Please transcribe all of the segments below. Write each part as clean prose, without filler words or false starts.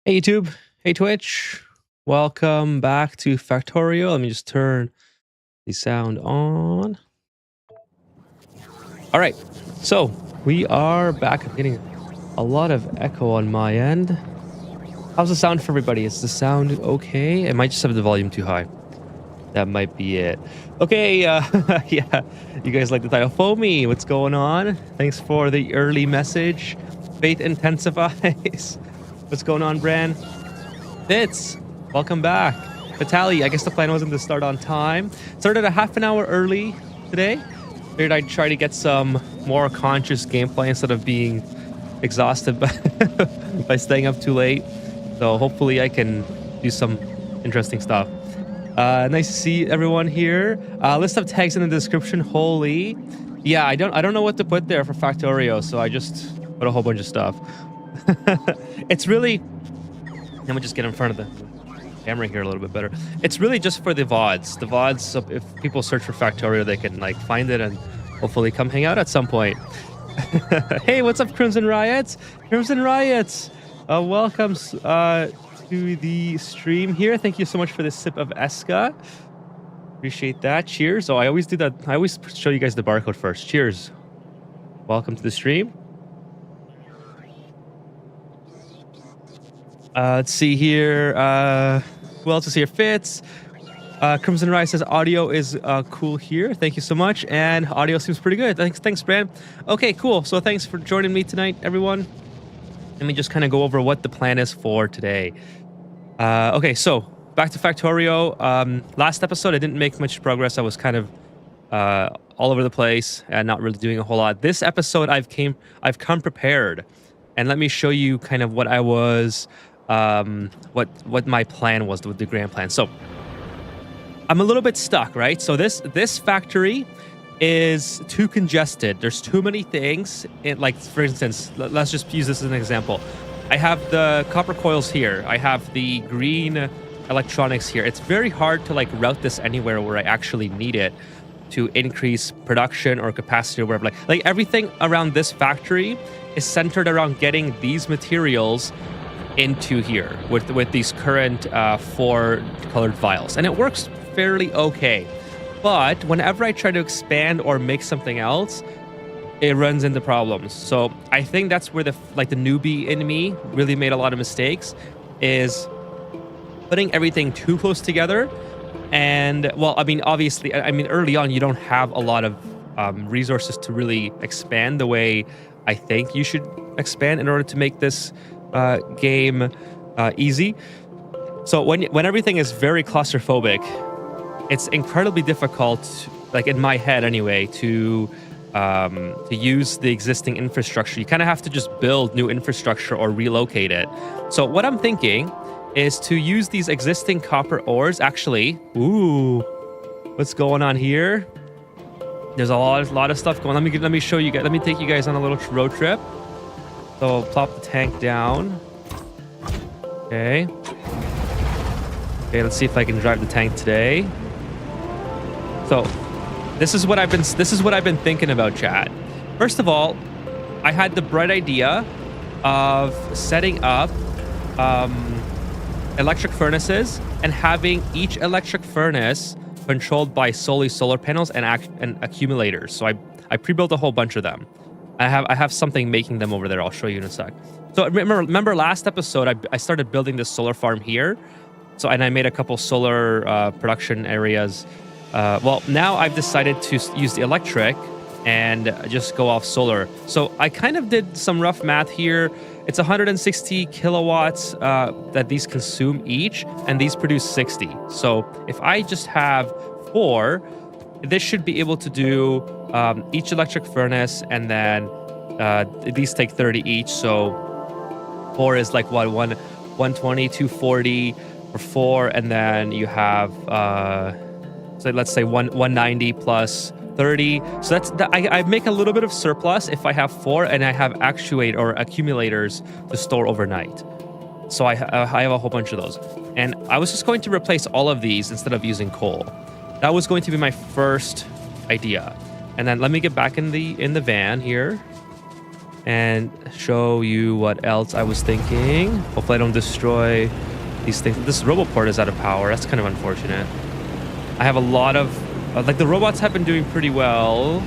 Hey YouTube, hey Twitch, welcome back to Factorio. Let me just turn the sound on. All right, so we are back. I'm getting a lot of echo on my end. How's the sound for everybody? Is the sound okay? I might just have the volume too high. That might be it. Okay, yeah, you guys like the title. Foamy, what's going on? Thanks for the early message. Faith intensifies. What's going on, Bran? Fitz, welcome back. Vitaly, I guess the plan wasn't to start on time. Started a half an hour early today. Figured I'd try to get some more conscious gameplay instead of being exhausted by staying up too late. So hopefully I can do some interesting stuff. Nice to see everyone here. List of tags in the description. Holy, yeah, I don't know what to put there for Factorio, so I just put a whole bunch of stuff. It's really, let me just get in front of the camera here a little bit better. It's really just for the VODs. The VODs, so if people search for Factorio, they can like find it and hopefully come hang out at some point. Hey, what's up, Crimson Riots? Crimson Riots, welcome to the stream here. Thank you so much for this sip of Eska. Appreciate that. Cheers. Oh, I always do that. I always show you guys the barcode first. Cheers. Welcome to the stream. Let's see here. Who else is here? Fitz. Crimson Rise says audio is cool here. Thank you so much. And audio seems pretty good. Thanks, Brand. Okay, cool. So thanks for joining me tonight, everyone. Let me just kind of go over what the plan is for today. Okay, so back to Factorio. Last episode, I didn't make much progress. I was kind of all over the place and not really doing a whole lot. This episode, I've come prepared, and let me show you kind of what I was. What my plan was with the grand plan. So I'm a little bit stuck, right? So this factory is too congested. There's too many things. Like, for instance, let's just use this as an example. I have the copper coils here. I have the green electronics here. It's very hard to like route this anywhere where I actually need it to increase production or capacity or whatever. Like everything around this factory is centered around getting these materials into here with these current 4 colored vials, and it works fairly okay. But whenever I try to expand or make something else, it runs into problems. So I think that's where the newbie in me really made a lot of mistakes, is putting everything too close together. And well, I mean, obviously, I mean, early on you don't have a lot of resources to really expand the way I think you should expand in order to make this game easy. So when everything is very claustrophobic, it's incredibly difficult, like in my head anyway, to use the existing infrastructure. You kind of have to just build new infrastructure or relocate it. So what I'm thinking is to use these existing copper ores. Actually, ooh, what's going on here? There's a lot of stuff going on. Let me show you guys. Let me take you guys on a little road trip. So I'll plop the tank down. Okay. Okay, let's see if I can drive the tank today. So this is what I've been thinking about, chat. First of all, I had the bright idea of setting up electric furnaces and having each electric furnace controlled by solely solar panels and accumulators. So I pre-built a whole bunch of them. I have something making them over there. I'll show you in a sec. So remember last episode, I started building this solar farm here. So, and I made a couple solar production areas. Well, now I've decided to use the electric and just go off solar. So I kind of did some rough math here. It's 160 kilowatts that these consume each, and these produce 60. So if I just have 4, this should be able to do each electric furnace, and then these take 30 each. So 4 is like what, 120, 240 for 4, and then you have so let's say 190 plus 30. So I make a little bit of surplus if I have 4 and I have actuate or accumulators to store overnight. So I have a whole bunch of those. And I was just going to replace all of these instead of using coal. That was going to be my first idea. And then let me get back in the van here and show you what else I was thinking. Hopefully I don't destroy these things. This roboport is out of power. That's kind of unfortunate. I have a lot of like the robots have been doing pretty well.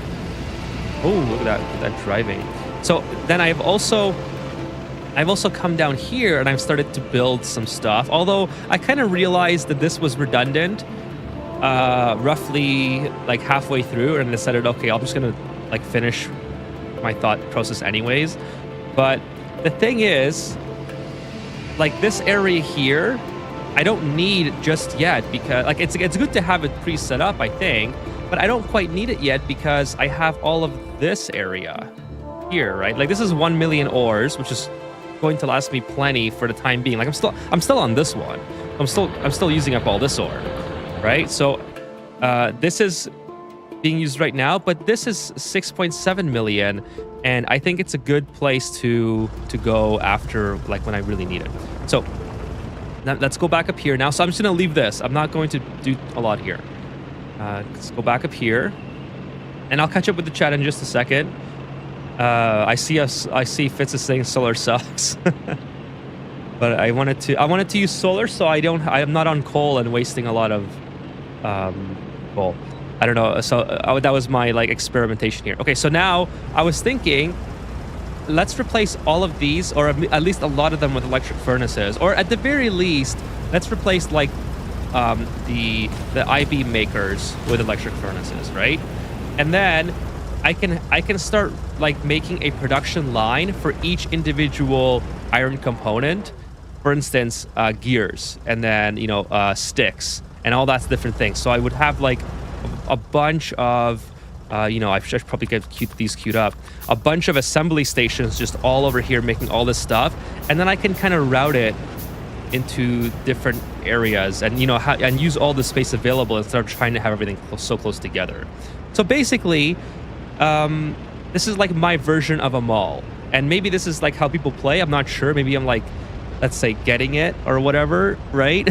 Oh, look at that driving. So then I've also come down here and I've started to build some stuff. Although I kind of realized that this was redundant roughly like halfway through, and decided, okay, I'm just gonna like finish my thought process anyways. But the thing is, like this area here, I don't need just yet, because like it's good to have it pre-set up, I think, but I don't quite need it yet because I have all of this area here, right? Like this is 1 million ores, which is going to last me plenty for the time being. Like I'm still on this one. I'm still using up all this ore, right? So this is being used right now, but this is 6.7 million, and I think it's a good place to go after, like when I really need it. So now let's go back up here now. So I'm just gonna leave this. I'm not going to do a lot here. Let's go back up here, and I'll catch up with the chat in just a second. I see Fitz is saying solar sucks. But I wanted to use solar, so I'm not on coal and wasting a lot of coal. I don't know. So that was my like experimentation here. Okay, so now I was thinking, let's replace all of these, or at least a lot of them, with electric furnaces, or at the very least, let's replace like the I-beam makers with electric furnaces, right? And then I can start like making a production line for each individual iron component. For instance, gears, and then sticks, and all that's different things. So I would have like a bunch of I should probably get these queued up. A bunch of assembly stations just all over here making all this stuff, and then I can kind of route it into different areas, and and use all the space available instead of trying to have everything so close together. So basically, this is like my version of a mall, and maybe this is like how people play. I'm not sure. Maybe I'm like, let's say, getting it or whatever, right?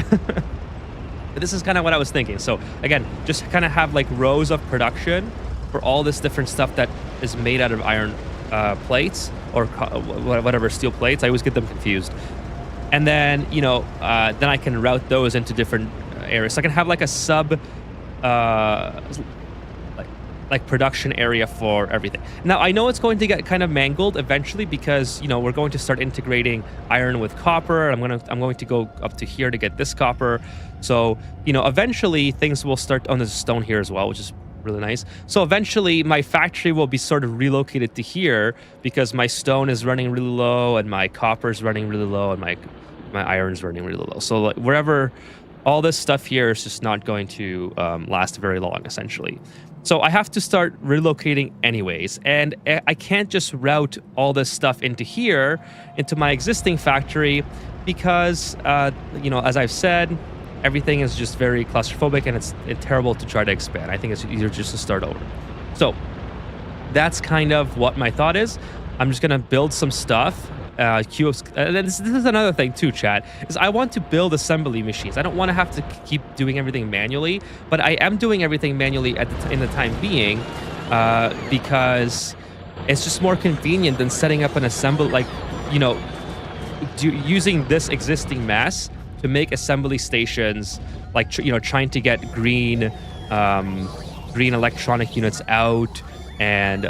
But this is kind of what I was thinking. So again, just kind of have like rows of production for all this different stuff that is made out of iron plates or whatever, steel plates. I always get them confused. And then, then I can route those into different areas. So I can have like a sub like production area for everything. Now I know it's going to get kind of mangled eventually, because we're going to start integrating iron with copper. I'm going to go up to here to get this copper. So eventually things will start on the stone here as well, which is really nice. So eventually my factory will be sort of relocated to here, because my stone is running really low, and my copper is running really low, and my iron is running really low. So like wherever, all this stuff here is just not going to last very long, essentially. So I have to start relocating anyways, and I can't just route all this stuff into here, into my existing factory, because, as I've said, everything is just very claustrophobic, and it's terrible to try to expand. I think it's easier just to start over. So that's kind of what my thought is. I'm just gonna build some stuff. This is another thing too, chat, is I want to build assembly machines. I don't want to have to keep doing everything manually, but I am doing everything manually in the time being, because it's just more convenient than setting up an assembly, like using this existing mess to make assembly stations, like trying to get green electronic units out, and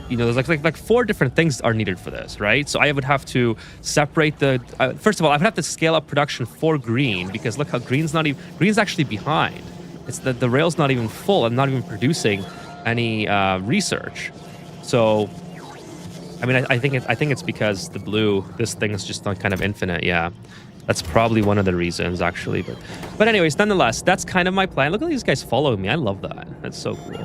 there's like 4 different things are needed for this, right? So I would have to separate the first of all, I would have to scale up production for green, because look how green's actually behind. It's the rail's not even full and not even producing any research. So I mean, I think it's because the blue, this thing is just not kind of infinite. Yeah, that's probably one of the reasons, actually. But anyways, nonetheless, that's kind of my plan. Look at these guys following me. I love that. That's so cool.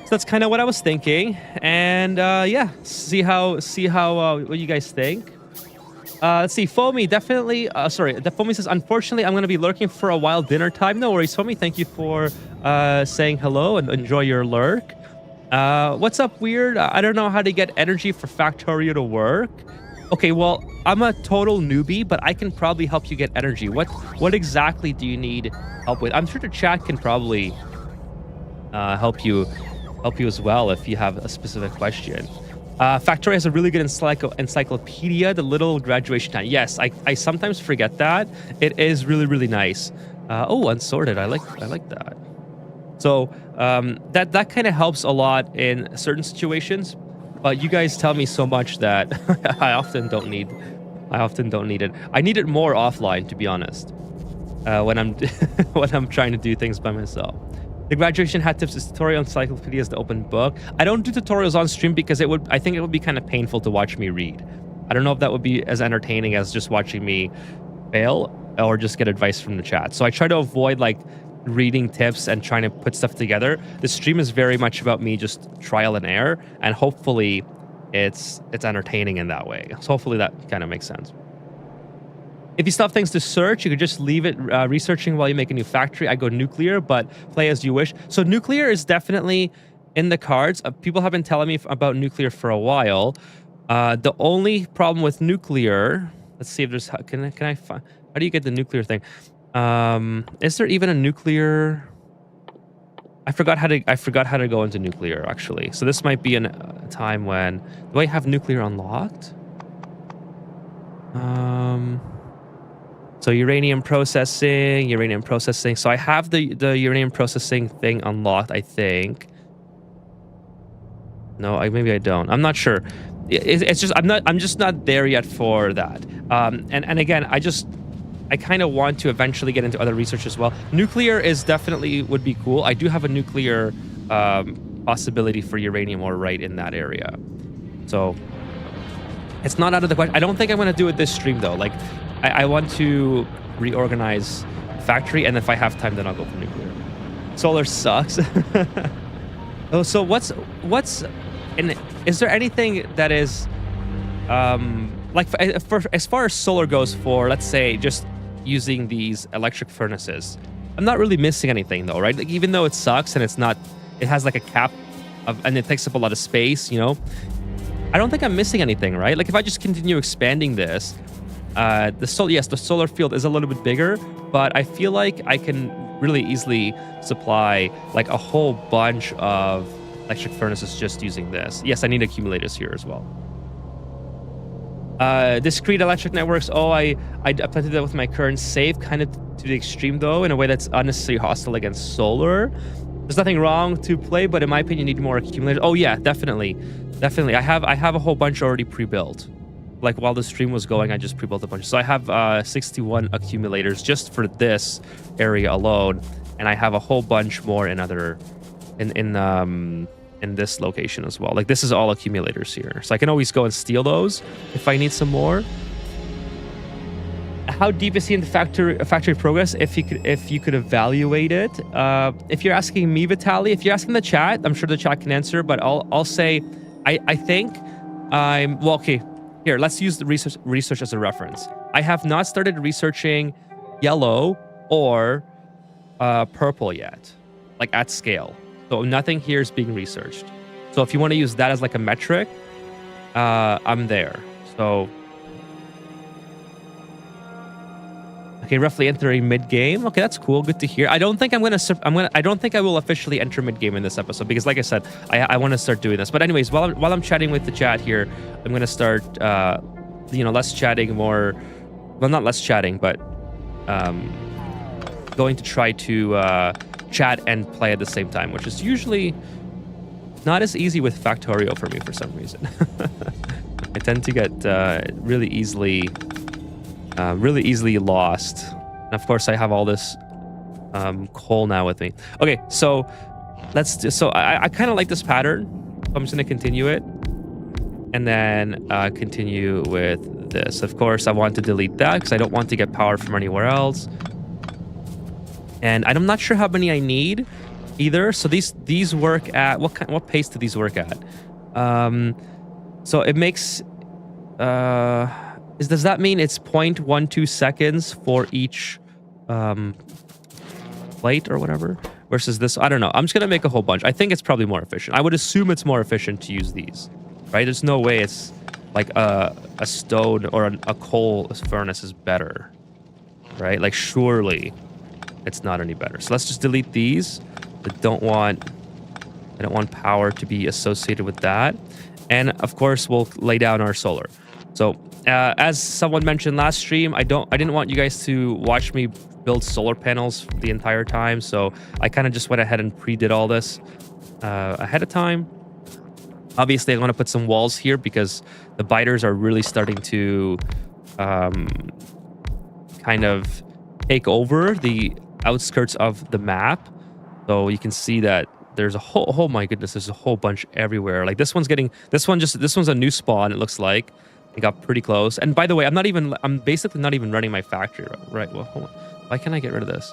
That's kind of what I was thinking, and yeah, see how what you guys think. Let's see, Foamy definitely. The Foamy says, unfortunately, I'm going to be lurking for a while dinner time. No worries, Foamy. Thank you for saying hello and enjoy your lurk. What's up, weird? I don't know how to get energy for Factorio to work. Okay, well, I'm a total newbie, but I can probably help you get energy. What exactly do you need help with? I'm sure the chat can probably help you as well if you have a specific question. Factorio has a really good encyclopedia, the little graduation time. Yes, I sometimes forget that. It is really, really nice. Oh, unsorted. I like that. So that kind of helps a lot in certain situations, but you guys tell me so much that I often don't need it. I need it more offline, to be honest, when I'm when I'm trying to do things by myself. The graduation hat tips is tutorial encyclopedia is the open book. I don't do tutorials on stream because I think it would be kind of painful to watch me read. I don't know if that would be as entertaining as just watching me fail or just get advice from the chat. So I try to avoid like reading tips and trying to put stuff together. The stream is very much about me just trial and error, and hopefully it's entertaining in that way. So hopefully that kind of makes sense. If you still have things to search, you could just leave it researching while you make a new factory. I go nuclear, but play as you wish. So nuclear is definitely in the cards. People have been telling me about nuclear for a while. The only problem with nuclear, let's see if there's, can I find, how do you get the nuclear thing? Is there even a nuclear? I forgot how to go into nuclear, actually. So this might be a time when, do I have nuclear unlocked? So uranium processing. So I have the uranium processing thing unlocked, I think. No, maybe I don't. I'm not sure. It's just I'm just not there yet for that. And again, I kind of want to eventually get into other research as well. Nuclear is definitely would be cool. I do have a nuclear possibility for uranium ore right in that area. So it's not out of the question. I don't think I'm going to do it this stream though. Like I want to reorganize factory, and if I have time, then I'll go for nuclear. Solar sucks. Oh, so and is there anything that is like as far as solar goes for, let's say, just using these electric furnaces? I'm not really missing anything though, right? Like, even though it sucks and it has like a cap and it takes up a lot of space, you know, I don't think I'm missing anything, right? Like if I just continue expanding this, the solar field is a little bit bigger, but I feel like I can really easily supply like a whole bunch of electric furnaces just using this. Yes, I need accumulators here as well. Discrete electric networks. Oh, I planted that with my current save, kind of to the extreme though, in a way that's unnecessarily hostile against solar. There's nothing wrong to play, but in my opinion, you need more accumulators. Oh yeah, definitely. I have a whole bunch already pre-built. Like while the stream was going, I just pre-built a bunch. So I have 61 accumulators just for this area alone, and I have a whole bunch more in this location as well. Like this is all accumulators here, so I can always go and steal those if I need some more. How deep is he in the factory progress? If you could evaluate it. If you're asking me, Vitaly, if you're asking the chat, I'm sure the chat can answer. But I'll say, I think I'm well. Okay, here let's use the research as a reference. I have not started researching yellow or purple yet, like at scale. So nothing here is being researched. So if you want to use that as like a metric, I'm there. So okay, roughly entering mid game. Okay, that's cool. Good to hear. I don't think I don't think I will officially enter mid game in this episode because, like I said, I want to start doing this. But anyways, while I'm chatting with the chat here, I'm gonna start, less chatting, more. Well, not less chatting, but going to try to chat and play at the same time, which is usually not as easy with Factorio for me for some reason. I tend to get really easily lost. And of course, I have all this coal now with me. Okay, so I kind of like this pattern. So I'm just gonna continue it, and then continue with this. Of course, I want to delete that because I don't want to get power from anywhere else. And I'm not sure how many I need either. So these work at what pace do these work at? So it makes does that mean it's 0.12 seconds for each plate or whatever? versus this. I don't know. I'm just going to make a whole bunch. I think it's probably more efficient. I would assume it's more efficient to use these, right? There's no way it's like a stone or a coal furnace is better, right? Like surely it's not any better. So let's just delete these. I don't want power to be associated with that. And of course, we'll lay down our solar. So as someone mentioned last stream, I didn't want you guys to watch me build solar panels the entire time. So I kind of just went ahead and pre-did all this ahead of time. Obviously, I want to put some walls here because the biters are really starting to kind of take over the outskirts of the map. So you can see that there's a whole, oh my goodness, there's a whole bunch everywhere. Like this one's a new spawn, it looks like. It got pretty close. And by the way, I'm basically not even running my factory, right? Well, hold on. Why can't I get rid of this?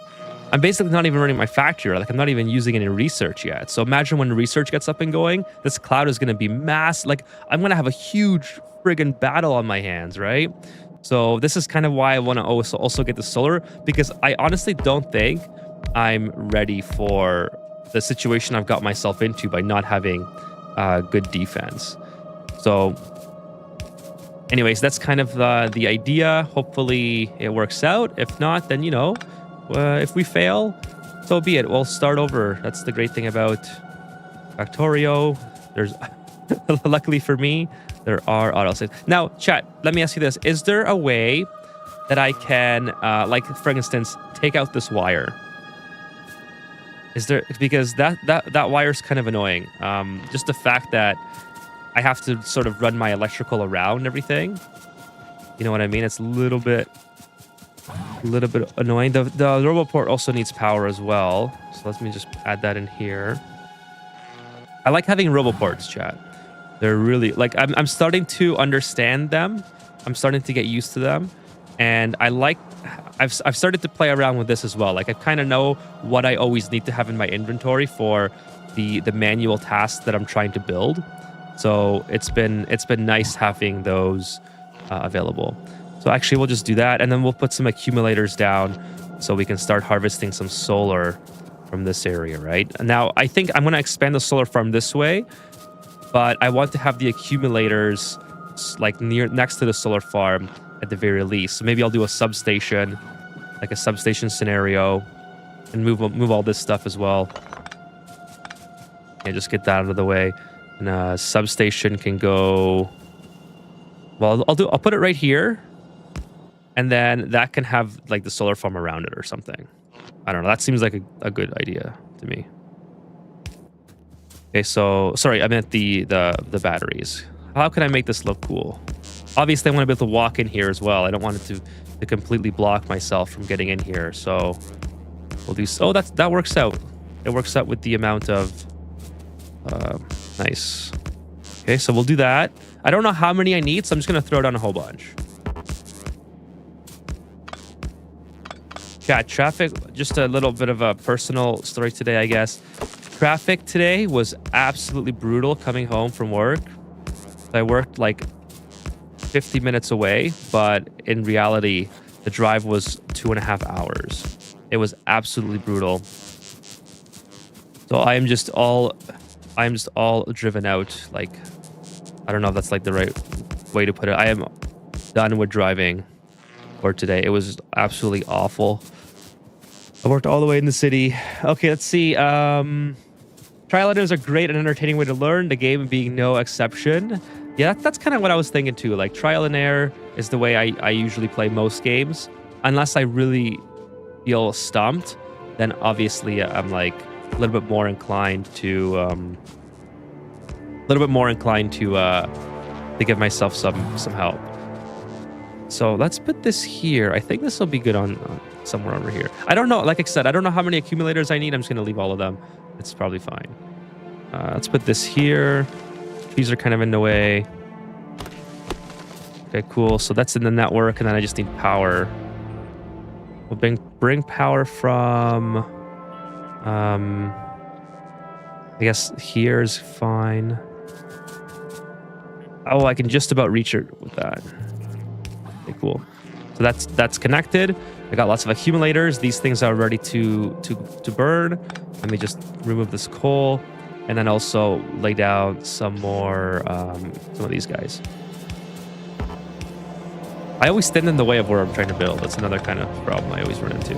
I'm basically not even running my factory. Like I'm not even using any research yet. So imagine when research gets up and going, this cloud is going to be mass. Like I'm going to have a huge friggin' battle on my hands, right? So this is kind of why I want to also get the solar, because I honestly don't think I'm ready for the situation I've got myself into by not having good defense. So anyways, that's kind of the idea. Hopefully it works out. If not, then, you know, if we fail, so be it. We'll start over. That's the great thing about Factorio. There's, luckily for me, there are auto saves. Now, chat, let me ask you this. Is there a way that I can, like, for instance, take out this wire? Is there, because that wire's kind of annoying. Just the fact that I have to sort of run my electrical around everything. You know what I mean? It's a little bit annoying. The roboport also needs power as well. So let me just add that in here. I like having roboports, chat. They're really, like, I'm starting to understand them. I'm starting to get used to them. And I've started to play around with this as well. Like I kind of know what I always need to have in my inventory for the manual tasks that I'm trying to build. So it's been nice having those available. So actually we'll just do that, and then we'll put some accumulators down so we can start harvesting some solar from this area, right? Now I think I'm going to expand the solar farm this way, but I want to have the accumulators like next to the solar farm at the very least. So maybe I'll do a substation, like a substation scenario, and move all this stuff as well. And just get that out of the way. And a substation can go. Well, I'll put it right here, and then that can have like the solar farm around it or something. I don't know. That seems like a good idea to me. Okay, so sorry, I meant the batteries. How can I make this look cool? Obviously, I want to be able to walk in here as well. I don't want it to completely block myself from getting in here. So we'll do. Oh, that works out. It works out with the amount of. Nice. Okay, so we'll do that. I don't know how many I need, so I'm just gonna throw down a whole bunch. Yeah, traffic. Just a little bit of a personal story today, I guess. Traffic today was absolutely brutal coming home from work. I worked like 50 minutes away, but in reality, the drive was 2.5 hours. It was absolutely brutal. So I'm just all driven out. Like, I don't know if that's like the right way to put it. I am done with driving for today. It was absolutely awful. I worked all the way in the city. Okay, let's see. Trial and error is a great and entertaining way to learn, the game being no exception. Yeah, that's kind of what I was thinking too. Like, trial and error is the way I usually play most games. Unless I really feel stumped, then obviously I'm like a little bit more inclined to give myself some help. So let's put this here. I think this will be good on somewhere over here. I don't know. Like I said, I don't know how many accumulators I need. I'm just gonna leave all of them. It's probably fine. Let's put this here. These are kind of in the way. Okay, cool. So that's in the network, and then I just need power. We'll bring power from. I guess here's fine. Oh, I can just about reach it with that. Okay, cool. So that's connected. I got lots of accumulators. These things are ready to burn. Let me just remove this coal, and then also lay down some more some of these guys. I always stand in the way of where I'm trying to build. That's another kind of problem I always run into.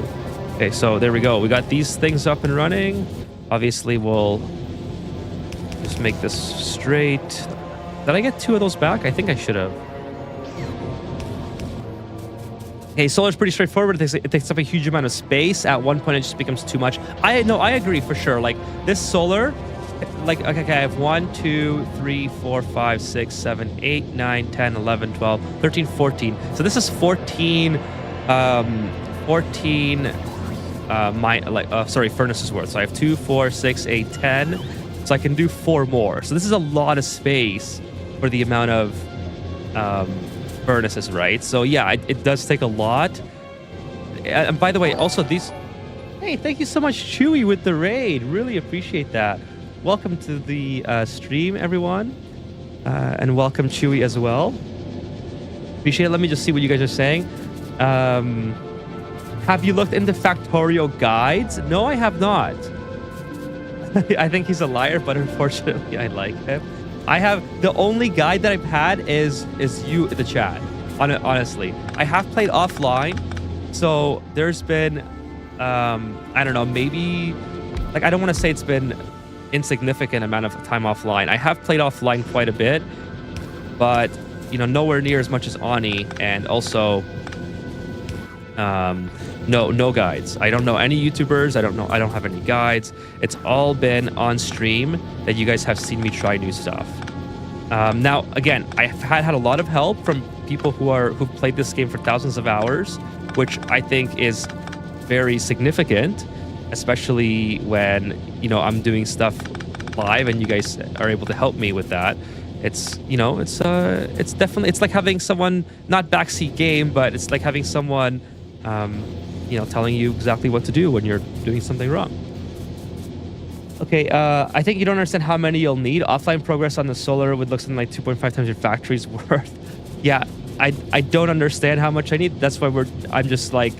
Okay, so there we go. We got these things up and running. Obviously, we'll just make this straight. Did I get 2 of those back? I think I should have. Okay, solar's pretty straightforward. It takes up a huge amount of space. At one point, it just becomes too much. I agree for sure. Like this solar, like okay, I have 1, 2, 3, 4, 5, 6, 7, 8, 9, 10, 11, 12, 13, 14. So this is 14 furnaces worth. So I have 2, 4, 6, 8, 10. So I can do 4 more. So this is a lot of space for the amount of furnaces, right? So yeah, it does take a lot. And by the way, also these... Hey, thank you so much, Chewy, with the raid. Really appreciate that. Welcome to the stream, everyone. And welcome, Chewy, as well. Appreciate it. Let me just see what you guys are saying. Have you looked into Factorio guides? No, I have not. I think he's a liar, but unfortunately, I like him. I have the only guide that I've had is you, the chat. Honestly, I have played offline, so there's been I don't know, maybe like I don't want to say it's been insignificant amount of time offline. I have played offline quite a bit, but you know, nowhere near as much as Ani, and also no guides. I don't know any YouTubers. I don't have any guides. It's all been on stream that you guys have seen me try new stuff. Now, again, I've had a lot of help from people who've played this game for thousands of hours, which I think is very significant, especially when, you know, I'm doing stuff live and you guys are able to help me with that. It's, you know, it's definitely, it's like having someone, not backseat game, but it's like having someone, you know, telling you exactly what to do when you're doing something wrong. Okay, I think you don't understand how many you'll need. Offline progress on the solar would look something like 2.5 times your factory's worth. Yeah, I don't understand how much I need. That's why I'm just like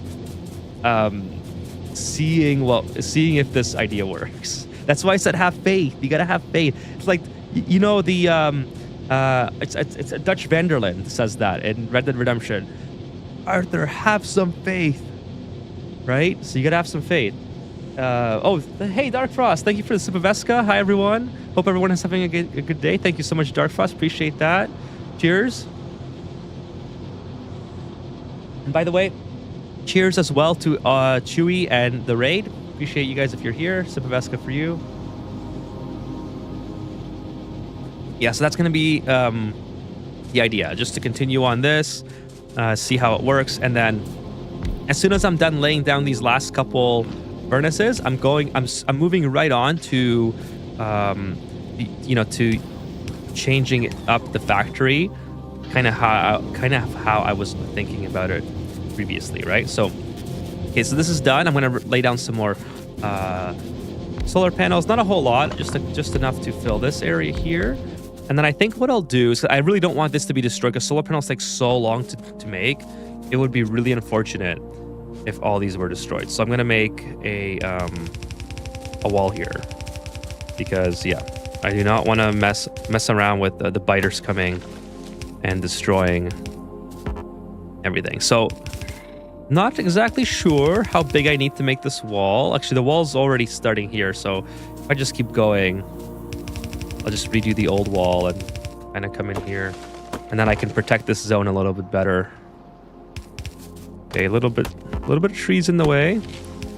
seeing if this idea works. That's why I said have faith. You gotta have faith. It's like, you know, the it's a Dutch Vanderland says that in Red Dead Redemption. Arthur, have some faith. Right? So you gotta have some faith. Hey, Dark Frost, thank you for the sip of Vesca. Hi, everyone. Hope everyone is having a good day. Thank you so much, Dark Frost. Appreciate that. Cheers. And by the way, cheers as well to Chewy and the raid. Appreciate you guys if you're here. Sip of Vesca for you. Yeah, so that's going to be the idea, just to continue on this, see how it works, and then as soon as I'm done laying down these last couple furnaces, I'm moving right on to you know, to changing up the factory, kind of how I was thinking about it previously, right? So okay, so this is done. I'm going to lay down some more solar panels, not a whole lot, just enough to fill this area here. And then I think what I'll do is, I really don't want this to be destroyed because solar panels take so long to make. It would be really unfortunate if all these were destroyed. So I'm gonna make a wall here because yeah, I do not want to mess around with the biters coming and destroying everything. So not exactly sure how big I need to make this wall. Actually, the wall's already starting here, so if I just keep going, I'll just redo the old wall and kind of come in here, and then I can protect this zone a little bit better. Okay, a little bit of trees in the way.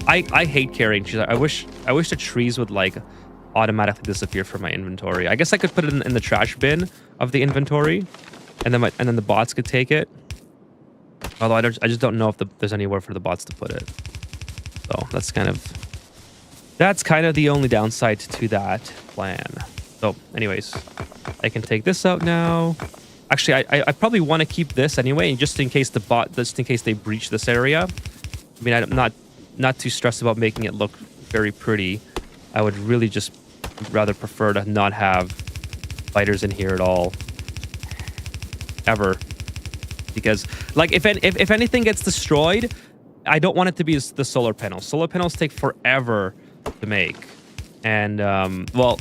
I hate carrying trees. I wish the trees would like automatically disappear from my inventory. I guess I could put it in the trash bin of the inventory, and then the bots could take it. Although I just don't know if there's anywhere for the bots to put it. So that's kind of the only downside to that plan. So anyways, I can take this out now. Actually, I probably want to keep this anyway, just in case they breach this area. I mean, I'm not too stressed about making it look very pretty. I would really just rather prefer to not have fighters in here at all. Ever. because like if anything gets destroyed, I don't want it to be the solar panels. Solar panels take forever to make, and well,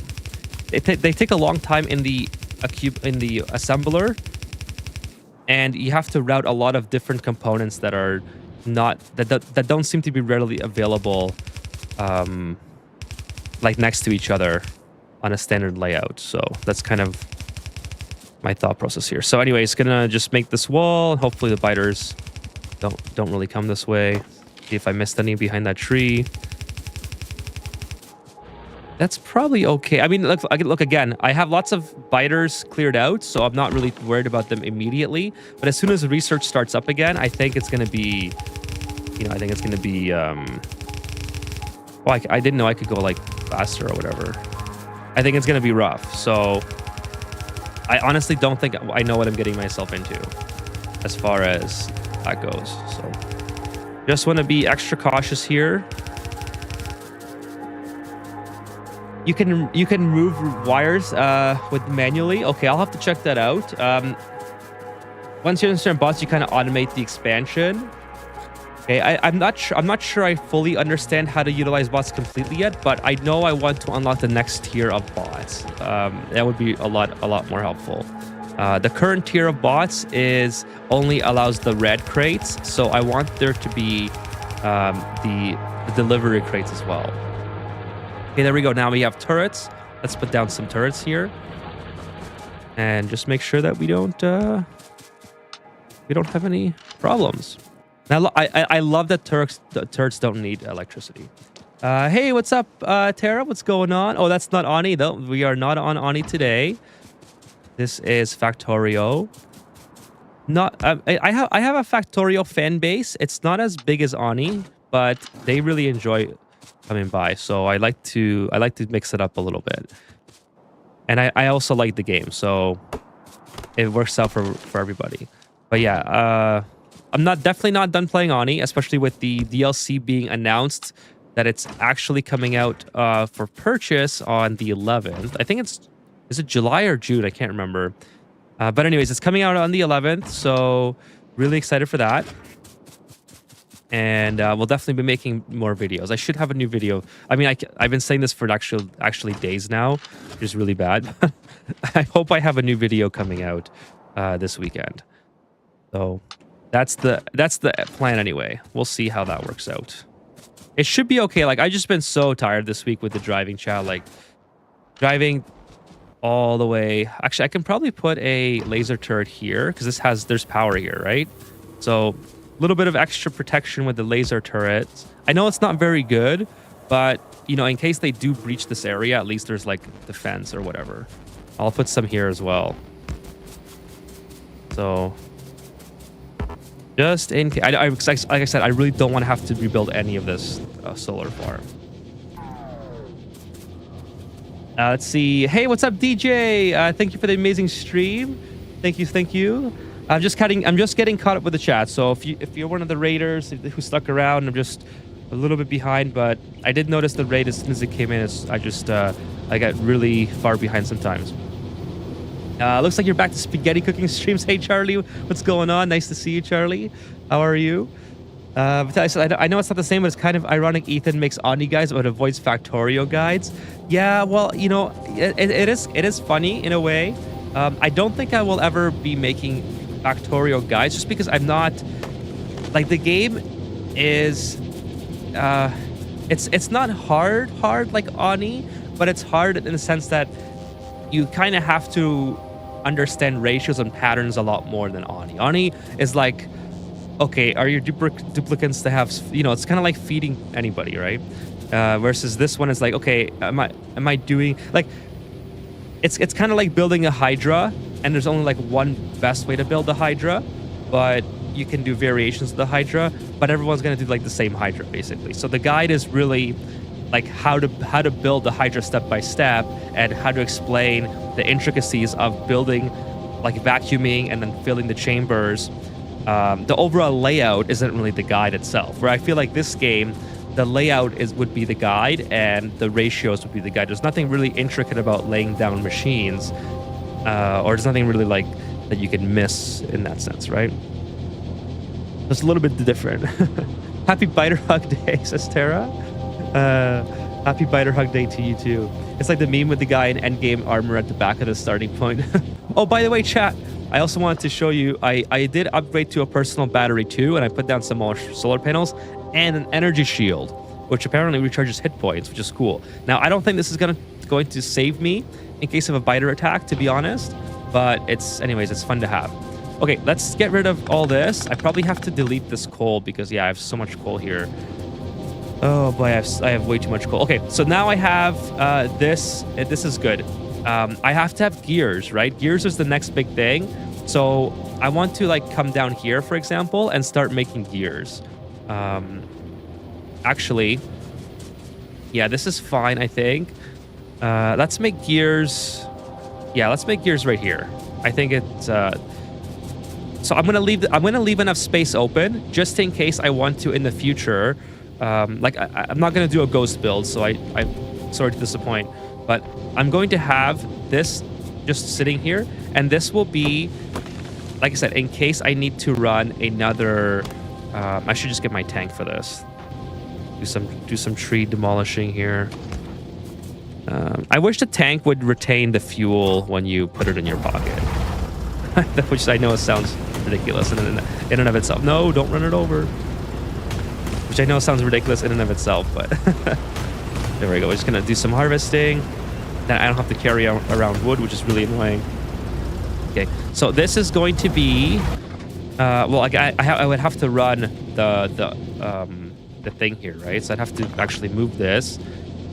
they take a long time in the assembler, and you have to route a lot of different components that are not that don't seem to be readily available, like next to each other on a standard layout. So that's kind of my thought process here. So anyways, gonna just make this wall. Hopefully the biters don't really come this way. See if I missed any behind that tree. That's probably okay. I mean, look again. I have lots of biters cleared out, so I'm not really worried about them immediately. But as soon as the research starts up again, I think it's gonna be, I think it's gonna be. Oh, I didn't know I could go like faster or whatever. I think it's gonna be rough. So I honestly don't think I know what I'm getting myself into as far as that goes. So just want to be extra cautious here. You can move wires with manually. Okay, I'll have to check that out. Once you understand bots, you kind of automate the expansion. Okay, I'm not sure I fully understand how to utilize bots completely yet, but I know I want to unlock the next tier of bots. That would be a lot more helpful. The current tier of bots only allows the red crates, so I want there to be the delivery crates as well. Okay, there we go. Now we have turrets. Let's put down some turrets here, and just make sure that we don't have any problems. Now I love that turrets don't need electricity. Hey, what's up, Tara? What's going on? Oh, that's not Ani though. We are not on Ani today. This is Factorio. I have a Factorio fan base. It's not as big as Ani, but they really enjoy coming by. So I like to mix it up a little bit. And I also like the game, so it works out for everybody. But yeah, I'm definitely not done playing Ani, especially with the DLC being announced that it's actually coming out for purchase on the 11th. I think is it July or June? I can't remember. But anyways, it's coming out on the 11th, so really excited for that. And we'll definitely be making more videos. I should have a new video. I mean, I've been saying this for actually days now, which is really bad. I hope I have a new video coming out this weekend. So that's the plan anyway. We'll see how that works out. It should be okay. Like, I've just been so tired this week with the driving chat. Like, driving all the way. Actually, I can probably put a laser turret here because there's power here, right? So a little bit of extra protection with the laser turrets. I know it's not very good, but in case they do breach this area, at least there's like defense or whatever. I'll put some here as well. So just in case, like I said, I really don't want to have to rebuild any of this solar farm. Let's see. Hey, what's up, DJ? Thank you for the amazing stream. Thank you. I'm just getting caught up with the chat. So if you're one of the raiders who stuck around, I'm just a little bit behind, but I did notice the raid as soon as it came in. I got really far behind sometimes. Looks like you're back to spaghetti cooking streams. Hey, Charlie, what's going on? Nice to see you, Charlie. How are you? I know it's not the same, but it's kind of ironic Ethan makes Ani guides but avoids Factorio guides. Yeah, well, it is funny in a way. I don't think I will ever be making Factorio guides just because I'm not... Like, the game is... It's not hard like Ani, but it's hard in the sense that you kind of have to understand ratios and patterns a lot more than Ani. Ani is like... Okay, are your duplicants to have, it's kind of like feeding anybody, right? Versus this one is like, okay, am I doing, like, it's kind of like building a Hydra, and there's only like one best way to build the Hydra, but you can do variations of the Hydra, but everyone's going to do like the same Hydra basically. So the guide is really like how to build the Hydra step by step, and how to explain the intricacies of building, like vacuuming and then filling the chambers. The overall layout isn't really the guide itself, where I feel like this game, the layout would be the guide and the ratios would be the guide. There's nothing really intricate about laying down machines, or there's nothing really like that you can miss in that sense, right? It's a little bit different. Happy Biter Hug Day, says Tara. Happy Biter Hug Day to you too. It's like the meme with the guy in endgame armor at the back of the starting point. Oh, by the way, chat, I also wanted to show you, I did upgrade to a personal battery too, and I put down some more solar panels and an energy shield, which apparently recharges hit points, which is cool. Now, I don't think this is going to save me in case of a biter attack, to be honest, but anyways, it's fun to have. Okay, let's get rid of all this. I probably have to delete this coal because, yeah, I have so much coal here. Oh boy, I have way too much coal. Okay, so now I have this. This is good. I have to have gears, right? Gears is the next big thing. So I want to like come down here, for example, and start making gears. Actually, yeah, this is fine, I think. Let's make gears. Yeah, let's make gears right here. I think it's. So I'm gonna leave enough space open just in case I want to in the future. Like I'm not gonna do a ghost build, so I'm sorry to disappoint, but I'm going to have this just sitting here, and this will be, like I said, in case I need to run another. I should just get my tank for this. Do some tree demolishing here. I wish the tank would retain the fuel when you put it in your pocket, which I know sounds ridiculous in and of itself. No, don't run it over. Which I know sounds ridiculous in and of itself, but there we go. We're just gonna do some harvesting. Then I don't have to carry around wood, which is really annoying. Okay, so this is going to be, well, I would have to run the thing here, right? So I'd have to actually move this.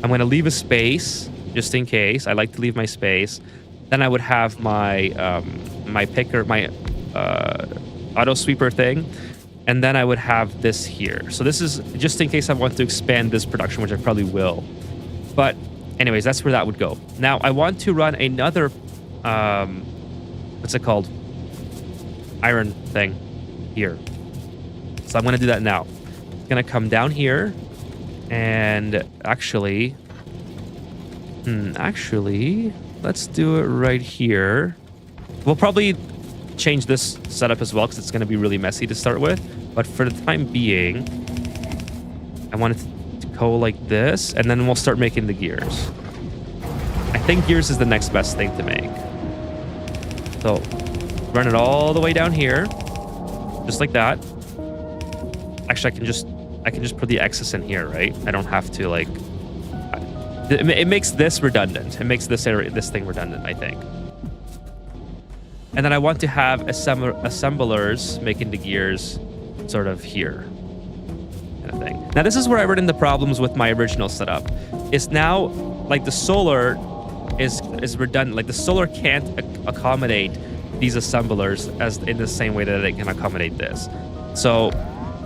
I'm gonna leave a space just in case. I like to leave my space. Then I would have my my picker, my auto sweeper thing. And then I would have this here. So this is just in case I want to expand this production, which I probably will. But anyways, that's where that would go. Now I want to run another, what's it called? Iron thing here. So I'm going to do that now. I'm going to come down here and actually, let's do it right here. We'll probably change this setup as well because it's going to be really messy to start with. But for the time being, I want it to go like this, and then we'll start making the gears. I think gears is the next best thing to make. So run it all the way down here, just like that. Actually, I can just put the excess in here, right? I don't have to like. It makes this redundant. It makes this thing redundant, I think. And then I want to have assemblers making the gears sort of here, kind of thing. Now this is where I run into problems with my original setup. Is now like the solar is redundant. Like the solar can't accommodate these assemblers as in the same way that it can accommodate this. So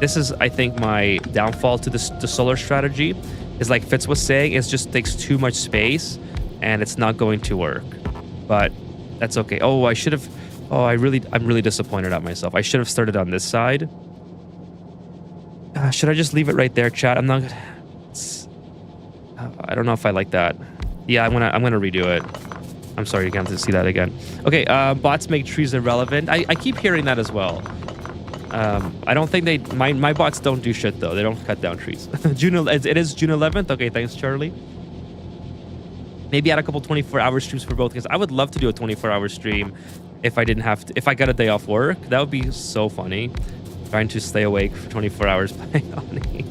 this is, I think, my downfall to the solar strategy. Is like Fitz was saying, it just takes too much space, and it's not going to work. But that's okay. Oh, I should have. Oh, I'm really disappointed at myself. I should have started on this side. Should I just leave it right there, chat? I'm not. I don't know if I like that. Yeah, I'm gonna redo it. I'm sorry, you can't have to see that again. Okay, bots make trees irrelevant. I keep hearing that as well. I don't think my bots don't do shit though. They don't cut down trees. It is June 11th. Okay, thanks, Charlie. Maybe add a couple 24-hour streams for both, because I would love to do a 24-hour stream if I didn't have to. If I got a day off work, that would be so funny. Trying to stay awake for 24 hours playing Omni.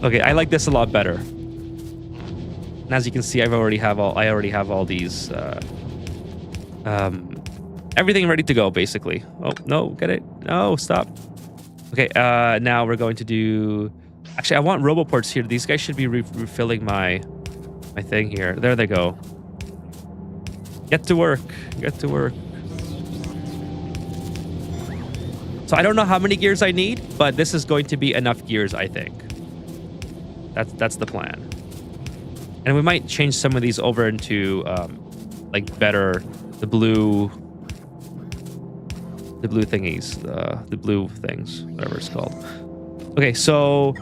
Okay, I like this a lot better. And as you can see, I already have all these everything ready to go, basically. Oh no, get it? No, stop. Okay, now we're going to do. Actually, I want roboports here. These guys should be refilling my thing here. There they go. Get to work. Get to work. So I don't know how many gears I need, but this is going to be enough gears, I think. That's the plan. And we might change some of these over into like better the blue thingies, the blue things, whatever it's called. Okay, so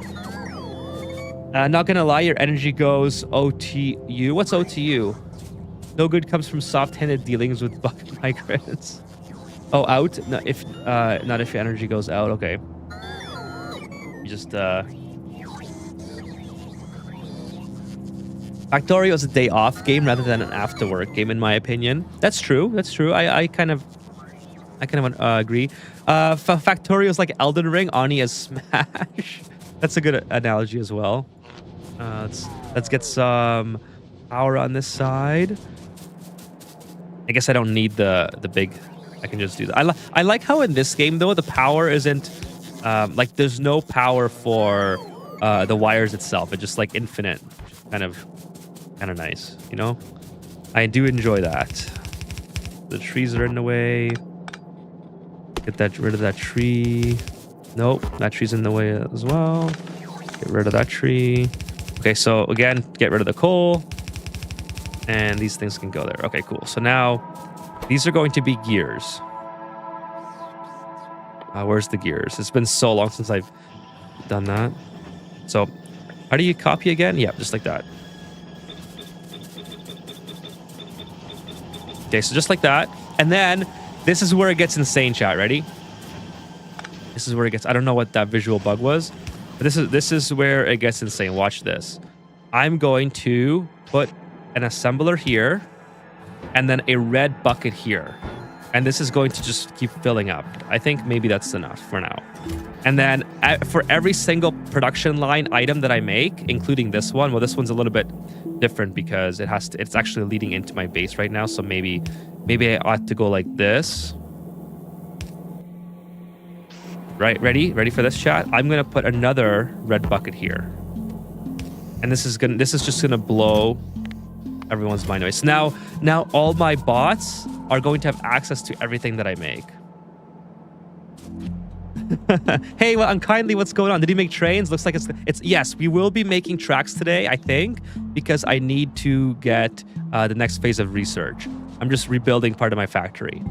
not gonna lie, your energy goes OTU. What's OTU? No good comes from soft-handed dealings with bug migrants. Oh, out? No, if not if your energy goes out. Okay. You just Factorio is a day off game rather than an after work game, in my opinion. That's true. That's true. I kind of agree. Factorio is like Elden Ring. Ani is Smash. That's a good analogy as well. Let's get some power on this side. I guess I don't need the big. I can just do that. I like how in this game though the power isn't like there's no power for the wires itself. It's just like infinite, kind of nice. You know, I do enjoy that. The trees are in the way. Get rid of that tree. Nope, that tree's in the way as well. Get rid of that tree. Okay, so again, get rid of the coal. And these things can go there. Okay, cool. So now these are going to be gears. Where's the gears? It's been so long since I've done that. So how do you copy again? Yeah, just like that. Okay, so just like that. And then this is where it gets insane, chat. Ready? This is where it gets... I don't know what that visual bug was. But this is where it gets insane. Watch this. I'm going to put an assembler here. And then a red bucket here. And this is going to just keep filling up. I think maybe that's enough for now. And then for every single production line item that I make, including this one... Well, this one's a little bit different because it's actually leading into my base right now. So maybe I ought to go like this. Right, ready for this, chat? I'm gonna put another red bucket here. And this is just gonna blow everyone's mind away. So now all my bots are going to have access to everything that I make. Hey, well, unkindly, what's going on? Did he make trains? Looks like it's yes, we will be making tracks today, I think, because I need to get the next phase of research. I'm just rebuilding part of my factory.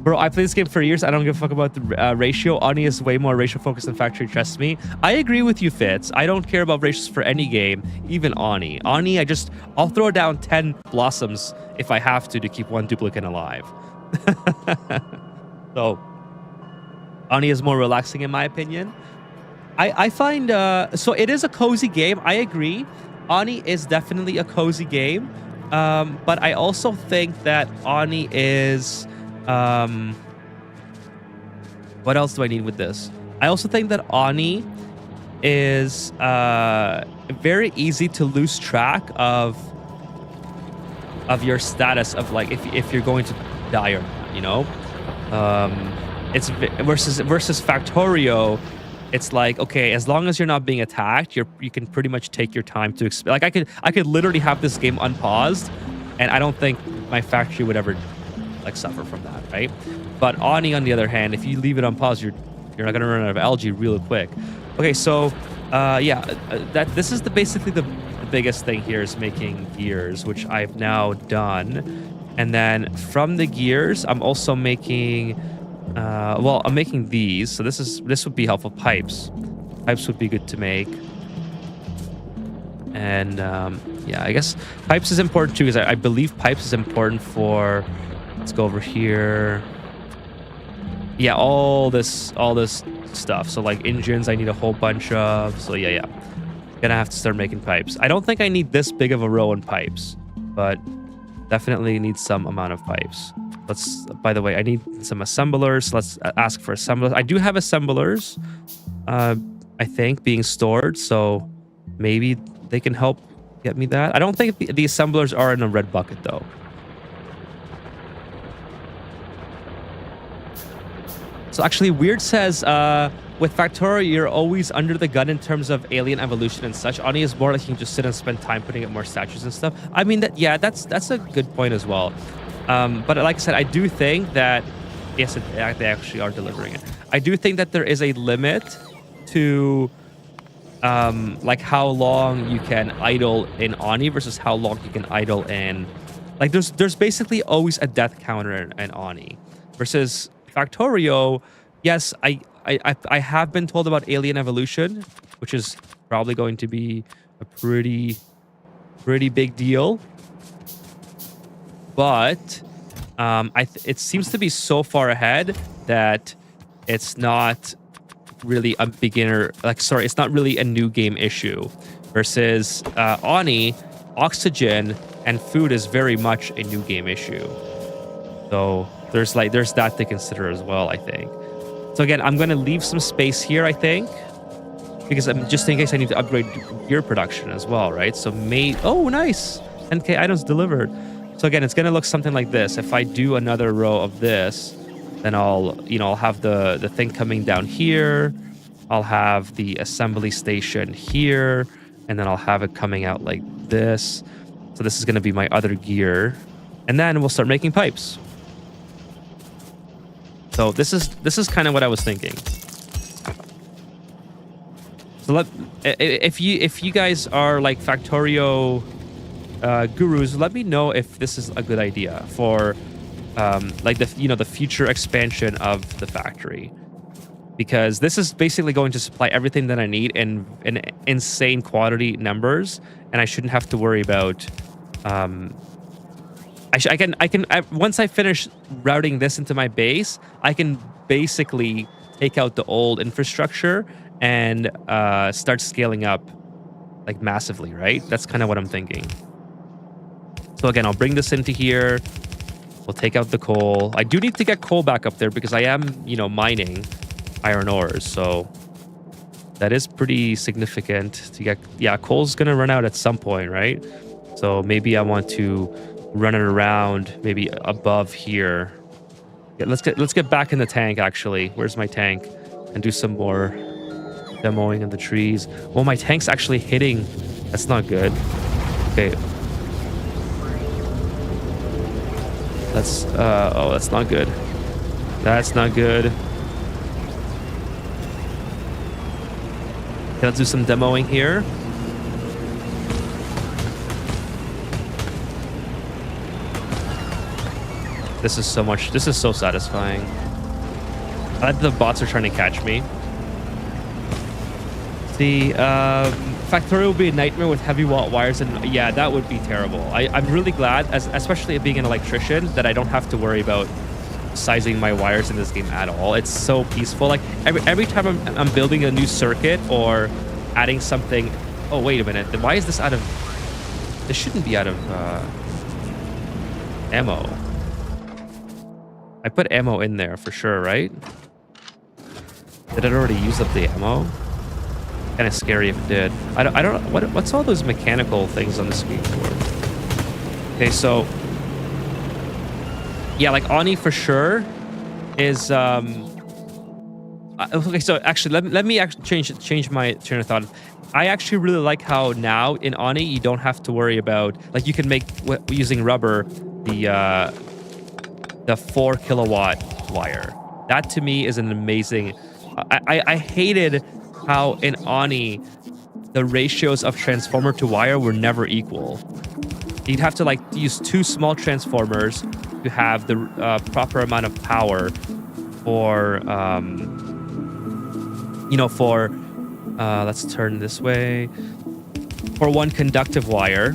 Bro, I played this game for years. I don't give a fuck about the ratio. Ani is way more ratio focused than Factory, trust me. I agree with you, Fitz. I don't care about ratios for any game, even Ani. Ani, I'll throw down 10 blossoms if I have to keep one duplicate alive. So, Ani is more relaxing in my opinion. I find, so it is a cozy game. I agree. Ani is definitely a cozy game. But I also think that Ani is... what else do I need with this? I also think that Ani is very easy to lose track of your status of like if you're going to die or not, you know? It's versus Factorio. It's like, okay, as long as you're not being attacked, you can pretty much take your time to like I could literally have this game unpaused, and I don't think my factory would ever like suffer from that, right? But Ani, on the other hand, if you leave it on pause, you're not gonna run out of algae real quick. Okay, so this is basically the biggest thing here is making gears, which I've now done, and then from the gears, I'm also making. I'm making these. So this would be helpful. Pipes would be good to make. And yeah, I guess pipes is important too, because I believe pipes is important for. Let's go over here. Yeah, all this stuff. So like engines, I need a whole bunch of. So yeah, gonna have to start making pipes. I don't think I need this big of a row in pipes, but definitely need some amount of pipes. By the way, I need some assemblers. Let's ask for assemblers. I do have assemblers, I think, being stored. So maybe they can help get me that. I don't think the assemblers are in a red bucket, though. So actually, Weird says, with Factorio, you're always under the gun in terms of alien evolution and such. Ani is more like you can just sit and spend time putting up more statues and stuff. I mean, that's a good point as well. But like I said, I do think that, yes, they actually are delivering it. I do think that there is a limit to like how long you can idle in Ani versus how long you can idle in... Like there's basically always a death counter in Ani. Versus Factorio, yes, I have been told about alien evolution, which is probably going to be a pretty big deal. But It seems to be so far ahead that it's not really a beginner, like, sorry, it's not really a new game issue. Versus Oni, oxygen and food is very much a new game issue. So there's that to consider as well, I think. So again, I'm going to leave some space here, I think, because I'm just in case I need to upgrade gear production as well, right? So oh, nice. 10K items delivered. So again, it's going to look something like this. If I do another row of this, then I'll have the thing coming down here. I'll have the assembly station here, and then I'll have it coming out like this. So this is going to be my other gear, and then we'll start making pipes. So this is kind of what I was thinking. So if you guys are like Factorio gurus, let me know if this is a good idea for like the future expansion of the factory, because this is basically going to supply everything that I need in insane quantity numbers, and I shouldn't have to worry about. Once I finish routing this into my base, I can basically take out the old infrastructure and start scaling up like massively, right? That's kind of what I'm thinking. So again, I'll bring this into here. We'll take out the coal. I do need to get coal back up there because I am, mining iron ores. So that is pretty significant to get. Yeah, coal's going to run out at some point, right? So maybe I want to run it around maybe above here. Yeah, let's get back in the tank, actually. Where's my tank? And do some more demoing of the trees. Well, my tank's actually hitting. That's not good. Okay. That's that's not good. That's not good. Okay, let's do some demoing here. This is so satisfying. I like the bots are trying to catch me. The Factorio would be a nightmare with heavy wires, and yeah, that would be terrible. I'm really glad, especially being an electrician, that I don't have to worry about sizing my wires in this game at all. It's so peaceful. Like every time I'm building a new circuit or adding something. Oh, wait a minute. Then why is this out of? This shouldn't be out of ammo. I put ammo in there for sure, right? Did it already use up the ammo? Kind of scary if it did. I don't know what's all those mechanical things on the screen for. Okay, so yeah, like Oni for sure is okay, so actually let me actually change my train of thought. I actually really like how now in Oni you don't have to worry about, like, you can make using rubber the 4 kilowatt wire. That to me is an amazing. I hated how in Oni the ratios of transformer to wire were never equal. You'd have to like use 2 small transformers to have the proper amount of power for let's turn this way, for 1 conductive wire.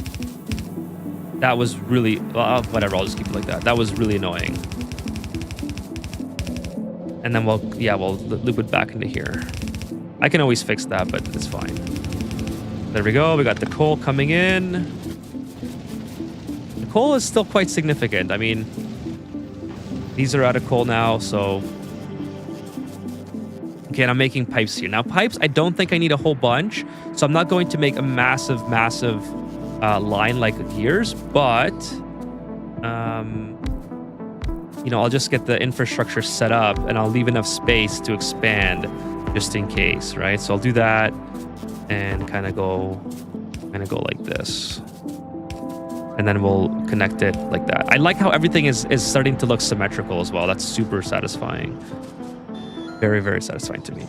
That was really whatever. I'll just keep it like that. That was really annoying. And then we'll loop it back into here. I can always fix that, but it's fine. There we go. We got the coal coming in. The coal is still quite significant. I mean, these are out of coal now, so. Okay, and I'm making pipes here. Now, pipes, I don't think I need a whole bunch, so I'm not going to make a massive line like gears, but I'll just get the infrastructure set up and I'll leave enough space to expand just in case, right? So I'll do that and kind of go like this, and then we'll connect it like that. I like how everything is starting to look symmetrical as well. That's super satisfying. Very, very satisfying to me.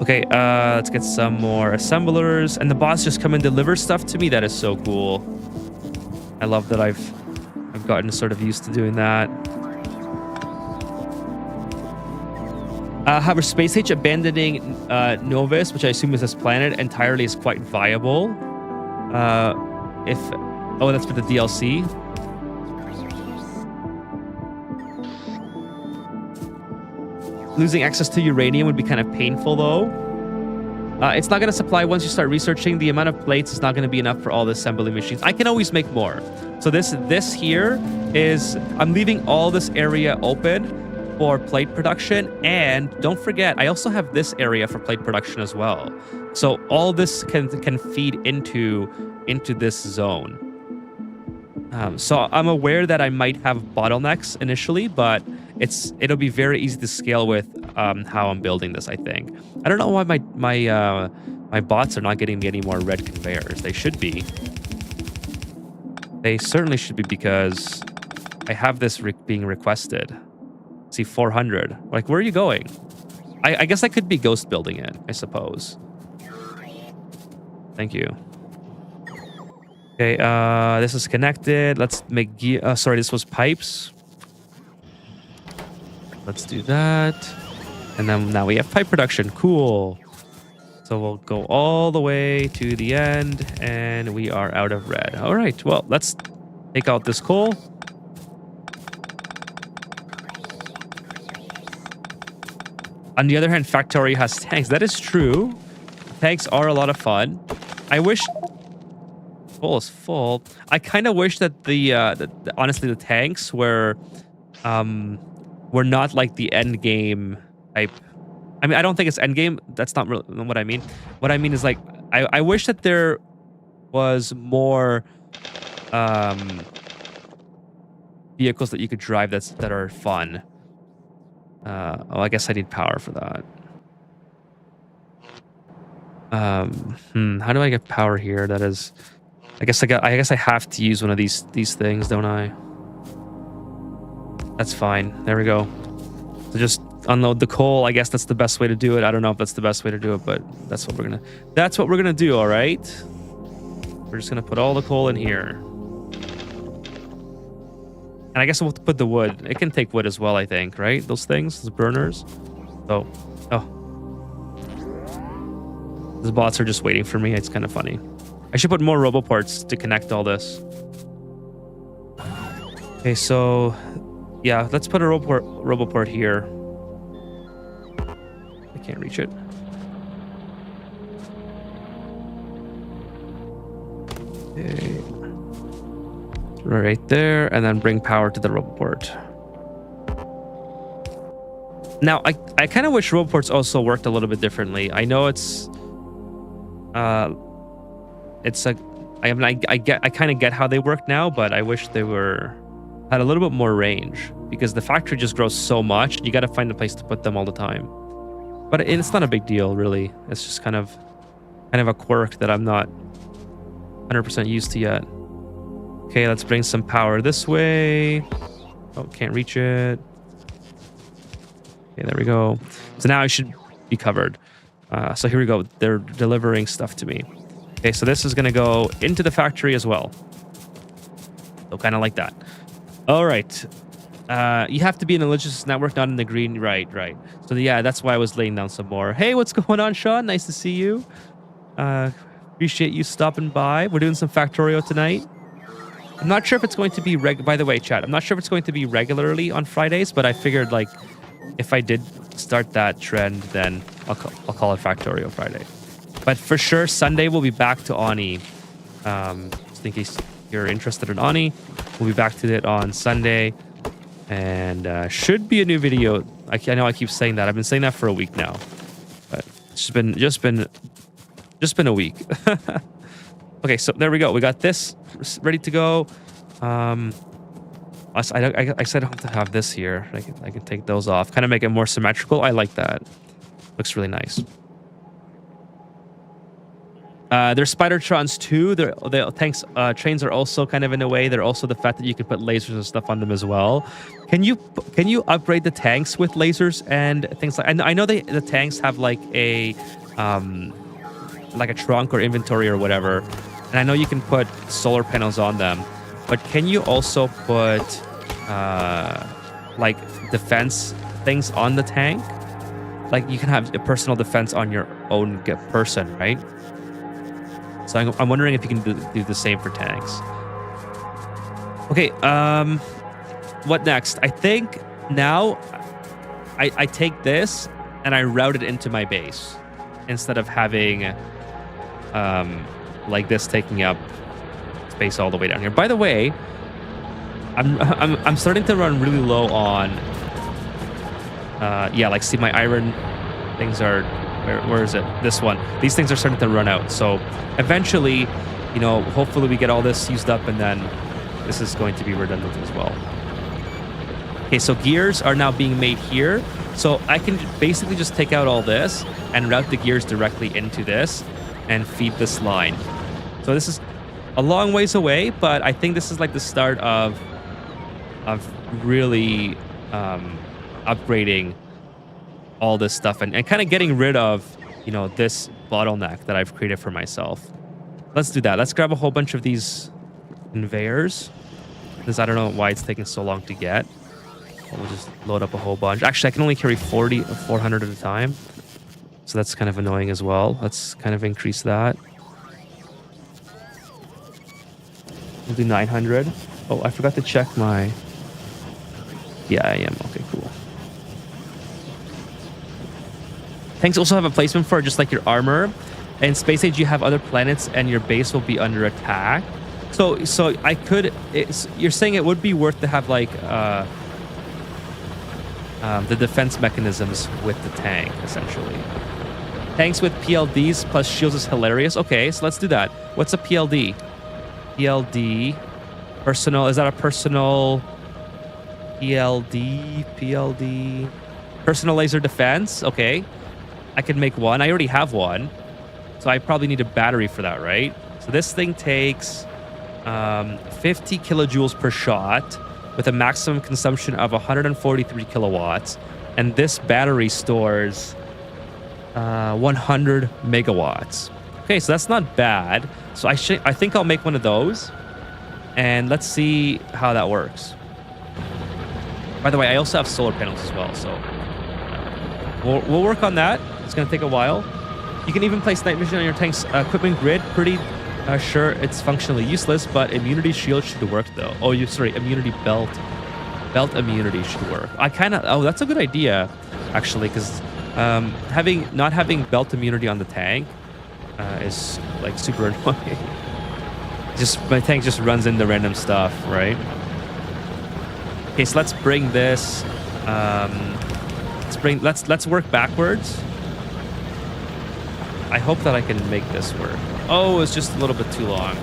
Okay, let's get some more assemblers, and the bots just come and deliver stuff to me. That is so cool. I love that I've gotten sort of used to doing that. However, Space Age abandoning Novus, which I assume is this planet, entirely is quite viable. That's for the DLC. Losing access to uranium would be kind of painful, though. It's not going to supply once you start researching. The amount of plates is not going to be enough for all the assembly machines. I can always make more. So this here is, I'm leaving all this area open for plate production. And don't forget, I also have this area for plate production as well. So all this can feed into this zone. So I'm aware that I might have bottlenecks initially, but it'll be very easy to scale with how I'm building this, I think. I don't know why my bots are not getting me any more red conveyors. They should be. They certainly should be, because I have this being requested. See, 400. Like, where are you going? I guess I could be ghost building it, I suppose. Thank you. Okay, this is connected. Let's make gear. Sorry, this was pipes. Let's do that. And then now we have pipe production. Cool. So we'll go all the way to the end, and we are out of red. All right, well, let's take out this coal. On the other hand, Factorio has tanks. That is true. Tanks are a lot of fun. I wish... Coal is full. I kind of wish that honestly, the tanks were not like the end game type. I mean, I don't think it's end game. That's not really what I mean. What I mean is, like, I wish that there was more vehicles that you could drive that are fun. Oh, I guess I need power for that. How do I get power here? That is, I guess I have to use one of these things, don't I? That's fine. There we go. So just unload the coal. I guess that's the best way to do it. I don't know if that's the best way to do it, but that's what we're gonna do. All right. We're just gonna put all the coal in here. And I guess we'll put the wood. It can take wood as well, I think, right? Those things, those burners. Oh. These bots are just waiting for me. It's kind of funny. I should put more roboports to connect all this. Okay, so yeah, let's put a roboport here. I can't reach it. Okay. Right there, and then bring power to the roboport. Now, I kind of wish roboports also worked a little bit differently. I know it's like I kind of get how they work now, but I wish they had a little bit more range, because the factory just grows so much. You got to find a place to put them all the time. But it's not a big deal, really. It's just kind of a quirk that I'm not 100% used to yet. Okay, let's bring some power this way. Oh, can't reach it. Okay, there we go. So now I should be covered. So here we go. They're delivering stuff to me. Okay, so this is going to go into the factory as well. So kind of like that. All right. You have to be in a logistics network, not in the green. Right. So yeah, that's why I was laying down some more. Hey, what's going on, Sean? Nice to see you. Appreciate you stopping by. We're doing some Factorio tonight. I'm not sure if it's going to be by the way, chat, I'm not sure if it's going to be regularly on Fridays, but I figured, like, if I did start that trend, then I'll call it Factorio Friday. But for sure, Sunday we'll be back to Ani. Just in case you're interested in Ani, we'll be back to it on Sunday, and should be a new video. I know I keep saying that. I've been saying that for a week now, but it's just been a week. Okay, so there we go. We got this ready to go. I said I have to have this here. I can take those off. Kind of make it more symmetrical. I like that. Looks really nice. There's Spidertrons too. The tanks trains are also kind of in a way. They're also the fact that you can put lasers and stuff on them as well. Can you upgrade the tanks with lasers and things like? I know the tanks have like a trunk or inventory or whatever, and I know you can put solar panels on them. But can you also put like defense things on the tank? Like you can have a personal defense on your own person, right? So I'm wondering if you can do the same for tanks. Okay, what next? I think now I take this and I route it into my base instead of having like this taking up space all the way down here. By the way, I'm starting to run really low on yeah, like see my iron things are where is it? This one. These things are starting to run out. So eventually, you know, hopefully we get all this used up and then this is going to be redundant as well. Okay, so gears are now being made here. So I can basically just take out all this and route the gears directly into this and feed this line. So this is a long ways away, but I think this is like the start of really upgrading all this stuff and kind of getting rid of, you know, this bottleneck that I've created for myself. Let's do that. Let's grab a whole bunch of these conveyors, because I don't know why it's taking so long to get. We'll just load up a whole bunch. Actually, I can only carry 400 at a time, so that's kind of annoying as well. Let's kind of increase that. We'll do 900. Oh, I forgot to check my... Yeah, I am. Okay, cool. Tanks also have a placement for just like your armor. In Space Age, you have other planets and your base will be under attack. So I could... you're saying it would be worth to have like the defense mechanisms with the tank, essentially. Tanks with PLDs plus shields is hilarious. Okay, so let's do that. What's a PLD? PLD. Personal. Is that a personal... PLD? Personal laser defense? Okay. I can make one. I already have one. So I probably need a battery for that, right? So this thing takes 50 kilojoules per shot with a maximum consumption of 143 kilowatts. And this battery stores 100 megawatts. Okay, so that's not bad. So I think I'll make one of those. And let's see how that works. By the way, I also have solar panels as well, so we'll work on that. It's going to take a while. You can even place night vision on your tank's equipment grid. Pretty sure it's functionally useless, but immunity shield should work though. Oh, immunity belt. Belt immunity should work. That's a good idea, actually, because not having belt immunity on the tank is like super annoying. My tank just runs into random stuff, right? Okay, so let's bring this. Let's work backwards. I hope that I can make this work. Oh, it's just a little bit too long.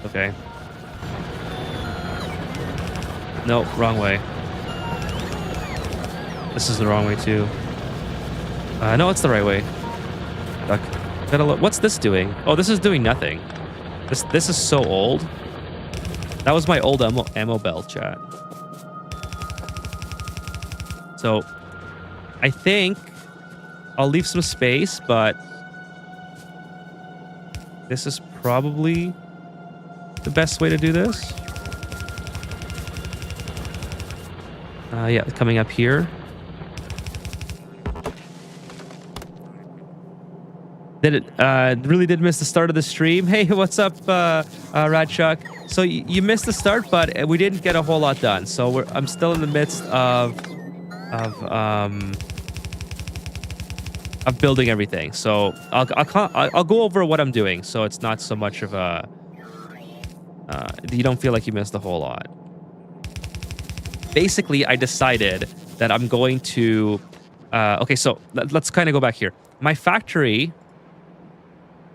Okay. Nope, wrong way. This is the wrong way too. No, it's the right way. What's this doing? Oh, this is doing nothing. This is so old. That was my old ammo belt, chat. So, I think I'll leave some space, but this is probably the best way to do this. Yeah, coming up here. Really did miss the start of the stream. Hey, what's up, Radchuck? So you missed the start, but we didn't get a whole lot done. So I'm still in the midst of building everything. So I'll go over what I'm doing, so it's not so much of a you don't feel like you missed a whole lot. Basically, I decided that I'm going to okay, so let's kind of go back here. My factory,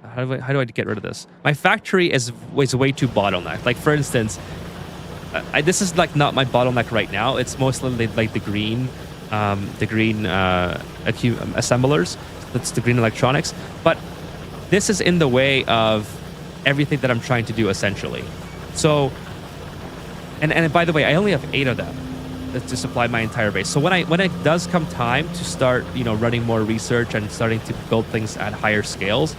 how do I get rid of this? My factory is way too bottlenecked. Like, for instance, this is like not my bottleneck right now. It's mostly like the green assemblers. That's the green electronics. But this is in the way of everything that I'm trying to do, essentially. So, and by the way, I only have 8 of them to supply my entire base. So when it does come time to start, running more research and starting to build things at higher scales,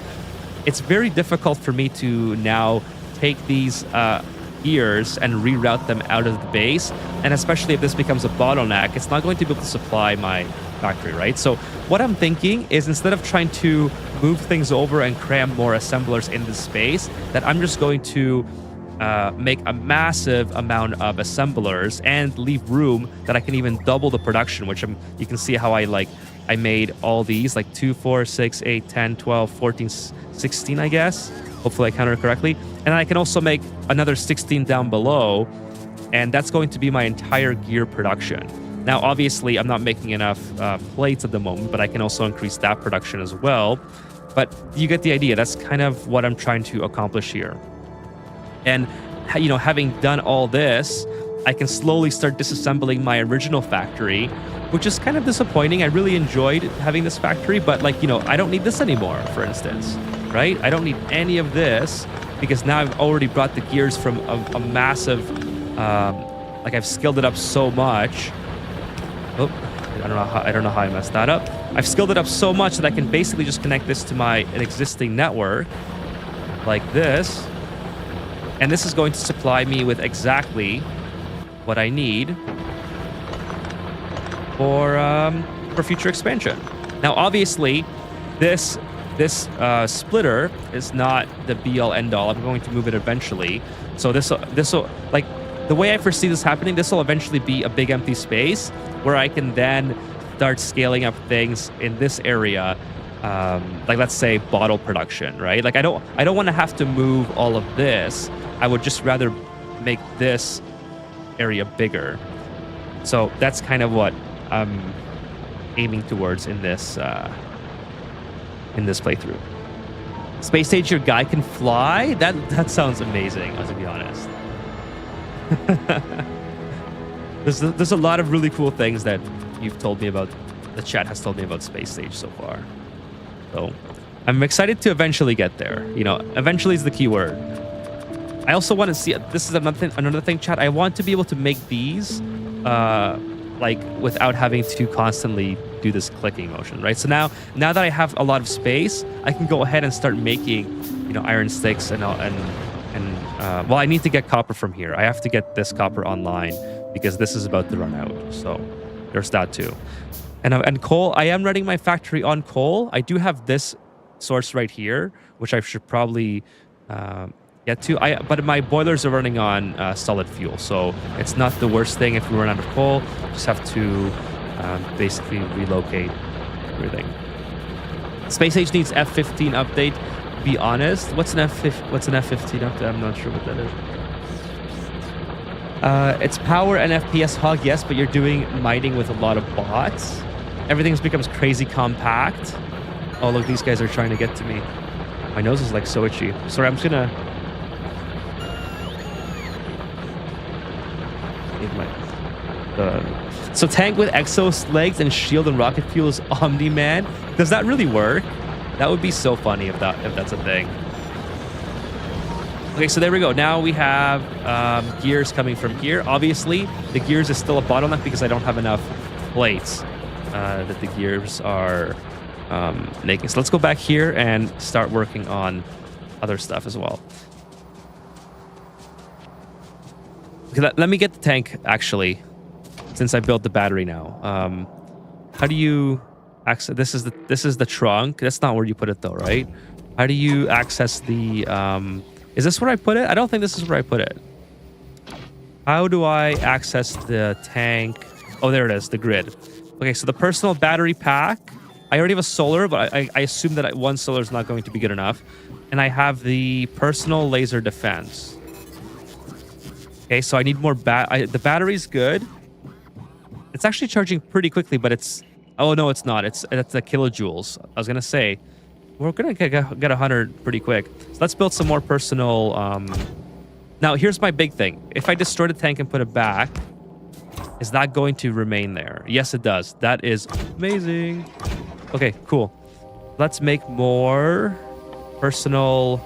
it's very difficult for me to now take these gears and reroute them out of the base. And especially if this becomes a bottleneck, it's not going to be able to supply my factory, right? So what I'm thinking is, instead of trying to move things over and cram more assemblers into space, that I'm just going to make a massive amount of assemblers and leave room that I can even double the production, which you can see how I made all these like 2, 4, 6, 8, 10, 12, 14, 16, I guess. Hopefully I counted correctly. And I can also make another 16 down below, and that's going to be my entire gear production. Now, obviously, I'm not making enough plates at the moment, but I can also increase that production as well. But you get the idea. That's kind of what I'm trying to accomplish here. And, having done all this, I can slowly start disassembling my original factory, which is kind of disappointing. I really enjoyed having this factory, but I don't need this anymore, for instance, right? I don't need any of this because now I've already brought the gears from a massive, I've scaled it up so much. Oh, I don't know how I messed that up. I've scaled it up so much that I can basically just connect this to an existing network like this. And this is going to supply me with exactly what I need for future expansion. Now, obviously, this splitter is not the be-all end-all. I'm going to move it eventually. So this will the way I foresee this happening, this will eventually be a big empty space where I can then start scaling up things in this area, let's say bottle production, right? I don't want to have to move all of this. I would just rather make this area bigger. So that's kind of what I'm aiming towards in this playthrough. Space Age, your guy can fly? That sounds amazing, to be honest. There's a lot of really cool things that you've told me about. The chat has told me about Space Stage so far. So I'm excited to eventually get there. Eventually is the key word. I also want to see, this is another thing, chat. I want to be able to make these without having to constantly do this clicking motion, right? So now that I have a lot of space, I can go ahead and start making, iron sticks and I need to get copper from here. I have to get this copper online because this is about to run out. So there's that too. And coal, I am running my factory on coal. I do have this source right here, which I should probably get to. But my boilers are running on solid fuel, so it's not the worst thing if we run out of coal. Just have to basically relocate everything. Space Age needs F15 update. Be honest, what's an F15 update? I'm not sure what that is. It's power and FPS hog, yes, but you're doing mining with a lot of bots. Everything becomes crazy compact. Oh, look, these guys are trying to get to me. My nose is so itchy. Sorry, I'm just gonna so tank with exos legs and shield and rocket fuel is Omni-Man. Does that really work? That would be so funny if that's a thing. Okay, so there we go. Now we have gears coming from here. Obviously, the gears is still a bottleneck because I don't have enough plates that the gears are making. So let's go back here and start working on other stuff as well. Okay, let me get the tank, actually, since I built the battery now. How do you access? This is the trunk. That's not where you put it, though, right? How do you access the... is this where I put it? I don't think this is where I put it. How do I access the tank? Oh, there it is, the grid. Okay, so the personal battery pack. I already have a solar, but I assume that one solar is not going to be good enough. And I have the personal laser defense. Okay, so I need more the battery's good. It's actually charging pretty quickly, but it's... Oh, no, it's not. It's the kilojoules. I was going to say, we're going to get 100 pretty quick. So let's build some more personal... Now, here's my big thing. If I destroy the tank and put it back, is that going to remain there? Yes, it does. That is amazing. Okay, cool. Let's make more personal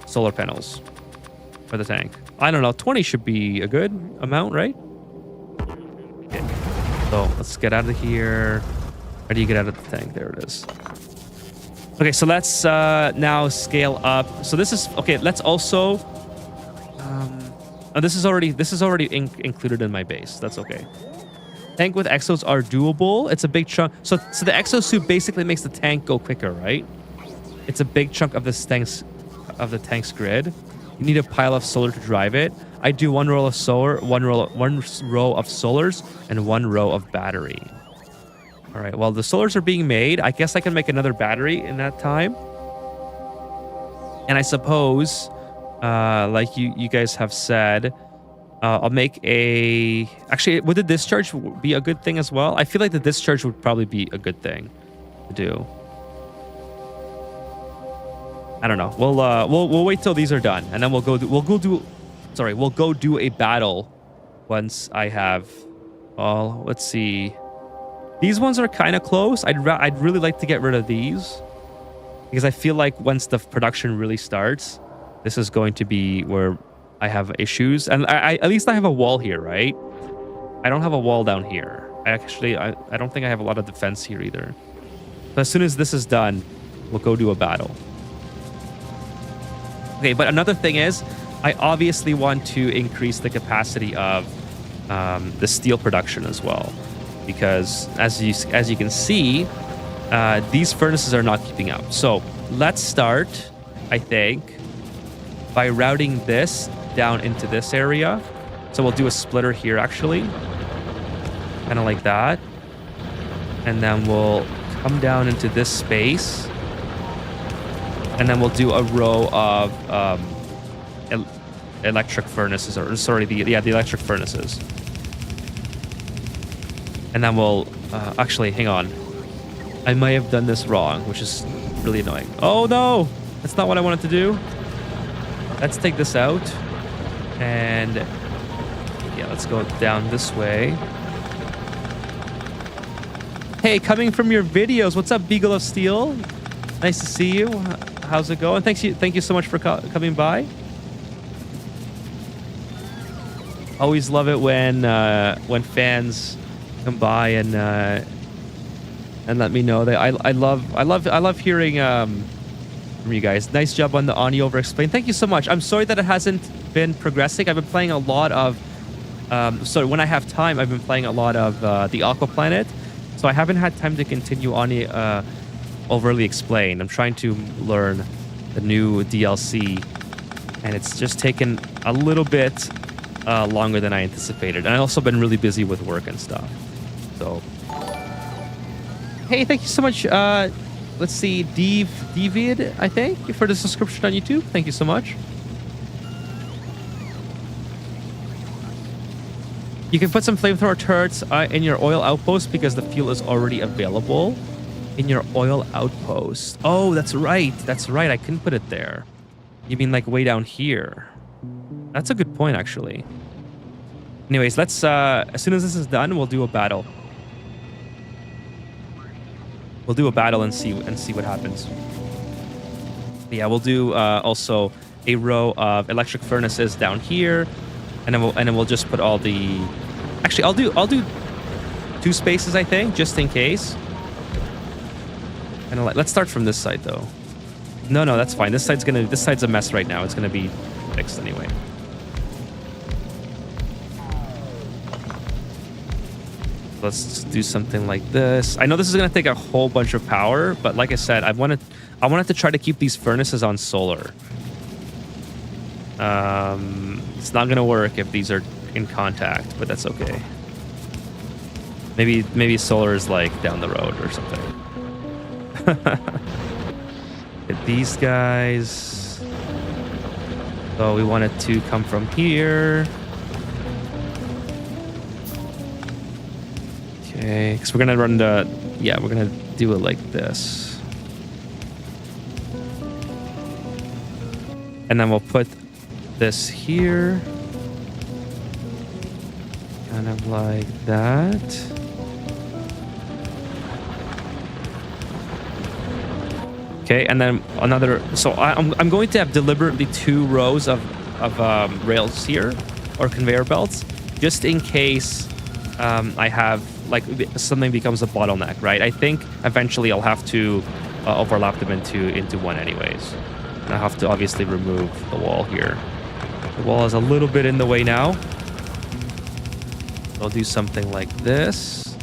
solar panels for the tank. I don't know. 20 should be a good amount, right? Okay. So let's get out of here. How do you get out of the tank? There it is. Okay, so let's now scale up. So this is okay. Let's also. Oh, this is already included in my base. That's okay. Tank with exos are doable. It's a big chunk. So the exosuit basically makes the tank go quicker, right? It's a big chunk of the tank's grid. You need a pile of solar to drive it. I do one row of solar, one row of solars, and one row of battery. All right, well, the solars are being made. I guess I can make another battery in that time. And I suppose, like you guys have said, I'll make a... Actually, would the discharge be a good thing as well? I feel like the discharge would probably be a good thing to do. I don't know. We'll wait till these are done, and then we'll go do a battle once I have... Well, let's see. These ones are kind of close. I'd really like to get rid of these, because I feel like once the production really starts, this is going to be where I have issues. And I at least I have a wall here, right? I don't have a wall down here. I don't think I have a lot of defense here either. So as soon as this is done, we'll go do a battle. Okay, but another thing is, I obviously want to increase the capacity of the steel production as well, because as you can see, these furnaces are not keeping up. So let's start, I think, by routing this down into this area. So we'll do a splitter here, actually, kind of like that, and then we'll come down into this space. And then we'll do a row of electric furnaces, or sorry, the electric furnaces. And then we'll actually, hang on. I may have done this wrong, which is really annoying. Oh no, that's not what I wanted to do. Let's take this out, and yeah, let's go down this way. Hey, coming from your videos, what's up, Beagle of Steel? Nice to see you. How's it going? Thank you so much for coming by. Always love it when fans come by and let me know that I love hearing from you guys. Nice job on the audio over explain. Thank you so much. I'm sorry that it hasn't been progressing. I've been playing a lot of so when I have time, I've been playing a lot of the Aqua Planet. So I haven't had time to continue on the overly explain. I'm trying to learn the new DLC, and it's just taken a little bit longer than I anticipated. And I've also been really busy with work and stuff. So, hey, thank you so much. Let's see, David, I think, for the subscription on YouTube. Thank you so much. You can put some flamethrower turrets in your oil outpost because the fuel is already available. In your oil outpost. Oh, that's right. That's right. I couldn't put it there. You mean like way down here? That's a good point, actually. Anyways, let's as soon as this is done, we'll do a battle. We'll do a battle and see what happens. Yeah, we'll do also a row of electric furnaces down here, and then we'll just put all the... Actually, I'll do 2 spaces, I think, just in case. And let's start from this side, though. No, that's fine. This side's a mess right now. It's gonna be fixed anyway. Let's do something like this. I know this is gonna take a whole bunch of power, but like I said, I wanted to try to keep these furnaces on solar. It's not gonna work if these are in contact, but that's okay. Maybe solar is like down the road or something. Get these guys. So we want it to come from here. Okay, because we're gonna run the... Yeah, we're gonna do it like this. And then we'll put this here. Kind of like that. Okay, and then another... So I'm going to have deliberately 2 rows of rails here, or conveyor belts, just in case I have, like, something becomes a bottleneck, right? I think eventually I'll have to overlap them into one anyways. And I have to obviously remove the wall here. The wall is a little bit in the way now. I'll do something like this,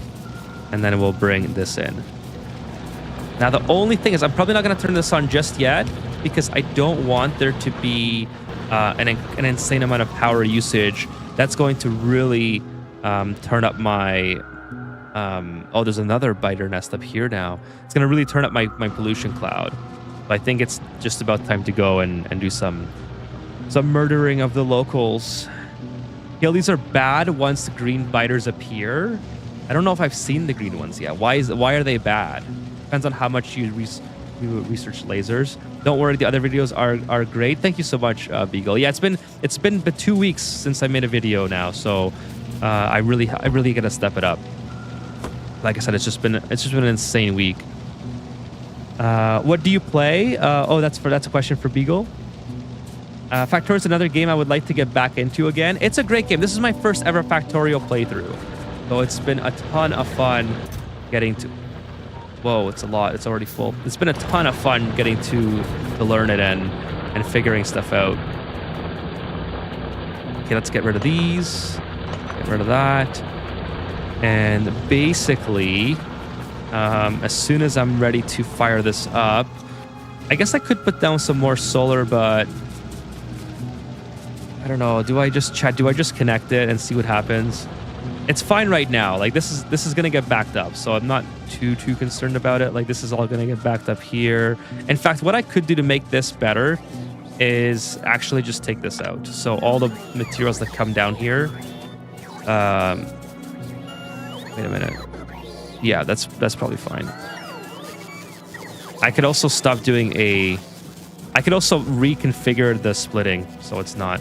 and then we'll bring this in. Now, the only thing is I'm probably not going to turn this on just yet because I don't want there to be an insane amount of power usage, that's going to really turn up my oh, there's another biter nest up here now. It's going to really turn up my pollution cloud. So I think it's just about time to go and do some murdering of the locals. Yeah, these are bad once the green biters appear. I don't know if I've seen the green ones yet. Why are they bad? Depends on how much you research lasers. Don't worry, the other videos are great. Thank you so much, Beagle. Yeah, it's been 2 weeks since I made a video now, so I really gotta step it up. Like I said, it's just been an insane week. What do you play? Oh, that's a question for Beagle. Factorio is another game I would like to get back into again. It's a great game. This is my first ever Factorio playthrough, so it's been a ton of fun getting to. Whoa, it's a lot. It's already full. It's been a ton of fun getting to learn it and figuring stuff out. Okay, let's get rid of these. Get rid of that. And basically, as soon as I'm ready to fire this up, I guess I could put down some more solar, but I don't know. Do I just connect it and see what happens? It's fine right now. Like this is gonna get backed up, so I'm not too concerned about it. Like this is all gonna get backed up here. In fact, what I could do to make this better is actually just take this out. So all the materials that come down here. Wait a minute. Yeah, that's probably fine. I could also stop doing I could also reconfigure the splitting so it's not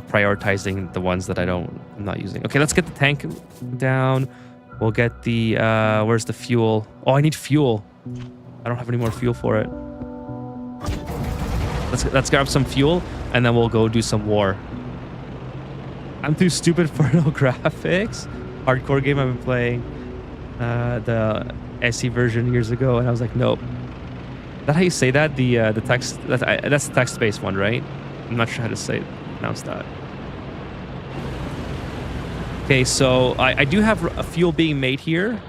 prioritizing the ones that I'm not using. Okay, let's get the tank down. We'll get the where's the fuel? Oh, I need fuel. I don't have any more fuel for it. Let's grab some fuel and then we'll go do some war. I'm too stupid for no graphics. Hardcore game I've been playing the SE version years ago, and I was like, nope. Is that how you say that? The text that's the text-based one, right? I'm not sure how to pronounce that. Okay, so I do have a fuel being made here.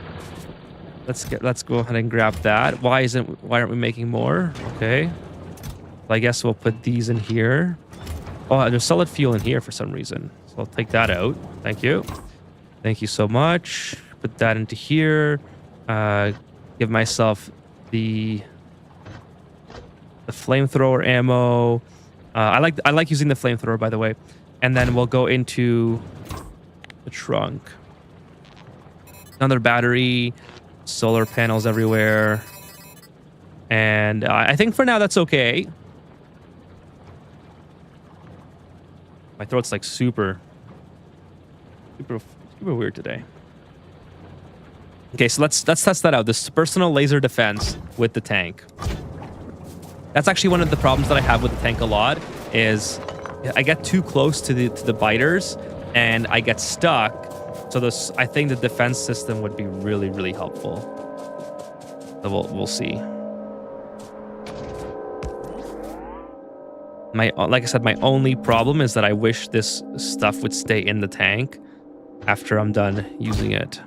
Let's go ahead and grab that. Why aren't we making more? Okay. I guess we'll put these in here. Oh, there's solid fuel in here for some reason. So I'll take that out. Thank you. Thank you so much. Put that into here. Give myself the flamethrower ammo. I like using the flamethrower, by the way. And then we'll go into the trunk. Another battery. Solar panels everywhere. And I think for now that's okay. My throat's like super weird today. Okay, so let's test that out. This personal laser defense with the tank. That's actually one of the problems that I have with the tank a lot is I get too close to the biters and I get stuck. So I think the defense system would be really helpful. So we'll see. Like I said, my only problem is that I wish this stuff would stay in the tank after I'm done using it.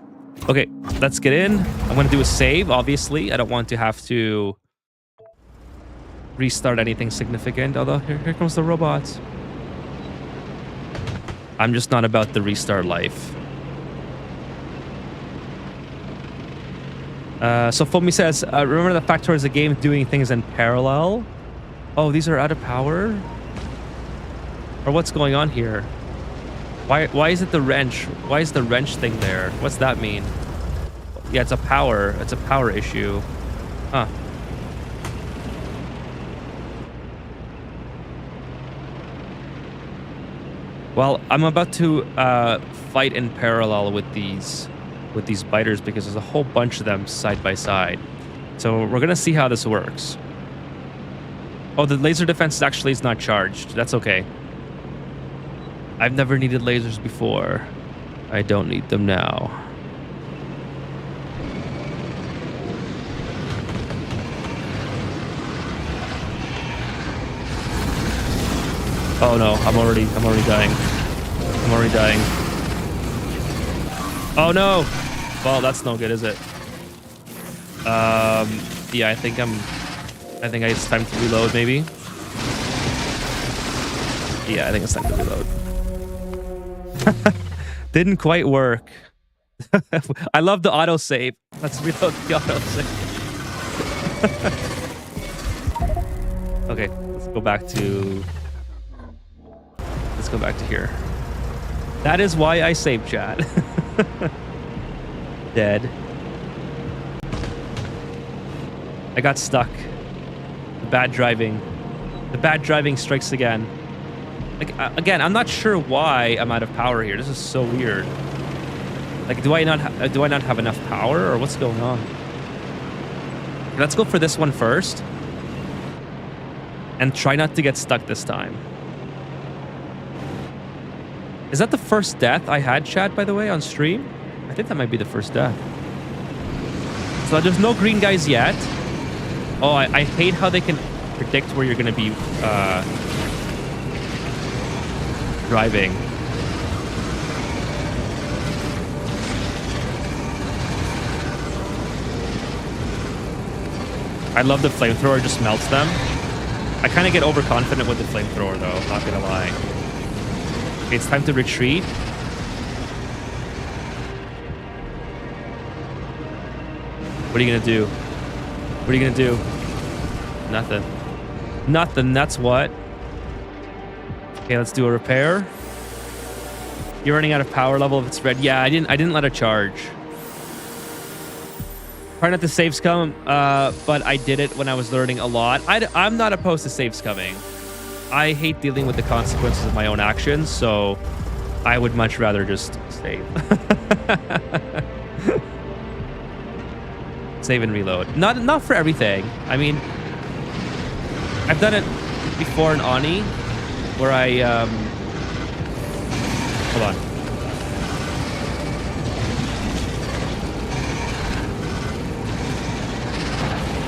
Okay, let's get in. I'm going to do a save, obviously. I don't want to have to restart anything significant. Although, here comes the robots. I'm just not about the restart life. So Fomi says, remember that Factorio is a game doing things in parallel? Oh, these are out of power? Or what's going on here? Why is it the wrench? Why is the wrench thing there? What's that mean? Yeah, it's a power issue. Huh. Well, I'm about to fight in parallel with these biters because there's a whole bunch of them side by side. So we're gonna see how this works. Oh, the laser defense actually is not charged. That's okay. I've never needed lasers before. I don't need them now. Oh no, I'm already dying. I'm already dying. Oh no! Well, that's no good, is it? Yeah, I think it's time to reload, maybe. Yeah, I think it's time to reload. Didn't quite work. I love the autosave. Let's reload the autosave. Okay, let's go back to here. That is why I saved, chat. Dead. I got stuck. The bad driving. The bad driving strikes again. Like, again, I'm not sure why I'm out of power here. This is so weird. Like, do I not have enough power, or what's going on? Let's go for this one first. And try not to get stuck this time. Is that the first death I had, chat, by the way, on stream? I think that might be the first death. So there's no green guys yet. Oh, I hate how they can predict where you're going to be driving. I love the flamethrower, just melts them. I kind of get overconfident with the flamethrower, though, not gonna lie. Okay, it's time to retreat. What are you gonna do? What are you gonna do? Nothing. Nothing, that's what. Okay, let's do a repair. You're running out of power level if it's red. Yeah, I didn't let it charge. Try not to save scum, but I did it when I was learning a lot. I'm not opposed to save scumming. I hate dealing with the consequences of my own actions, so I would much rather just save. Save and reload. Not for everything. I mean, I've done it before in Ani, where I hold on.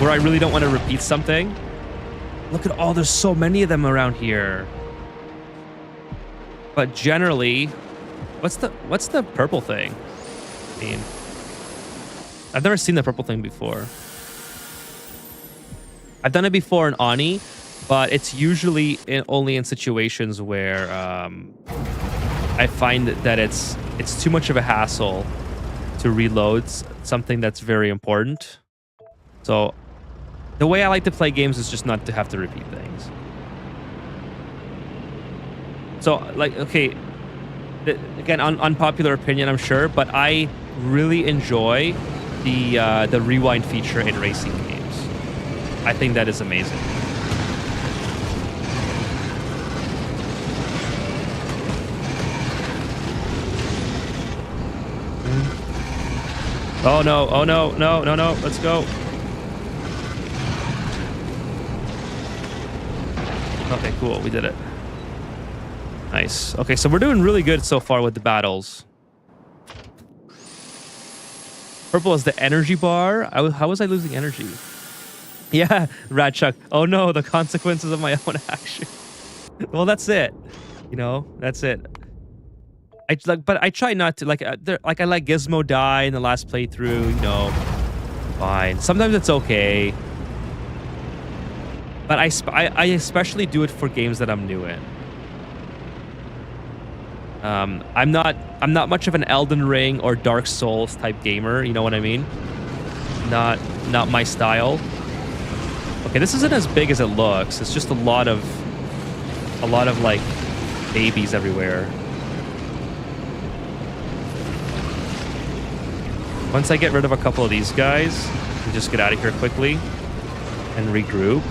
Where I really don't want to repeat something. Look at all, there's so many of them around here. But generally, what's the purple thing? I mean, I've never seen the purple thing before. I've done it before in Ani, but it's usually only in situations where I find that it's too much of a hassle to reload something that's very important. So the way I like to play games is just not to have to repeat things. So, like, okay, again, unpopular opinion, I'm sure, but I really enjoy the rewind feature in racing games. I think that is amazing. Oh no, oh no, no, no, no, let's go. Okay, cool. We did it. Nice. Okay, so we're doing really good so far with the battles. Purple is the energy bar. How was I losing energy? Yeah, Radchuck. Oh no, the consequences of my own action. Well, that's it. You know, that's it. But I try not to I let Gizmo die in the last playthrough. You know, fine. Sometimes it's okay. But I especially do it for games that I'm new in. I'm not much of an Elden Ring or Dark Souls type gamer. You know what I mean? Not my style. Okay, this isn't as big as it looks. It's just a lot of like babies everywhere. Once I get rid of a couple of these guys, I just get out of here quickly and regroup.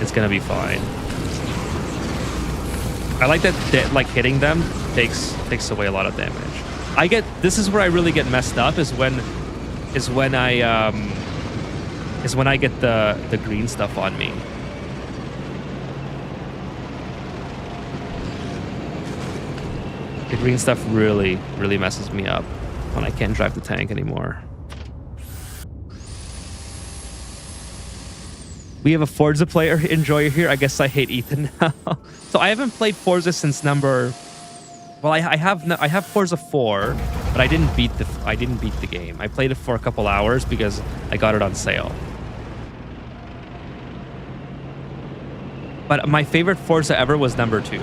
It's gonna be fine. I like that like hitting them takes away a lot of damage. This is where I really get messed up is when I get the green stuff on me. The green stuff really messes me up when I can't drive the tank anymore. We have a Forza player enjoyer here. I guess I hate Ethan now. So I haven't played Forza since number. Well, I have Forza 4, but I didn't beat the game. I played it for a couple hours because I got it on sale. But my favorite Forza ever was number 2.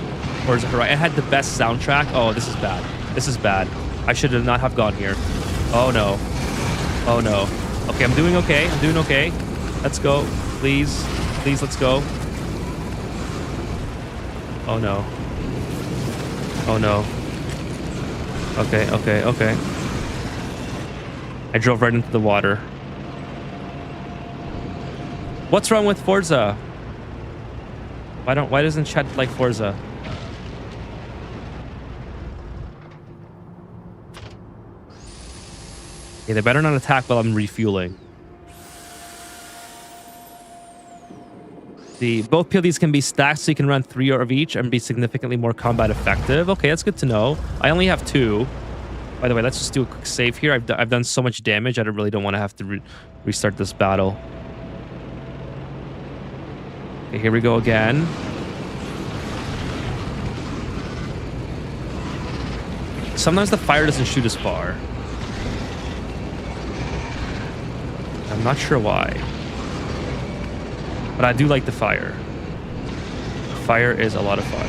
Forza Horizon. It had the best soundtrack. Oh, this is bad. This is bad. I should not have gone here. Oh no. Oh no. Okay, I'm doing okay. I'm doing okay. Let's go. Please. Please, let's go. Oh no. Oh no. Okay, okay, okay. I drove right into the water. What's wrong with Forza? Why doesn't chat like Forza? Okay, they better not attack while I'm refueling. Both PLDs can be stacked so you can run 3 of each and be significantly more combat effective. Okay, that's good to know. I only have 2. By the way, let's just do a quick save here. I've done so much damage, I really don't want to have to restart this battle. Okay, here we go again. Sometimes the fire doesn't shoot as far. I'm not sure why. But I do like the fire. Fire is a lot of fun.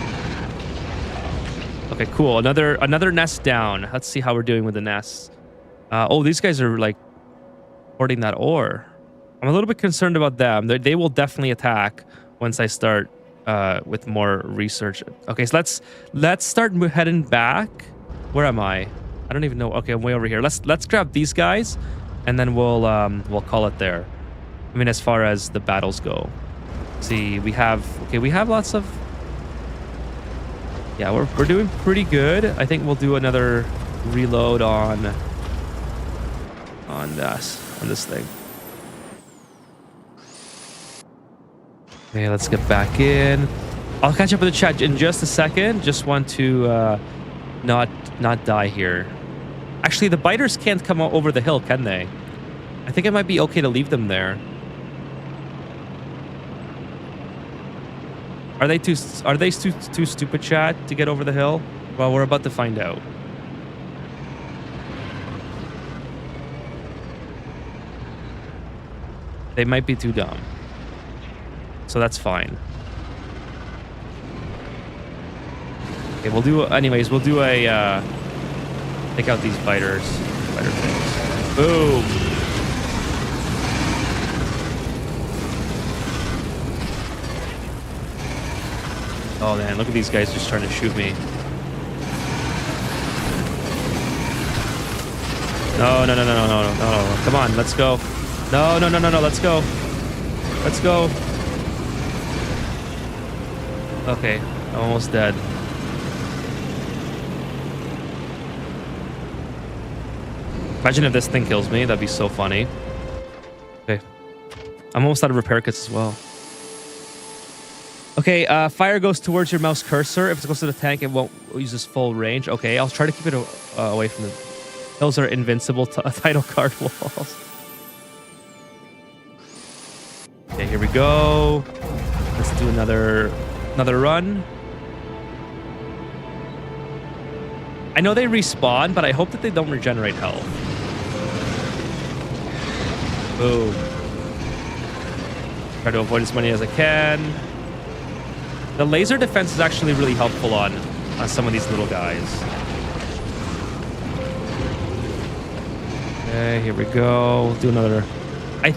Okay, cool. Another nest down. Let's see how we're doing with the nests. Oh, these guys are like hoarding that ore. I'm a little bit concerned about them. They will definitely attack once I start with more research. Okay, so let's start heading back. Where am I? I don't even know. Okay, I'm way over here. Let's grab these guys, and then we'll call it there. I mean, as far as the battles go. See, we have lots of. Yeah, we're doing pretty good. I think we'll do another reload on this thing. Okay, let's get back in. I'll catch up with the chat in just a second. Just want to not die here. Actually, the biters can't come over the hill, can they? I think it might be okay to leave them there. Are they too stupid, chat, to get over the hill? Well, we're about to find out. They might be too dumb. So that's fine. Okay, we'll do a take out these spider things. Boom. Oh man, look at these guys just trying to shoot me. No. Come on, let's go. No, let's go. Let's go. Okay, I'm almost dead. Imagine if this thing kills me, that'd be so funny. Okay. I'm almost out of repair kits as well. Okay, fire goes towards your mouse cursor. If it goes to the tank, it won't use its full range. Okay, I'll try to keep it away from the... Those are invincible title card walls. Okay, here we go. Let's do another run. I know they respawn, but I hope that they don't regenerate health. Boom. Try to avoid as many as I can. The laser defense is actually really helpful on some of these little guys. Okay, here we go. Do another. I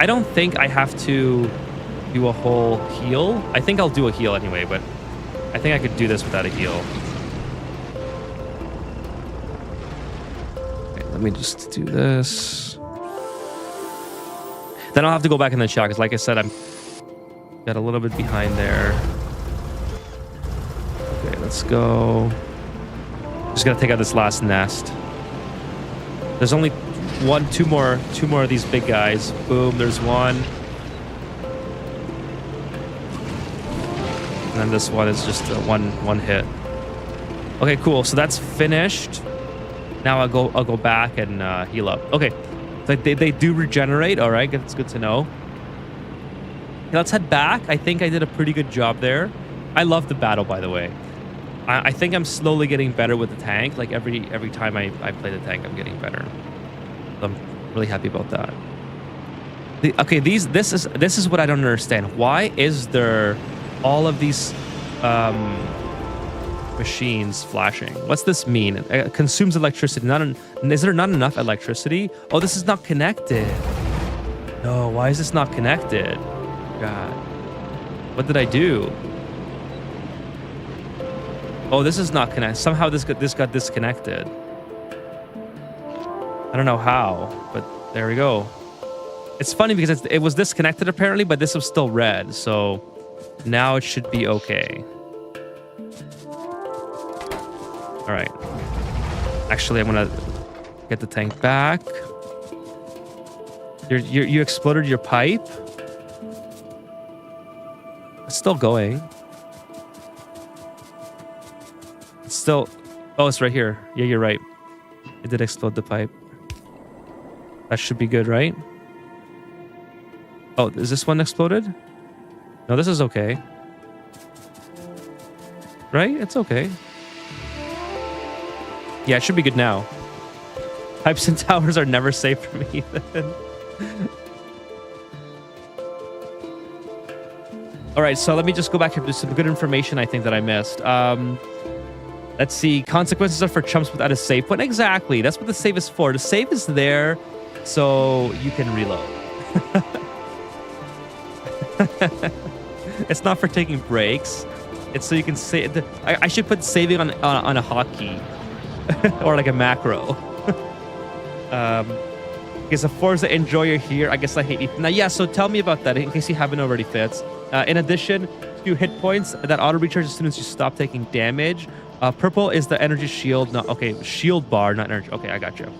don't think I have to do a whole heal. I think I'll do a heal anyway, but I think I could do this without a heal. Okay, let me just do this. Then I'll have to go back in the chat because, like I said, I'm got a little bit behind there. Okay, let's go. Just gotta take out this last nest. There's only two more of these big guys. Boom, there's one. And then this one is just one hit. Okay, cool. So that's finished. Now I'll go back and heal up. Okay, they do regenerate. All right, that's good to know. Okay, let's head back. I think I did a pretty good job there. I love the battle, by the way. I think I'm slowly getting better with the tank. Like every time I play the tank, I'm getting better. I'm really happy about that. Okay, this is what I don't understand. Why is there all of these machines flashing. What's this mean? It consumes electricity. Is there not enough electricity? Oh, this is not connected. No, why is this not connected? God, what did I do? Oh, this is not connected. Somehow this got disconnected. I don't know how, but there we go. It's funny because it was disconnected apparently, but this was still red. So now it should be okay. All right. Actually, I'm gonna get the tank back. You exploded your pipe. It's still going. It's still. Oh, it's right here. Yeah, you're right. It did explode the pipe. That should be good, right? Oh, is this one exploded? No, this is okay. Right? It's okay. Yeah, it should be good now. Pipes and towers are never safe for me, Ethan. All right, so let me just go back here. There's some good information I think that I missed. Let's see. Consequences are for chumps without a save point. Exactly. That's what the save is for. The save is there so you can reload. It's not for taking breaks. It's so you can save. I should put saving on a hotkey or like a macro. Because of Forza Enjoyer here. I guess I hate Ethan. Now, yeah, so tell me about that in case you haven't already, Fitz. In addition to hit points that auto recharge as soon as you stop taking damage. Purple is the energy shield. No, okay, shield bar, not energy. Okay, I got you.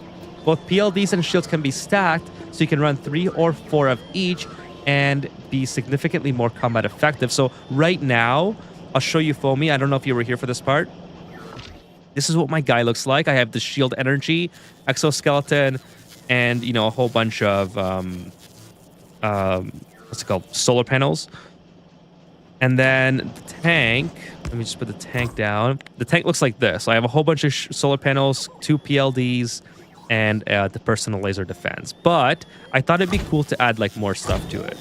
Both PLDs and shields can be stacked, so you can run 3 or 4 of each and be significantly more combat effective. So right now, I'll show you Foamy. I don't know if you were here for this part. This is what my guy looks like. I have the shield energy, exoskeleton, and a whole bunch of what's it called? Solar panels. And then the tank, let me just put the tank down. The tank looks like this. I have a whole bunch of solar panels, 2 PLDs, and the personal laser defense. But I thought it'd be cool to add like more stuff to it.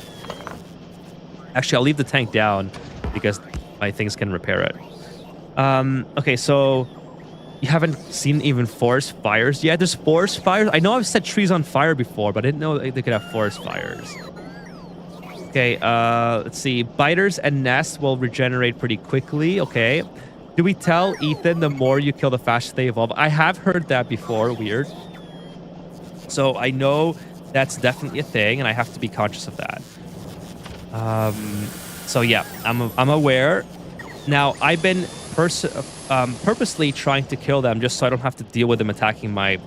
Actually, I'll leave the tank down because my things can repair it. Okay, so you haven't seen even forest fires yet? There's forest fires? I know I've set trees on fire before, but I didn't know they could have forest fires. Okay, let's see. Biters and nests will regenerate pretty quickly. Okay. Do we tell Ethan the more you kill, the faster they evolve? I have heard that before. Weird. So I know that's definitely a thing, and I have to be conscious of that. So yeah, I'm aware. Now, I've been purposely trying to kill them just so I don't have to deal with them attacking my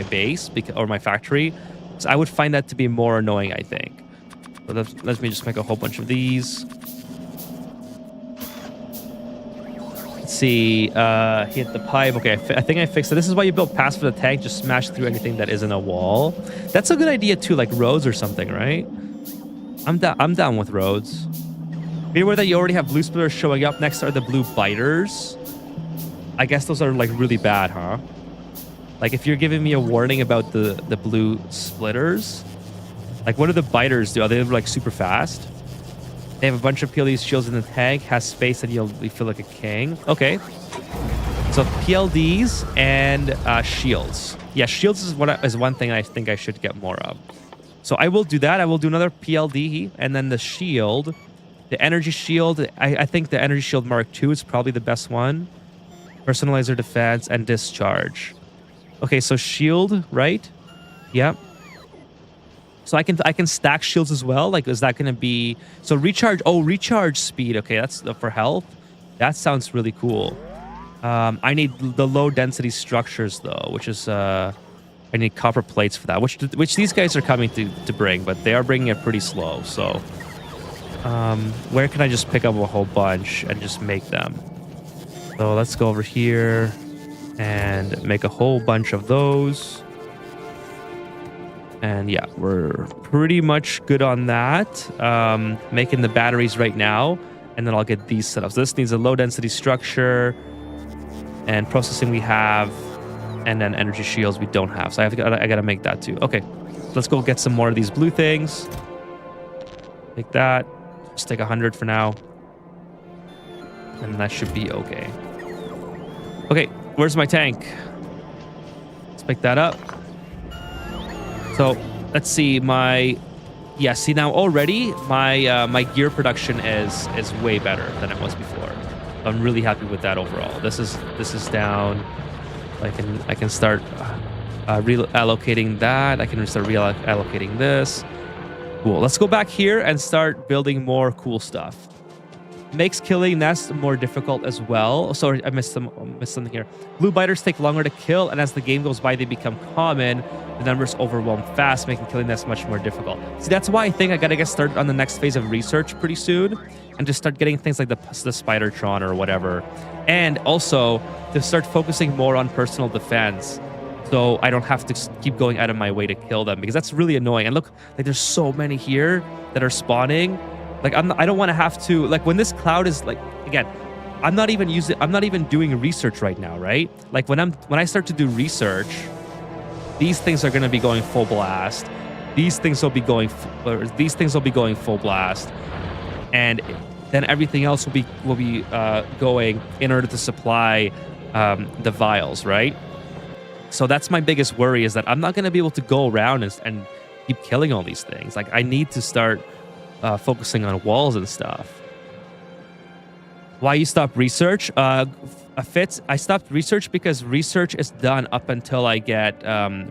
base or my factory. So I would find that to be more annoying, I think. So let me just make a whole bunch of these. Let's see. Hit the pipe. Okay, I think I fixed it. This is why you build paths for the tank. Just smash through anything that isn't a wall. That's a good idea too, like roads or something, right? I'm down with roads. Be aware that you already have blue splitters showing up. Next are the blue biters. I guess those are like really bad, huh? Like if you're giving me a warning about the blue splitters, like what do the biters do? Are they like super fast? They have a bunch of PLDs, shields in the tank, has space, and you feel like a king. Okay. So PLDs and shields. Yeah, shields is one thing I think I should get more of. So I will do that. I will do another PLD and then the shield. The energy shield, I think the energy shield Mark II is probably the best one. Personalizer defense and discharge. Okay, so shield, right? Yep. So I can stack shields as well. Like, is that going to be... So recharge... Oh, recharge speed. Okay, that's for health. That sounds really cool. I need the low density structures, though, which is... I need copper plates for that, which these guys are coming to bring, but they are bringing it pretty slow, so... where can I just pick up a whole bunch and just make them? So let's go over here and make a whole bunch of those. And yeah, we're pretty much good on that. Making the batteries right now, and then I'll get these set up. So this needs a low density structure, and processing we have, and then energy shields we don't have. So I gotta make that too. Okay, let's go get some more of these blue things. Take that. Just take 100 for now. And that should be okay. Okay, where's my tank? Let's pick that up. So let's see yeah, see now already my gear production is way better than it was before. I'm really happy with that overall. This is down. I can start reallocating that. I can start reallocating this. Cool. Let's go back here and start building more cool stuff. Makes killing nests more difficult as well. Sorry, I missed something here. Blue biters take longer to kill, and as the game goes by, they become common. The numbers overwhelm fast, making killing nests much more difficult. See, that's why I think I gotta get started on the next phase of research pretty soon, and just start getting things like the Spidertron or whatever, and also to start focusing more on personal defense, so I don't have to keep going out of my way to kill them, because that's really annoying. And look, like there's so many here that are spawning. Like I don't want to have to, like, when this cloud is like, again, I'm not even doing research right now, right? Like when I start to do research, these things are going to be going full blast. These things will be going full blast, and then everything else will be going in order to supply the vials, right? So that's my biggest worry, is that I'm not going to be able to go around and keep killing all these things. Like I need to start focusing on walls and stuff. Why you stop research? Fitz, I stopped research because research is done up until I get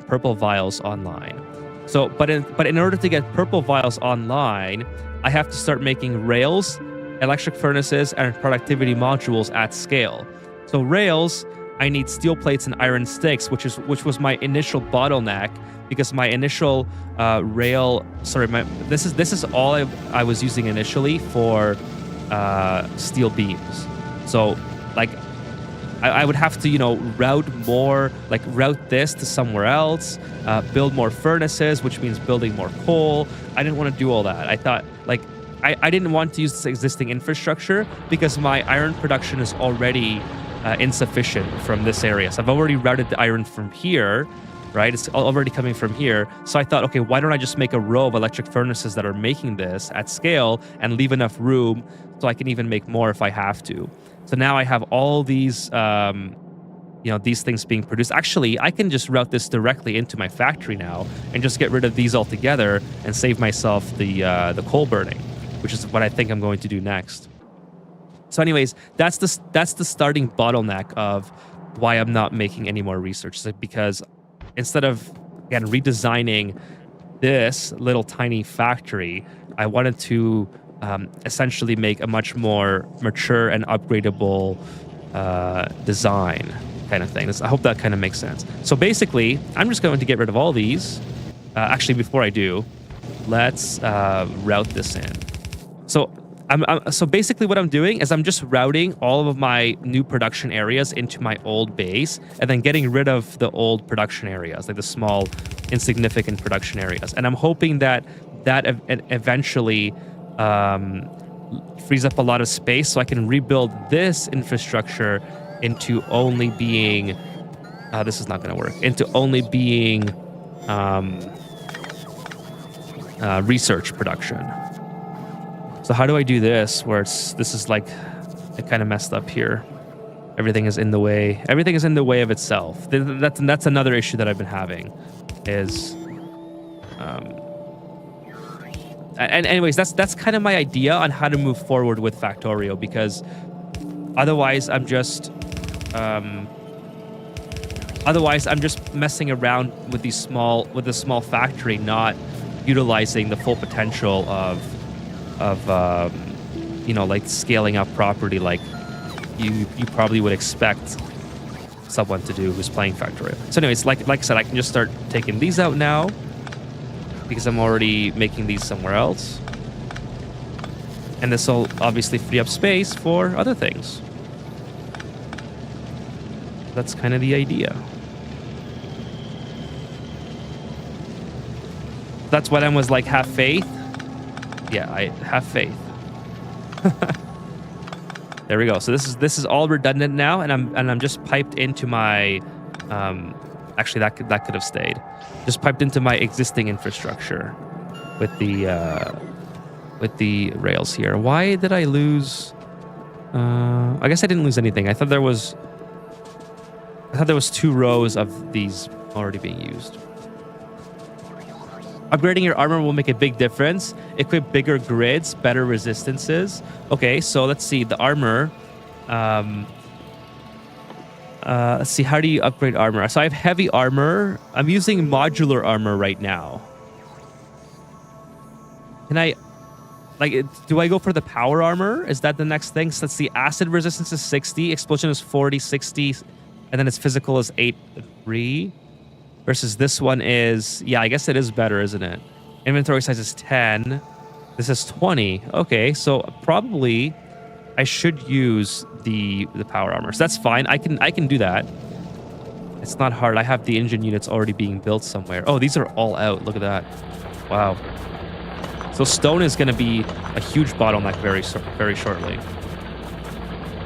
purple vials online. So, but in order to get purple vials online, I have to start making rails, electric furnaces, and productivity modules at scale. So rails, I need steel plates and iron sticks, which was my initial bottleneck, because my initial this is all I was using initially for steel beams. So like I would have to route this to somewhere else, build more furnaces, which means building more coal. I didn't want to do all that. I thought, like, I didn't want to use this existing infrastructure because my iron production is already insufficient from this area. So I've already routed the iron from here, right? It's already coming from here. So I thought, okay, why don't I just make a row of electric furnaces that are making this at scale and leave enough room so I can even make more if I have to. So now I have all these, these things being produced. Actually, I can just route this directly into my factory now and just get rid of these altogether and save myself the coal burning, which is what I think I'm going to do next. So anyways, that's the starting bottleneck of why I'm not making any more research. It's because instead of, again, redesigning this little tiny factory, I wanted to essentially make a much more mature and upgradable design kind of thing. I hope that kind of makes sense. So basically, I'm just going to get rid of all these. Actually, before I do, let's route this in. So basically what I'm doing is I'm just routing all of my new production areas into my old base and then getting rid of the old production areas, like the small, insignificant production areas. And I'm hoping that eventually frees up a lot of space so I can rebuild this infrastructure into only being, this is not going to work, into only being research production. So how do I do this where this is like, it kind of messed up here. Everything is in the way. Everything is in the way of itself. That's another issue that I've been having is, and anyways, that's kind of my idea on how to move forward with Factorio, because otherwise I'm just messing around with the small factory, not utilizing the full potential of like scaling up property like you probably would expect someone to do who's playing Factorio. So anyways, like I said, I can just start taking these out now because I'm already making these somewhere else. And this will obviously free up space for other things. That's kind of the idea. That's when I was like, have faith. Yeah, I have faith. There we go. So this is all redundant now, and I'm just piped into my actually that could have stayed. Just piped into my existing infrastructure with the rails here. Why did I lose I guess I didn't lose anything. I thought there was 2 rows of these already being used. Upgrading your armor will make a big difference. Equip bigger grids, better resistances. Okay, so let's see the armor. Let's see, how do you upgrade armor? So I have heavy armor. I'm using modular armor right now. Can I, like, do I go for the power armor? Is that the next thing? So let's see, acid resistance is 60, explosion is 40, 60, and then its physical is 8, 3. Versus this one is, yeah, I guess it is better, isn't it? Inventory size is 10. This is 20. Okay, so probably I should use the power armor. So that's fine. I can do that. It's not hard. I have the engine units already being built somewhere. Oh, these are all out. Look at that. Wow. So stone is going to be a huge bottleneck very shortly.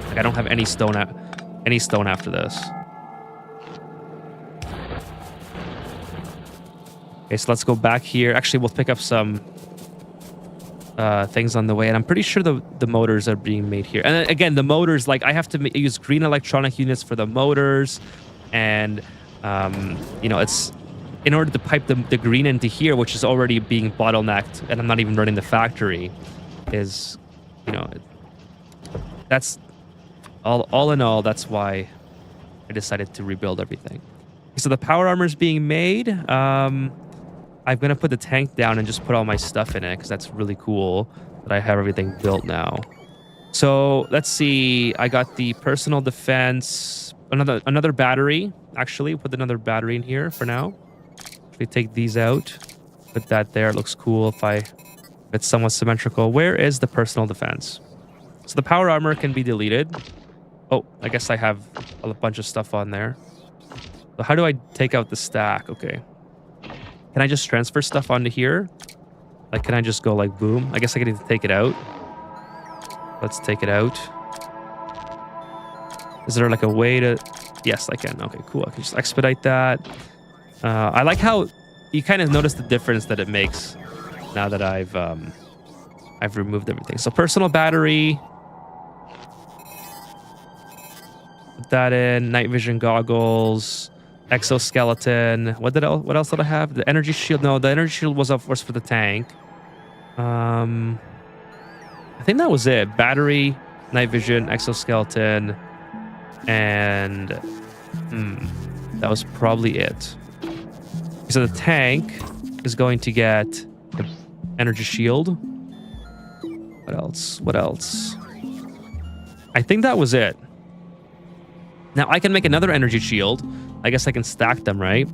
Like I don't have any stone after this. Okay, so let's go back here. Actually, we'll pick up some things on the way, and I'm pretty sure the motors are being made here. And then, again, the motors, like I have to use green electronic units for the motors, and you know, it's in order to pipe the green into here, which is already being bottlenecked, and I'm not even running the factory. Is, you know, that's all in all. That's why I decided to rebuild everything. So the power armor is being made. I'm going to put the tank down and just put all my stuff in it because that's really cool that I have everything built now. So let's see. I got the personal defense, another battery. Actually, put another battery in here for now. We take these out. Put that there. It looks cool if it's somewhat symmetrical. Where is the personal defense? So the power armor can be deleted. Oh, I guess I have a bunch of stuff on there. So how do I take out the stack? Okay. Can I just transfer stuff onto here? Like, can I just go like boom? I guess I need to take it out. Let's take it out. Is there like a way to... Yes, I can. Okay, cool. I can just expedite that. I like how you kind of notice the difference that it makes now that I've removed everything. So personal battery. Put that in. Night vision goggles. Exoskeleton. What else did I have? The energy shield. No, the energy shield was for the tank. I think that was it. Battery, night vision, exoskeleton, and that was probably it. So the tank is going to get the energy shield. What else? What else? I think that was it. Now I can make another energy shield. I guess I can stack them, right?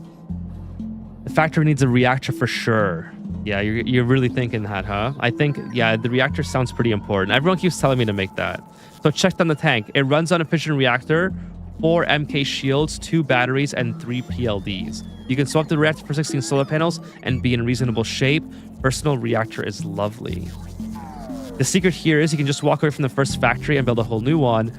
The factory needs a reactor for sure. Yeah, you're really thinking that, huh? I think, yeah, the reactor sounds pretty important. Everyone keeps telling me to make that. So check on the tank. It runs on a fission reactor, 4 MK shields, 2 batteries, and 3 PLDs. You can swap the reactor for 16 solar panels and be in reasonable shape. Personal reactor is lovely. The secret here is you can just walk away from the first factory and build a whole new one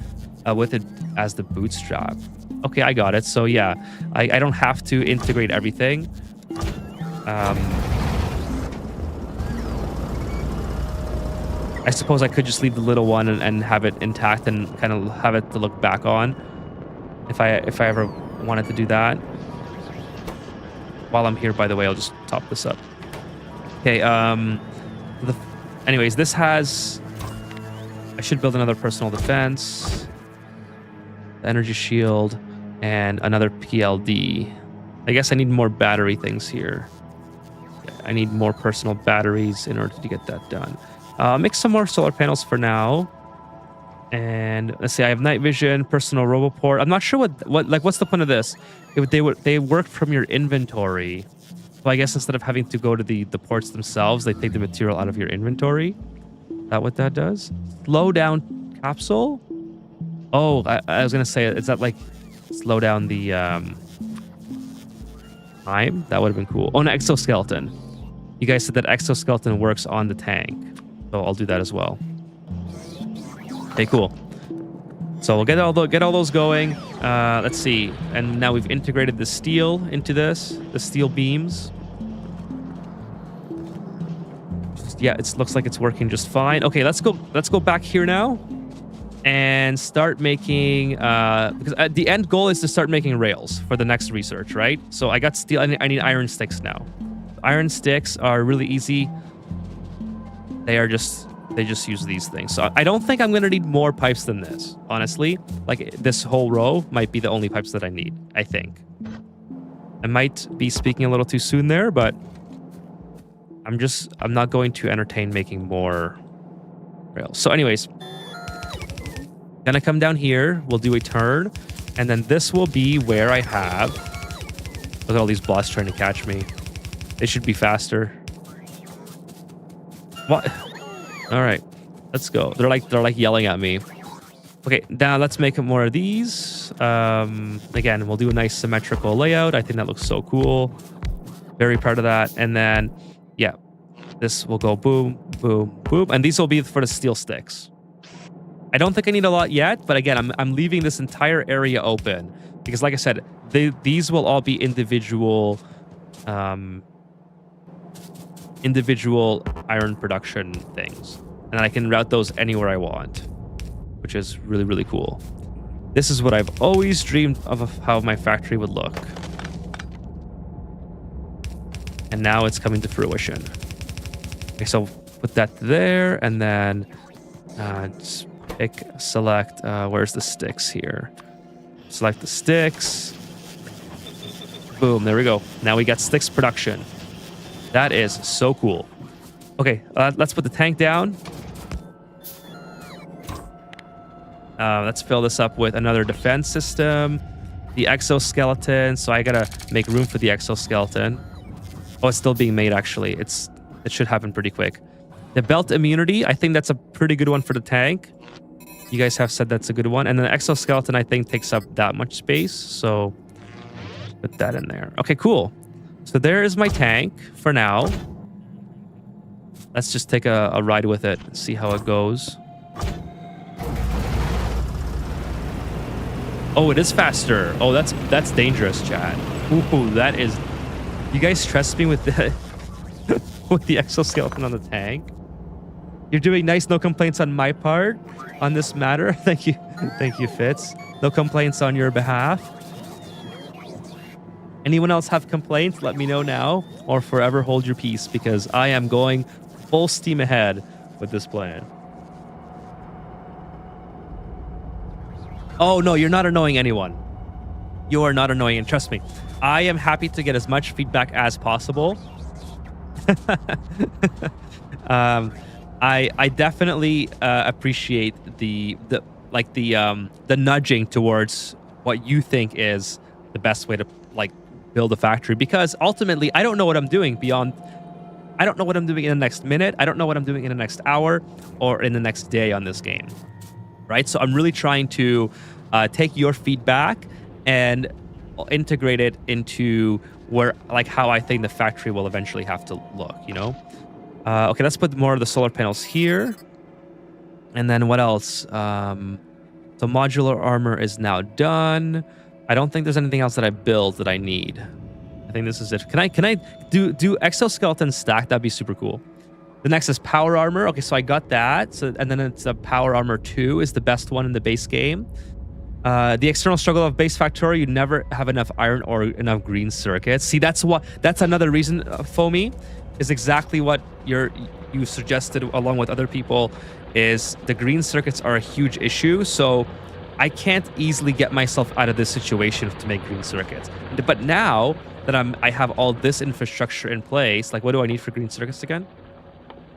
with it as the bootstrap. Okay, I got it. So yeah, I don't have to integrate everything. I suppose I could just leave the little one and have it intact and kind of have it to look back on if I ever wanted to do that. While I'm here, by the way, I'll just top this up. Okay, anyways, this has... I should build another personal defense, the energy shield, and another PLD. I guess I need more battery things here. I need more personal batteries in order to get that done. Make some more solar panels for now. And let's see, I have night vision, personal roboport. I'm not sure what's the point of this? They work from your inventory. So I guess instead of having to go to the ports themselves, they take the material out of your inventory. Is that what that does? Slow down capsule? Oh, I was gonna say, is that like slow down the time? That would have been cool. Oh, an exoskeleton. You guys said that exoskeleton works on the tank. So I'll do that as well. Okay, cool. So we'll get all those going. Let's see. And now we've integrated the steel into this, the steel beams. Yeah, it looks like it's working just fine. Okay, let's go back here now. and start making because the end goal is to start making rails for the next research, right? So I got steel. I need iron sticks now. Iron sticks are really easy. They just use these things. So I don't think I'm gonna need more pipes than this, honestly. Like this whole row might be the only pipes that I need, I think. I might be speaking a little too soon there, but I'm not going to entertain making more rails. So anyways, gonna come down here, we'll do a turn, and then this will be where I have, look at all these bots trying to catch me. They should be faster. What? All right, let's go. They're like yelling at me. Okay, now let's make more of these. Again, we'll do a nice symmetrical layout. I think that looks so cool. Very proud of that. And then, yeah, this will go boom, boom, boom. And these will be for the steel sticks. I don't think I need a lot yet, but again, I'm leaving this entire area open because, like I said, these will all be individual iron production things, and I can route those anywhere I want, which is really, really cool. This is what I've always dreamed of how my factory would look, and now it's coming to fruition. Okay, so put that there, and then just select, where's the sticks here? Select the sticks. Boom, there we go. Now we got sticks production. That is so cool. Okay, let's put the tank down. Let's fill this up with another defense system. The exoskeleton, so I gotta make room for the exoskeleton. Oh, it's still being made, actually. It should happen pretty quick. The belt immunity, I think that's a pretty good one for the tank. You guys have said that's a good one. And the exoskeleton, I think, takes up that much space. So put that in there. Okay, cool. So there is my tank for now. Let's just take a ride with it and see how it goes. Oh, it is faster. Oh, that's dangerous, chat. Ooh, that is... You guys stressed me with the with the exoskeleton on the tank. You're doing nice. No complaints on my part on this matter. Thank you, Fitz. No complaints on your behalf. Anyone else have complaints? Let me know now, or forever hold your peace, because I am going full steam ahead with this plan. Oh no, you're not annoying anyone. You are not annoying, and trust me, I am happy to get as much feedback as possible. I definitely appreciate the nudging towards what you think is the best way to build a factory, because ultimately I don't know what I'm doing I don't know what I'm doing in the next minute. I don't know what I'm doing in the next hour or in the next day on this game, right? So I'm really trying to take your feedback and integrate it into how I think the factory will eventually have to look, you know? Okay, let's put more of the solar panels here. And then what else? So modular armor is now done. I don't think there's anything else that I built that I need. I think this is it. Can I do exoskeleton stack? That'd be super cool. The next is power armor. Okay, so I got that. So, and then it's a power armor 2 is the best one in the base game. The external struggle of base Factorio, you never have enough iron or enough green circuits. See, that's another reason, Foamy, is exactly what you suggested along with other people, is the green circuits are a huge issue. So I can't easily get myself out of this situation to make green circuits. But now that I have all this infrastructure in place, like what do I need for green circuits again?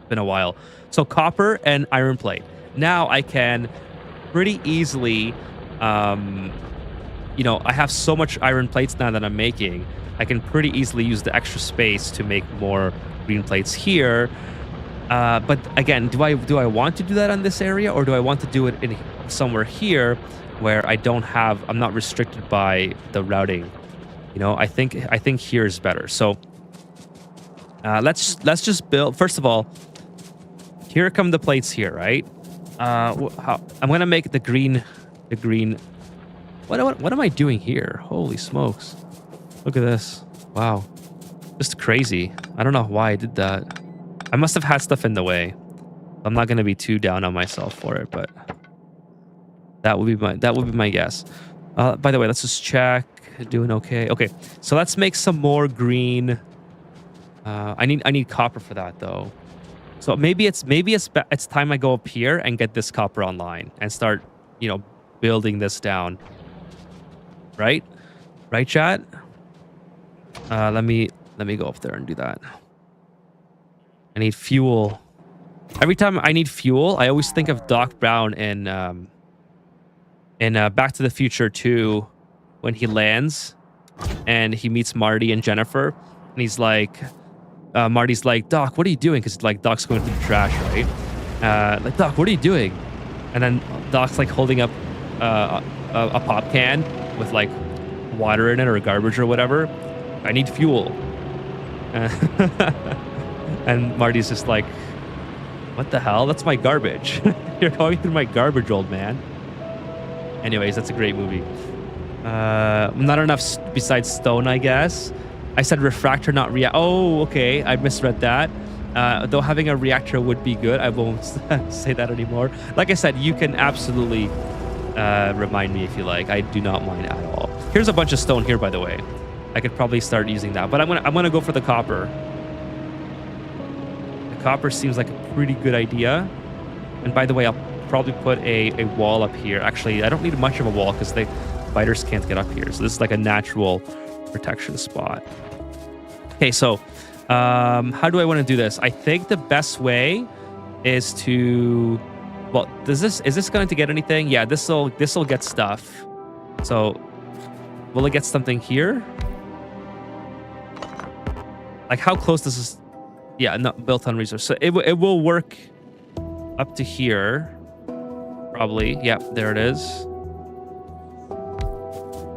Been a while. So copper and iron plate. Now I can pretty easily, you know, I have so much iron plates now that I'm making. I can pretty easily use the extra space to make more green plates here. But again, do I want to do that on this area, or do I want to do it in somewhere here where I'm not restricted by the routing? You know, I think here is better. So let's just build. First of all, here come the plates here, right? I'm gonna make the green. What am I doing here? Holy smokes! Look at this. Wow, just crazy. I don't know why I did that. I must have had stuff in the way. I'm not gonna be too down on myself for it, but That would be my guess. By the way, let's just check. Doing okay. Okay, so let's make some more green. I need copper for that though. So maybe it's time I go up here and get this copper online and start, building this down. Right? Right, chat? Let me go up there and do that. I need fuel. Every time I need fuel, I always think of Doc Brown in Back to the Future 2 when he lands and he meets Marty and Jennifer, and he's like, Marty's like, Doc, what are you doing? Because like Doc's going through the trash, right? Like, Doc, what are you doing? And then Doc's like holding up a pop can with like water in it or garbage or whatever. I need fuel. And Marty's just like, what the hell? That's my garbage. You're going through my garbage, old man. Anyways, that's a great movie. Not enough besides stone, I guess. I said refractor, not react. Oh, okay. I misread that. Though having a reactor would be good. I won't say that anymore. Like I said, you can absolutely remind me if you like. I do not mind at all. Here's a bunch of stone here, by the way. I could probably start using that, but I'm gonna go for the copper. The copper seems like a pretty good idea. And by the way, I'll probably put a wall up here. Actually, I don't need much of a wall because the spiders can't get up here. So this is like a natural protection spot. Okay, so how do I want to do this? I think the best way is to, well, is this going to get anything? Yeah, this'll get stuff. So will it get something here? Like how close this is? Yeah, not built on resource. So it will work up to here. Probably. Yep, there it is.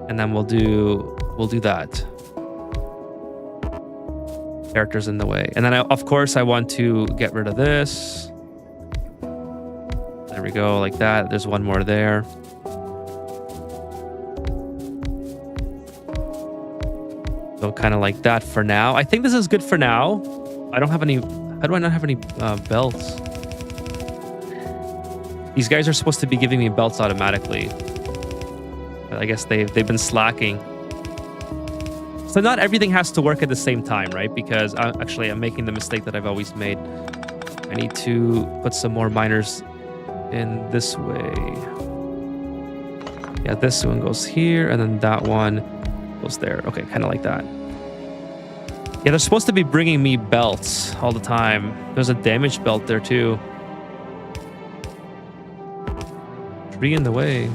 And then we'll do that. Characters in the way. And then of course I want to get rid of this. There we go, like that. There's one more there. So kind of like that for now. I think this is good for now. I don't have any. How do I not have any belts? These guys are supposed to be giving me belts automatically. But I guess they've been slacking. So not everything has to work at the same time, right? Because actually I'm making the mistake that I've always made. I need to put some more miners in this way. Yeah, this one goes here, and then that one goes there. Okay, kind of like that. Yeah, they're supposed to be bringing me belts all the time. There's a damaged belt there too. Tree in the way.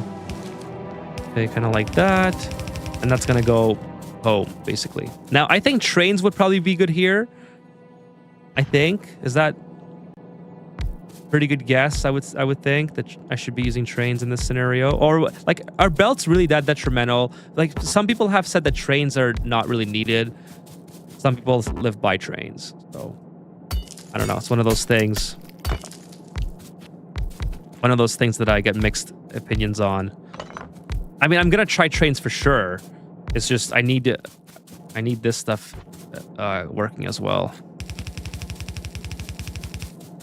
Okay, kind of like that. And that's gonna go home, basically. Now, I think trains would probably be good here. I think. Is that pretty good guess? I would think that I should be using trains in this scenario. Or like, are belts really that detrimental? Like, some people have said that trains are not really needed. Some people live by trains. So I don't know. It's one of those things. One of those things that I get mixed opinions on. I mean, I'm gonna try trains for sure. It's just I need this stuff working as well.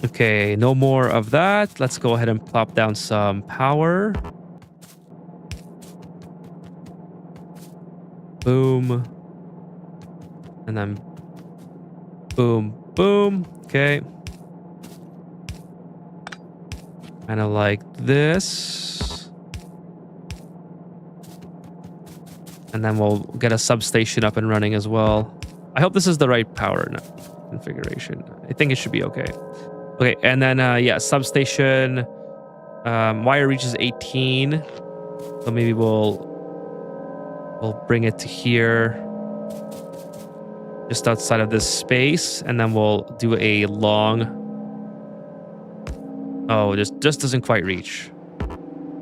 Okay, no more of that. Let's go ahead and plop down some power. Boom. And then boom, boom. Okay. Kind of like this. And then we'll get a substation up and running as well. I hope this is the right power configuration. I think it should be okay. Okay, and then, yeah, substation. Wire reaches 18. So maybe we'll bring it to here. Just outside of this space. And then we'll do a long... Oh, just doesn't quite reach.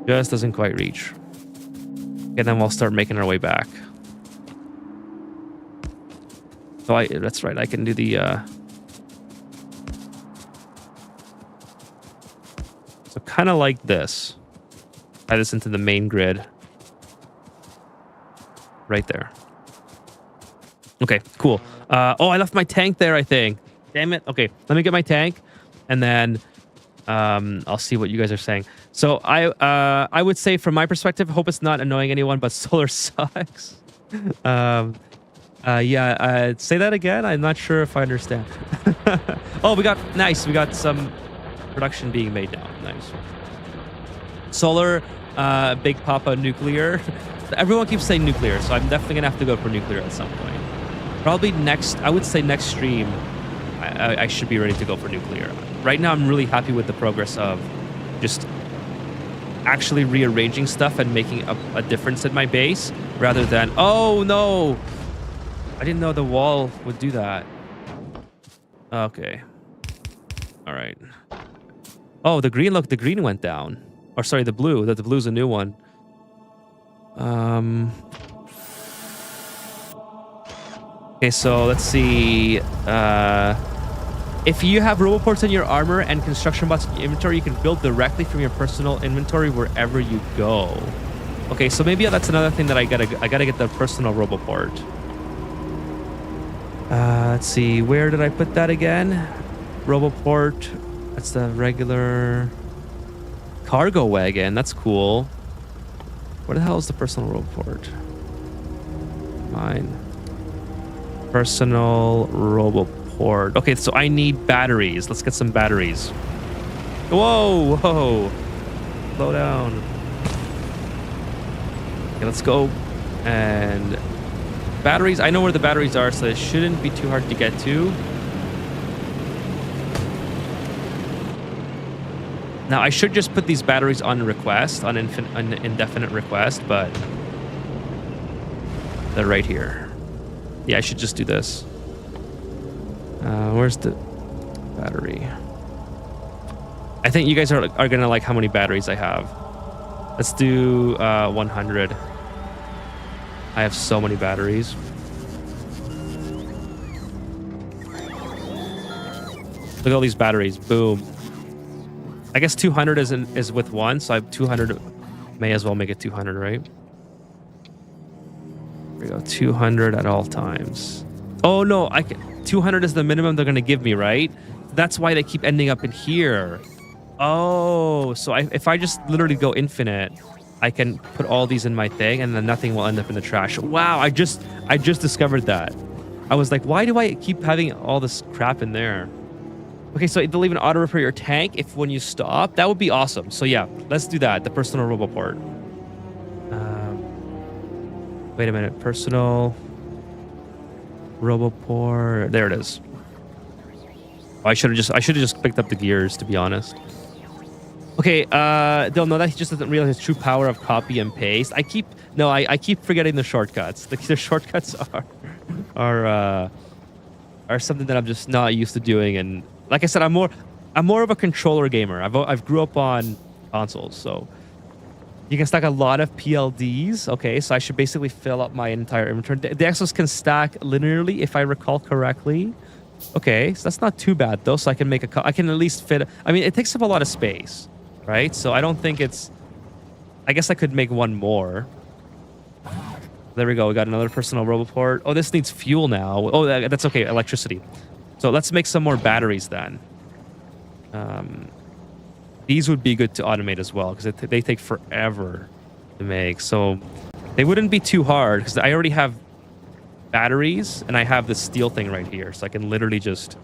Just doesn't quite reach. And then we'll start making our way back. So that's right, I can do the... So kind of like this. Tie this into the main grid. Right there. Okay, cool. Oh, I left my tank there, I think. Damn it. Okay, let me get my tank. And then I'll see what you guys are saying. So I would say from my perspective, hope it's not annoying anyone, but solar sucks. um, yeah. Say that again. I'm not sure if I understand. Oh, we got some production being made now. Nice. Solar, Big Papa nuclear. Everyone keeps saying nuclear, so I'm definitely gonna have to go for nuclear at some point. Probably next. I would say next stream. I should be ready to go for nuclear. Right now, I'm really happy with the progress of just actually rearranging stuff and making a difference in my base rather than, oh no, I didn't know the wall would do that. Okay. All right. Oh, the green, look, the green went down. Or sorry, the blue. The blue's a new one. Okay, so let's see. If you have roboports in your armor and construction bots in your inventory, you can build directly from your personal inventory wherever you go. Okay, so maybe that's another thing that I gotta get the personal roboport. Let's see, where did I put that again? Roboport. That's the regular cargo wagon. That's cool. Where the hell is the personal roboport? Mine. Personal roboport. Okay, so I need batteries. Let's get some batteries. Whoa, whoa. Slow down. Okay, let's go. And batteries. I know where the batteries are, so it shouldn't be too hard to get to. Now, I should just put these batteries on request, on indefinite request, but they're right here. Yeah, I should just do this. Where's the battery? I think you guys are gonna like how many batteries I have. Let's do 100. I have so many batteries. Look at all these batteries. Boom. I guess 200 is with one, so I have 200. May as well make it 200, right? Here we go. 200 at all times. Oh no, 200 is the minimum they're gonna give me, right? That's why they keep ending up in here. Oh, so if I just literally go infinite, I can put all these in my thing, and then nothing will end up in the trash. Wow, I just discovered that. I was like, why do I keep having all this crap in there? Okay, so they'll even auto repair your tank if when you stop. That would be awesome. So yeah, let's do that. The personal roboport. Wait a minute. Personal roboport. There it is. Oh, I should have just picked up the gears, to be honest. Okay, they'll know that he just doesn't realize his true power of copy and paste. I keep forgetting the shortcuts. The shortcuts are something that I'm just not used to doing. And like I said, I'm more of a controller gamer. I've grew up on consoles, so you can stack a lot of PLDs. Okay, so I should basically fill up my entire inventory. The Exos can stack linearly, if I recall correctly. Okay, so that's not too bad though. So I can make I can at least fit. I mean, it takes up a lot of space, right? So I don't think it's. I guess I could make one more. There we go. We got another personal roboport. Oh, this needs fuel now. Oh, that's okay. Electricity. So let's make some more batteries then. These would be good to automate as well because they take forever to make. So they wouldn't be too hard because I already have batteries and I have this steel thing right here. So I can literally just,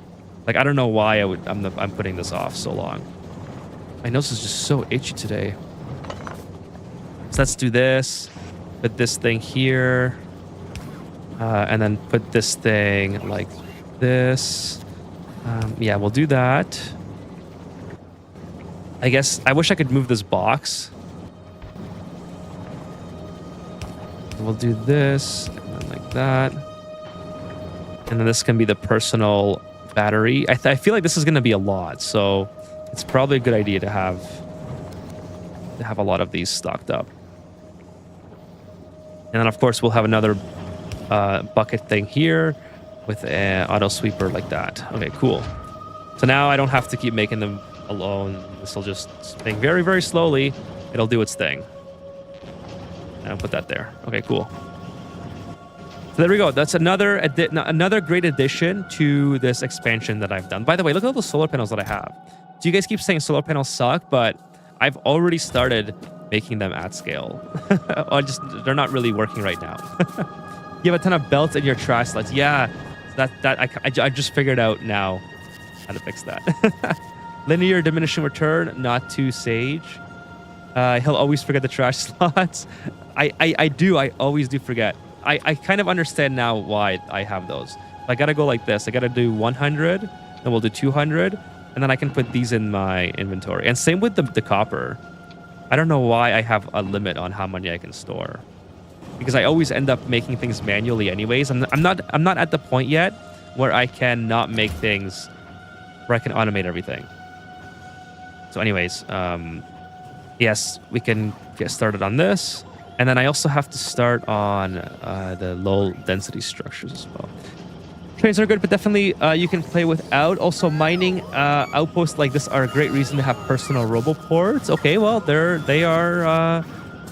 like, I don't know why I'm putting this off so long. My nose is just so itchy today. So let's do this. Put this thing here. And then put this thing like this. Yeah, we'll do that. I guess I wish I could move this box. We'll do this and then like that. And then this can be the personal battery. I feel like this is going to be a lot, so it's probably a good idea to have a lot of these stocked up. And then of course we'll have another bucket thing here with an auto sweeper like that. Okay, cool. So now I don't have to keep making them alone. This will just spin very, very slowly. It'll do its thing. And I'll put that there. Okay, cool. So there we go. That's another great addition to this expansion that I've done. By the way, look at all the solar panels that I have. So you guys keep saying solar panels suck, but I've already started making them at scale. They're not really working right now. You have a ton of belts in your trash slots. Yeah, I just figured out now how to fix that. Linear diminishing return, not too sage. He'll always forget the trash slots. I do. I always do forget. I kind of understand now why I have those. I gotta go like this. I gotta do 100, then we'll do 200, and then I can put these in my inventory. And same with the copper. I don't know why I have a limit on how many I can store, because I always end up making things manually anyways. I'm not at the point yet where I can not make things where I can automate everything. So anyways, yes, we can get started on this. And then I also have to start on the low density structures as well. Trains are good, but definitely you can play without. Also, mining outposts like this are a great reason to have personal roboports. Okay, well, they are.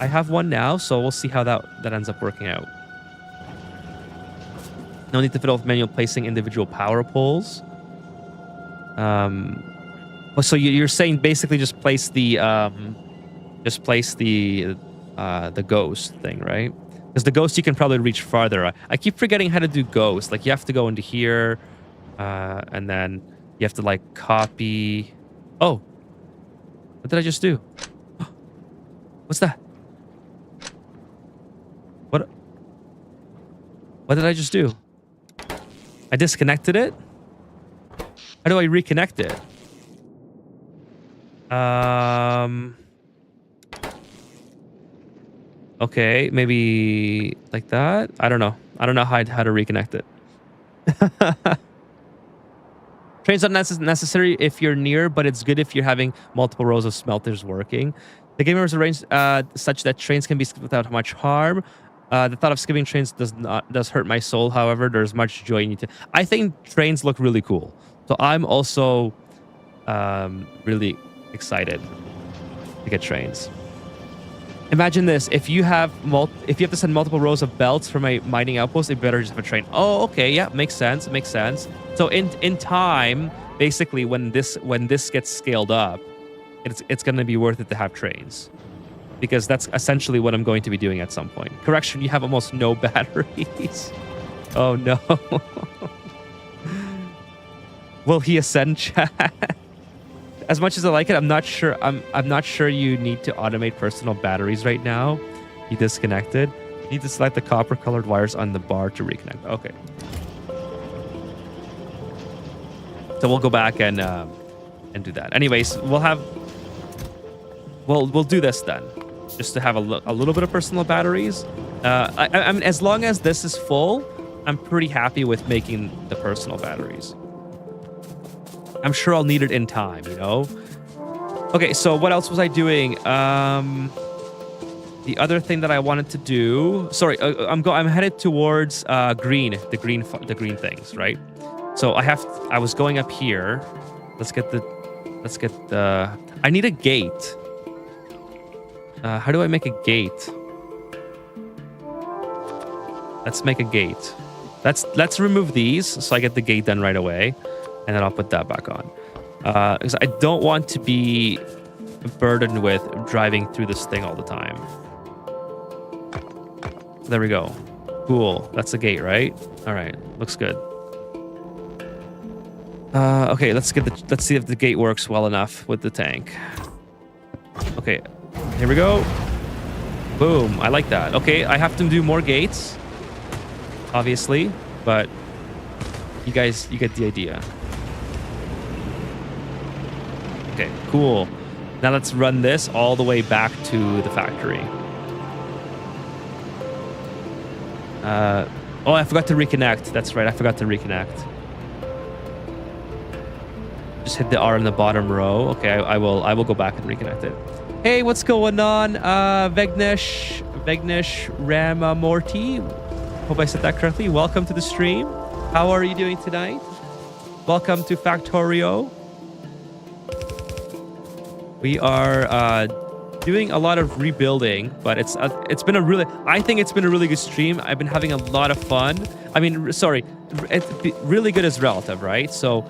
I have one now, so we'll see how that ends up working out. No need to fiddle with manual placing individual power poles. So you're saying basically just place the ghost thing, right? Because the ghost you can probably reach farther. I keep forgetting how to do ghost. Like you have to go into here, and then you have to like copy. Oh, what did I just do? What's that? What did I just do? I disconnected it. How do I reconnect it? Okay, maybe like that. I don't know. I don't know how to reconnect it. Trains are necessary if you're near, but it's good if you're having multiple rows of smelters working. The game is arranged such that trains can be skipped without much harm. The thought of skipping trains does hurt my soul. However, there's much joy in it. I think trains look really cool, so I'm also really excited to get trains. Imagine this: if you have to send multiple rows of belts from a mining outpost, it better just have a train. Oh, okay, yeah, makes sense. Makes sense. So in time, basically, when this gets scaled up, it's going to be worth it to have trains, because that's essentially what I'm going to be doing at some point. Correction: you have almost no batteries. Oh no. Will he ascend, chat? As much as I like it, I'm not sure. I'm not sure you need to automate personal batteries right now. You disconnected. You need to select the copper-colored wires on the bar to reconnect. Okay. So we'll go back and do that. Anyways, we'll do this then, just to have a little bit of personal batteries. I mean, as long as this is full, I'm pretty happy with making the personal batteries. I'm sure I'll need it in time, you know? Okay, so what else was I doing? The other thing that I wanted to do... Sorry, I'm headed towards green, the green things, right? So I was going up here. Let's get the... I need a gate. How do I make a gate? Let's make a gate. Let's remove these so I get the gate done right away. And then I'll put that back on. Because I don't want to be burdened with driving through this thing all the time. There we go. Cool. That's the gate, right? All right. Looks good. Okay, let's see if the gate works well enough with the tank. Okay. Here we go. Boom. I like that. Okay, I have to do more gates, obviously, but you get the idea. Okay, cool. Now let's run this all the way back to the factory. Oh, I forgot to reconnect. That's right, I forgot to reconnect. Just hit the R in the bottom row. Okay, I will go back and reconnect it. Hey, what's going on? Vegnesh Ramamorty. Hope I said that correctly. Welcome to the stream. How are you doing tonight? Welcome to Factorio. We are doing a lot of rebuilding, but it's been a really good stream. I've been having a lot of fun. I mean, sorry, really good is relative, right? So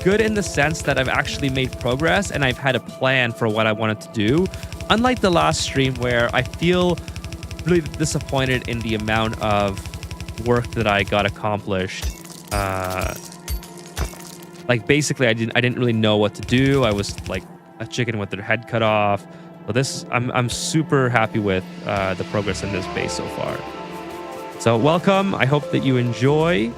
Good in the sense that I've actually made progress and I've had a plan for what I wanted to do. Unlike the last stream where I feel really disappointed in the amount of work that I got accomplished. Like basically I didn't really know what to do. I was like a chicken with their head cut off. But this, I'm super happy with the progress in this base so far. So welcome. I hope that you enjoy.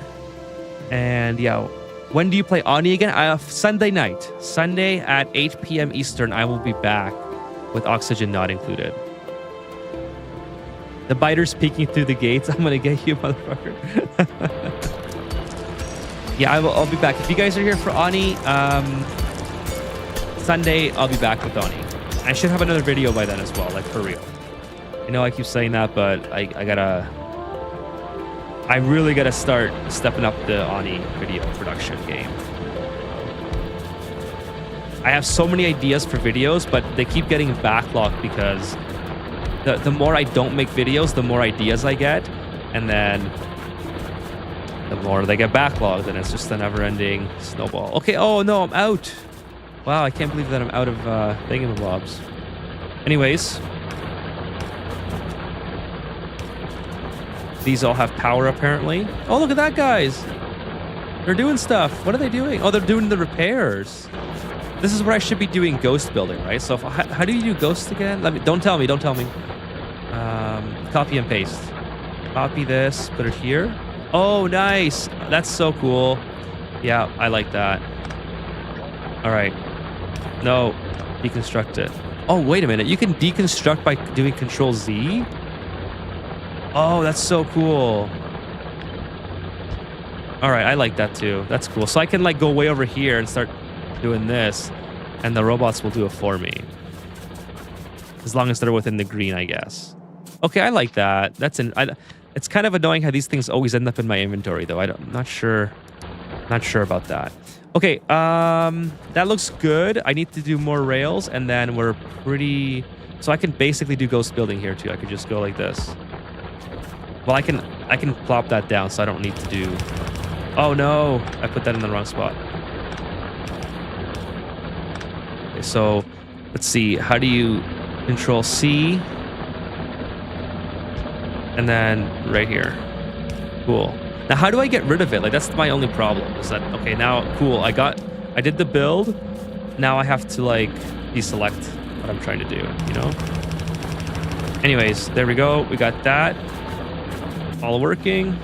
And yeah, when do you play Ani again? Sunday night. Sunday at 8 p.m. Eastern, I will be back with oxygen not included. The biter's peeking through the gates. I'm going to get you, motherfucker. Yeah, I'll be back. If you guys are here for Ani, Sunday, I'll be back with Ani. I should have another video by then as well, like for real. I know I keep saying that, but I really gotta start stepping up the Ani video production game. I have so many ideas for videos, but they keep getting backlogged because the more I don't make videos, the more ideas I get, and then the more they get backlogged, and it's just a never-ending snowball. Okay, oh no, I'm out. Wow, I can't believe that I'm out of thingamabobs. Anyways, these all have power apparently. Oh, look at that, guys. They're doing stuff. What are they doing? Oh, they're doing the repairs. This is where I should be doing ghost building, right? So how do you do ghost again? Don't tell me. Copy and paste. Copy this, put it here. Oh, nice. That's so cool. Yeah, I like that. All right. No, deconstruct it. Oh, wait a minute. You can deconstruct by doing Control Z? Oh, that's so cool. All right, I like that too. That's cool. So I can like go way over here and start doing this, and the robots will do it for me. As long as they're within the green, I guess. Okay, I like that. It's kind of annoying how these things always end up in my inventory, though. I'm not sure about that. Okay, that looks good. I need to do more rails, and then we're pretty... So I can basically do ghost building here, too. I could just go like this. Well, I can plop that down, so I don't need to do... Oh, no. I put that in the wrong spot. Okay, so let's see. How do you Control C? And then right here. Cool. Now, how do I get rid of it? Like, that's my only problem. Is that, okay, now, cool. I did the build. Now I have to, like, deselect what I'm trying to do, you know? Anyways, there we go. We got that. All working.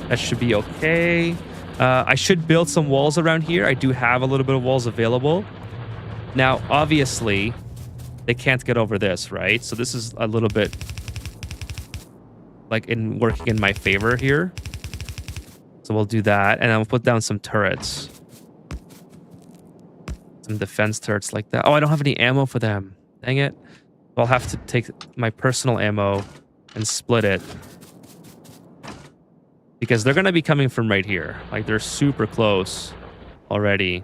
That should be okay. I should build some walls around here. I do have a little bit of walls available. Now, obviously, they can't get over this, right? So this is a little bit, like, working in my favor here. So we'll do that, and I'll put down some turrets. Some defense turrets like that. Oh, I don't have any ammo for them. Dang it. I'll have to take my personal ammo and split it. Because they're going to be coming from right here. Like, they're super close already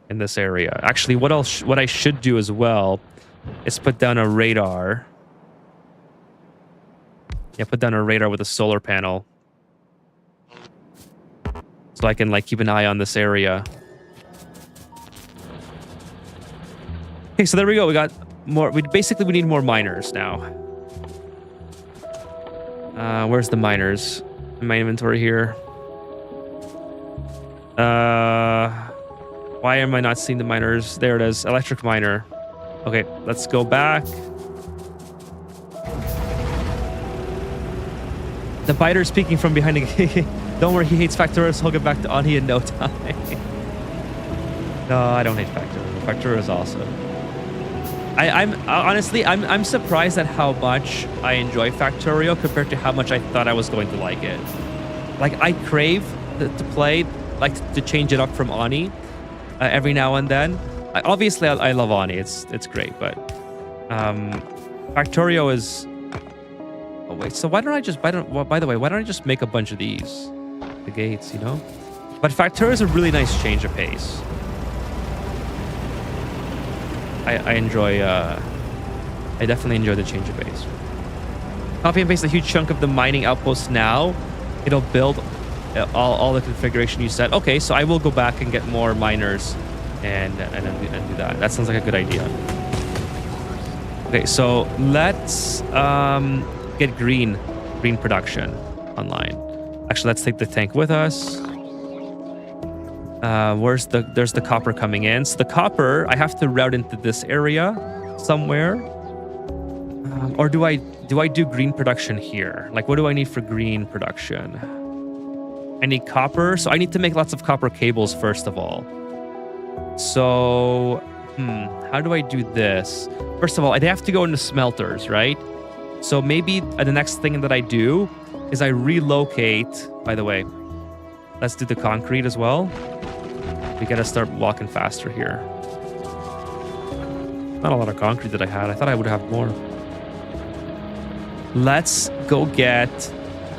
in this area. Actually, what I should do as well is put down a radar. Yeah, put down a radar with a solar panel. So I can, like, keep an eye on this area. Okay, so there we go. We got more. We need more miners now. Where's the miners? In my inventory here. Why am I not seeing the miners? There it is. Electric miner. Okay, let's go back. The biter's peeking from behind the... Don't worry, he hates Factorio, so he'll get back to Ani in no time. No, I don't hate Factorio. Factorio is awesome. I'm surprised at how much I enjoy Factorio compared to how much I thought I was going to like it. Like, I crave to play, like, to change it up from Ani every now and then. Obviously, I love Ani. It's great, but Factorio is... Oh, wait, so why don't I just... by the way, why don't I just make a bunch of these? The gates, you know? But Factorio is a really nice change of pace. I enjoy... I definitely enjoy the change of pace. Copy and paste a huge chunk of the mining outpost now. It'll build all the configuration you set. Okay, so I will go back and get more miners and do that. That sounds like a good idea. Okay, so let's get green production online. Actually, let's take the tank with us. There's the copper coming in. So the copper I have to route into this area somewhere. Or do I do green production here? Like, what do I need for green production? I need copper, so I need to make lots of copper cables first of all. So, how do I do this? First of all, I'd have to go into smelters, right? So maybe the next thing that I do is I relocate. By the way, let's do the concrete as well. We gotta start walking faster here. Not a lot of concrete that I had. I thought I would have more. Let's go get,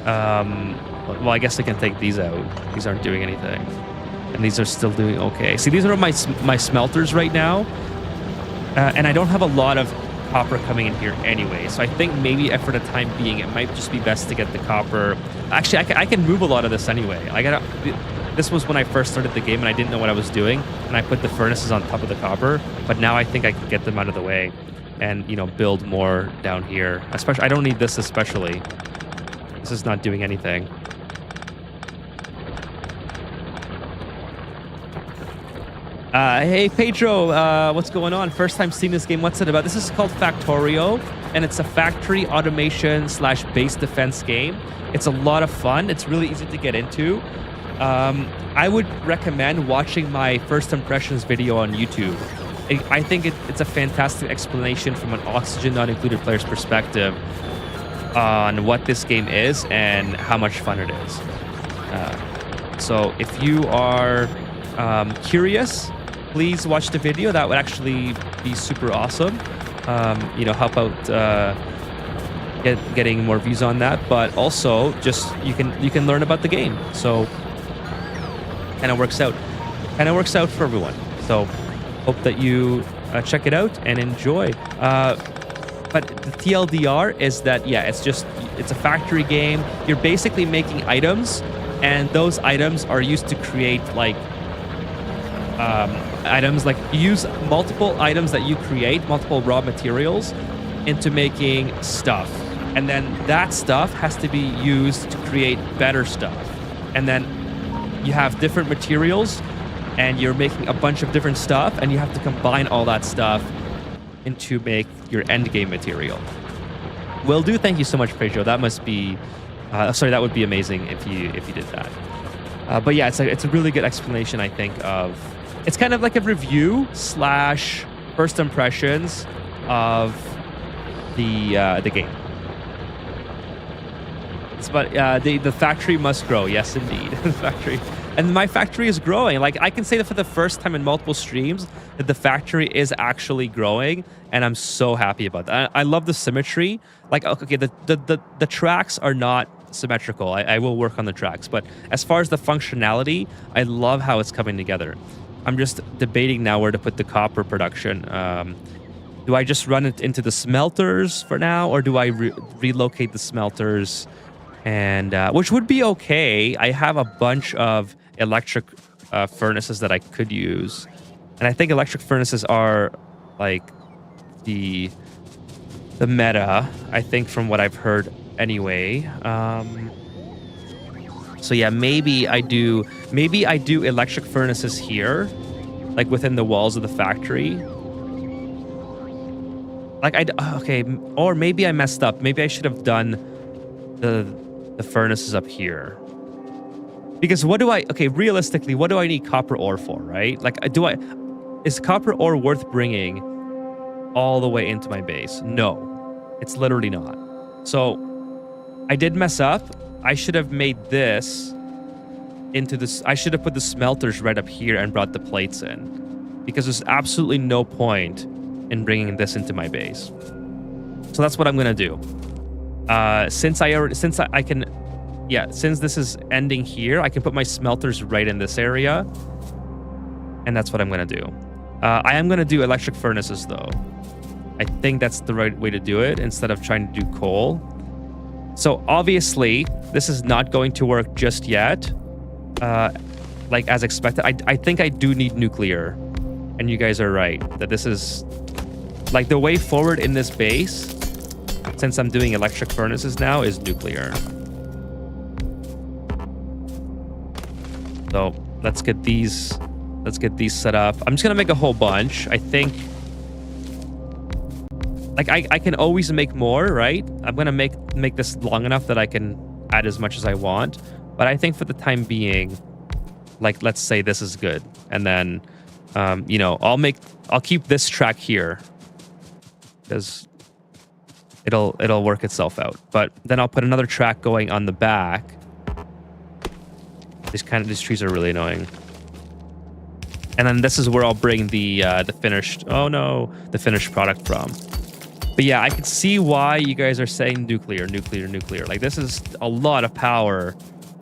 well, I guess I can take these out. These aren't doing anything. And these are still doing okay. See, these are my smelters right now. And I don't have a lot of copper coming in here anyway. So I think maybe for the time being, it might just be best to get the copper. Actually, I can move a lot of this anyway. This was when I first started the game and I didn't know what I was doing. And I put the furnaces on top of the copper. But now I think I can get them out of the way and, you know, build more down here. Especially, I don't need this especially. This is not doing anything. Hey, Pedro, what's going on? First time seeing this game. What's it about? This is called Factorio, and it's a factory automation / base defense game. It's a lot of fun. It's really easy to get into. I would recommend watching my first impressions video on YouTube. I think it's a fantastic explanation from an Oxygen Not Included player's perspective on what this game is and how much fun it is. So if you are curious, please watch the video. That would actually be super awesome. You know, help out getting more views on that, but also just you can learn about the game. So kind of works out for everyone. So hope that you check it out and enjoy. But the TLDR is that, yeah, it's a factory game. You're basically making items, and those items are used to create like items. Like you use multiple items that you create, multiple raw materials, into making stuff, and then that stuff has to be used to create better stuff. And then you have different materials, and you're making a bunch of different stuff, and you have to combine all that stuff into make your end game material. Will do. Thank you so much, Pedro. That must be that would be amazing if you did that. But yeah, it's a really good explanation, I think, of. It's kind of like a review / first impressions of the game. But the factory must grow. Yes, indeed, the factory. And my factory is growing. Like, I can say that for the first time in multiple streams that the factory is actually growing, and I'm so happy about that. I love the symmetry. Like, okay, the tracks are not symmetrical. I will work on the tracks, but as far as the functionality, I love how it's coming together. I'm just debating now where to put the copper production. Do I just run it into the smelters for now, or do I relocate the smelters? And which would be okay. I have a bunch of electric furnaces that I could use, and I think electric furnaces are like the meta, I think, from what I've heard anyway. So yeah, maybe I do electric furnaces here, like within the walls of the factory. Like okay, or maybe I messed up. Maybe I should have done the furnaces up here. Because realistically, what do I need copper ore for, right? Like, is copper ore worth bringing all the way into my base? No, it's literally not. So I did mess up. I should have made this into this. I should have put the smelters right up here and brought the plates in, because there's absolutely no point in bringing this into my base. So that's what I'm gonna do. Since this is ending here, I can put my smelters right in this area, and that's what I'm gonna do. I am gonna do electric furnaces though. I think that's the right way to do it instead of trying to do coal. So obviously, this is not going to work just yet, like as expected. I think I do need nuclear, and you guys are right that this is like the way forward in this base. Since I'm doing electric furnaces now, is nuclear. So let's get these set up. I'm just gonna make a whole bunch. I think like I can always make more, right? I'm gonna make this long enough that I can add as much as I want. But I think for the time being, like let's say this is good, and then you know, I'll keep this track here because it'll work itself out. But then I'll put another track going on the back. These trees are really annoying. And then this is where I'll bring the finished the finished product from. But yeah, I can see why you guys are saying nuclear. Like this is a lot of power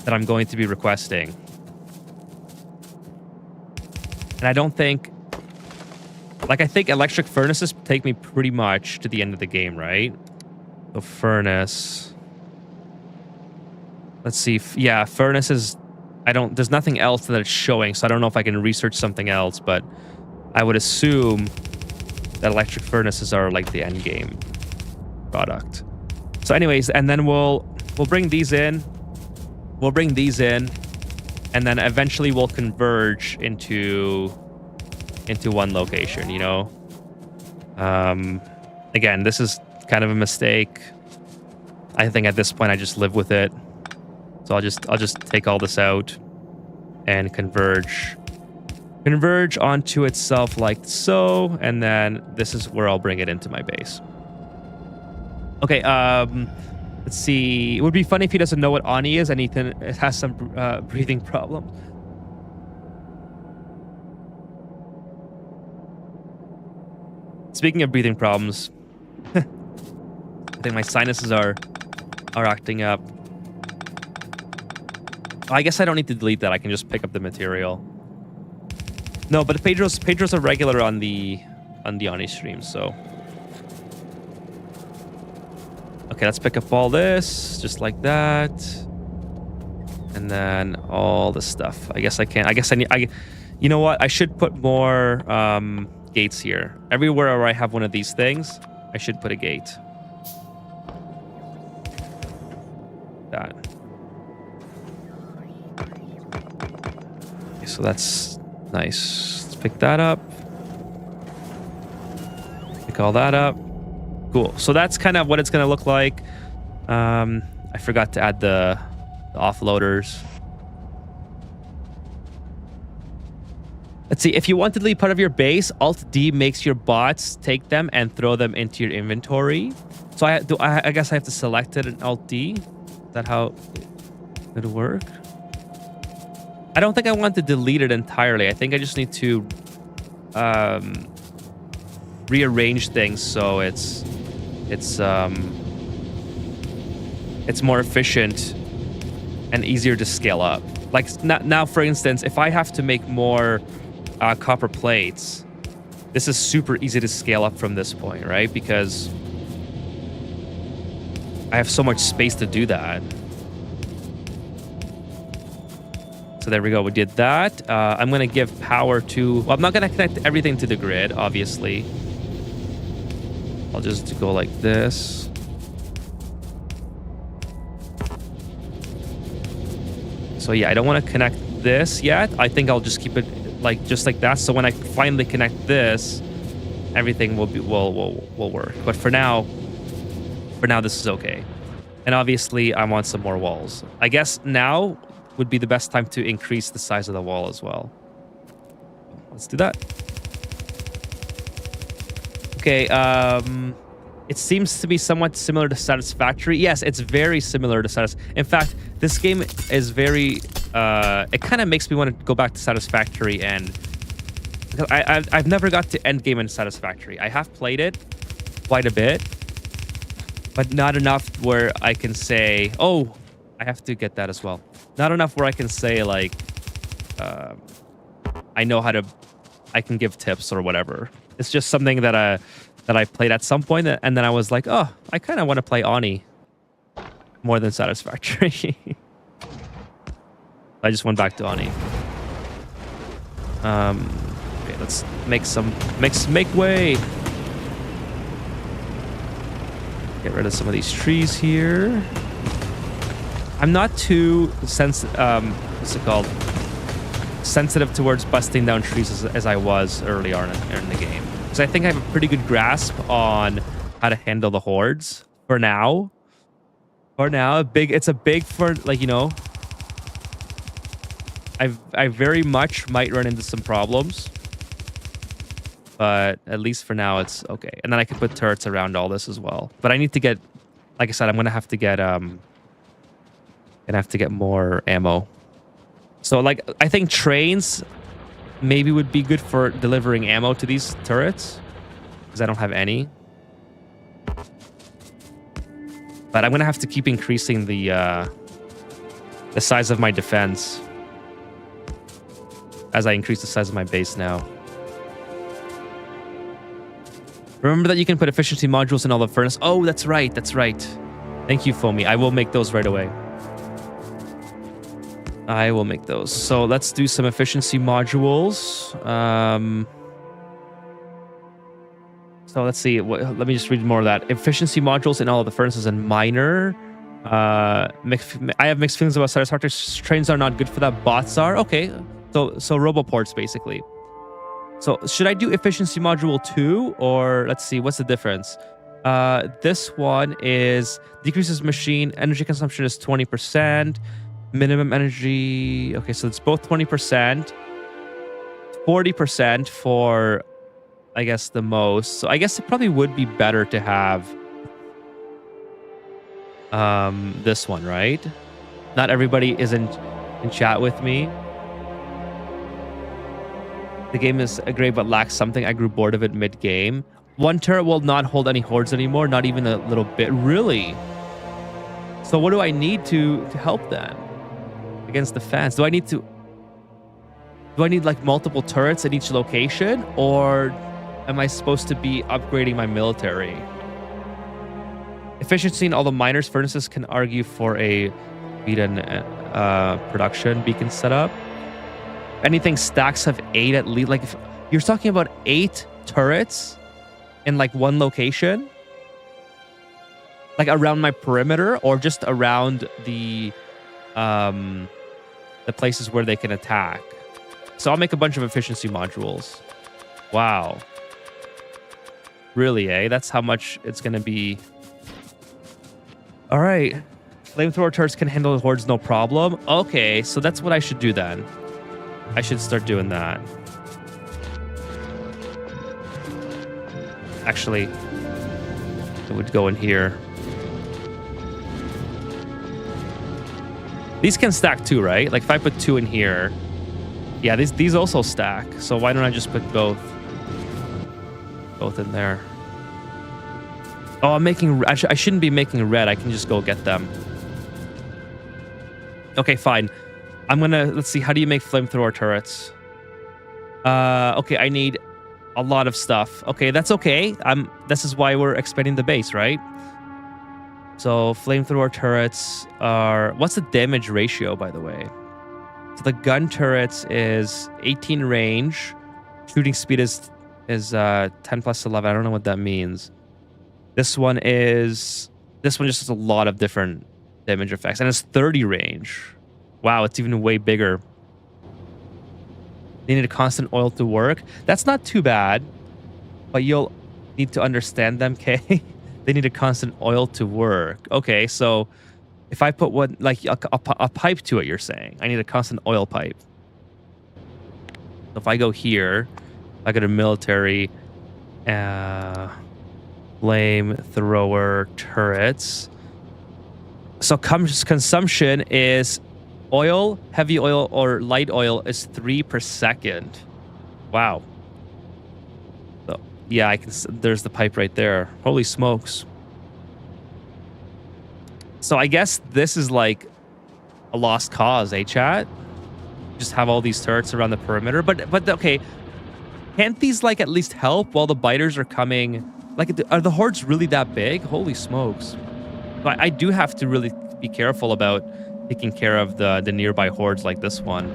that I'm going to be requesting. And I don't think, like I think electric furnaces take me pretty much to the end of the game, right? The furnace. Let's see. Yeah, furnaces. There's nothing else that it's showing, so I don't know if I can research something else, but I would assume that electric furnaces are like the end game product. So anyways, and then we'll bring these in. We'll bring these in, and then eventually we'll converge into one location, you know? Again, this is kind of a mistake. I think at this point I just live with it. So I'll just take all this out and converge onto itself like so, and then this is where I'll bring it into my base. Okay, let's see. It would be funny if he doesn't know what Ani is and it has some breathing problems. Speaking of breathing problems, I think my sinuses are acting up. I guess I don't need to delete that. I can just pick up the material. No, but Pedro's a regular on the Ani stream, so. Okay, let's pick up all this, just like that. And then all the stuff. I guess I can't. I guess I need. You know what? I should put more gates here. Everywhere where I have one of these things, I should put a gate. That. Okay, so that's nice. Let's pick that up. Pick all that up. Cool. So that's kind of what it's going to look like. I forgot to add the offloaders. Let's see. If you want to delete part of your base, Alt-D makes your bots take them and throw them into your inventory. So I guess I have to select it and Alt-D. Is that how it'll work? I don't think I want to delete it entirely. I think I just need to rearrange things so it's more efficient and easier to scale up. Like now, for instance, if I have to make more copper plates, this is super easy to scale up from this point, right? Because I have so much space to do that. So there we go. We did that. I'm going to give power to... Well, I'm not going to connect everything to the grid, obviously. I'll just go like this. So yeah, I don't want to connect this yet. I think I'll just keep it like just like that. So when I finally connect this, everything will work. But for now, this is okay. And obviously, I want some more walls. I guess now would be the best time to increase the size of the wall as well. Let's do that. Okay, it seems to be somewhat similar to Satisfactory. Yes, it's very similar to Satisfactory. In fact, this game is very... it kind of makes me want to go back to Satisfactory, and... I've never got to end game in Satisfactory. I have played it quite a bit, but not enough where I can say... Oh, I have to get that as well. Not enough where I can say, like... I know how to... I can give tips or whatever. It's just something that I played at some point, and then I was like, oh, I kind of want to play Ani more than Satisfactory. I just went back to Ani. Okay, let's make way. Get rid of some of these trees here. I'm not too what's it called? Sensitive towards busting down trees as I was early on in the game. Because I think I have a pretty good grasp on how to handle the hordes for now. It's a big for, like, you know, I very much might run into some problems. But at least for now, it's okay. And then I can put turrets around all this as well. But I need to get, like I said, I'm gonna have to get more ammo. So, like, I think trains maybe would be good for delivering ammo to these turrets, because I don't have any. But I'm gonna have to keep increasing the size of my defense as I increase the size of my base now. Remember that you can put efficiency modules in all the furnace. Oh, that's right. That's right. Thank you, Foamy. I will make those right away. I will make those. So let's do some efficiency modules. So let's see. Let me just read more of that. Efficiency modules in all of the furnaces and miner. I have mixed feelings about Satisfactory. Trains are not good for that. Bots are. Okay. So roboports, basically. So should I do efficiency module 2? Or let's see. What's the difference? This one is decreases machine energy consumption is 20%. Minimum energy. Okay, so it's both 20%. 40% for, I guess, the most. So I guess it probably would be better to have this one, right? Not everybody is in chat with me. The game is great but lacks something. I grew bored of it mid-game. One turret will not hold any hordes anymore, not even a little bit. Really? So what do I need to help then? Against the fans? Do I need like multiple turrets at each location, or am I supposed to be upgrading my military? Efficiency in all the miners' furnaces can argue for a speed and production beacon setup. Anything stacks of 8 at least. Like, if you're talking about 8 turrets in like one location, like around my perimeter, or just around the places where they can attack. So I'll make a bunch of efficiency modules. Wow. Really, eh? That's how much it's going to be. All right. Flamethrower turrets can handle the hordes no problem. Okay, so that's what I should do then. I should start doing that. Actually, it would go in here. These can stack too, right? Like if I put 2 in here. Yeah, these also stack. So why don't I just put both in there? Oh, I'm making... I shouldn't be making red. I can just go get them. Okay, fine. I'm gonna... Let's see. How do you make flamethrower turrets? Okay, I need a lot of stuff. Okay, that's okay. This is why we're expanding the base, right? So flamethrower turrets are... What's the damage ratio, by the way? So the gun turrets is 18 range. Shooting speed is 10 plus 11. I don't know what that means. This one just has a lot of different damage effects. And it's 30 range. Wow, it's even way bigger. They need a constant oil to work. That's not too bad. But you'll need to understand them, okay? They need a constant oil to work. Okay, so if I put one, like a pipe to it, you're saying. I need a constant oil pipe. So if I go here, I go to military, flamethrower turrets. So consumption is oil, heavy oil, or light oil is 3 per second. Wow. So yeah, I can. There's the pipe right there. Holy smokes. So I guess this is like a lost cause, eh, chat? Just have all these turrets around the perimeter. But okay, can't these like at least help while the biters are coming? Like, are the hordes really that big? Holy smokes. But I do have to really be careful about taking care of the nearby hordes like this one.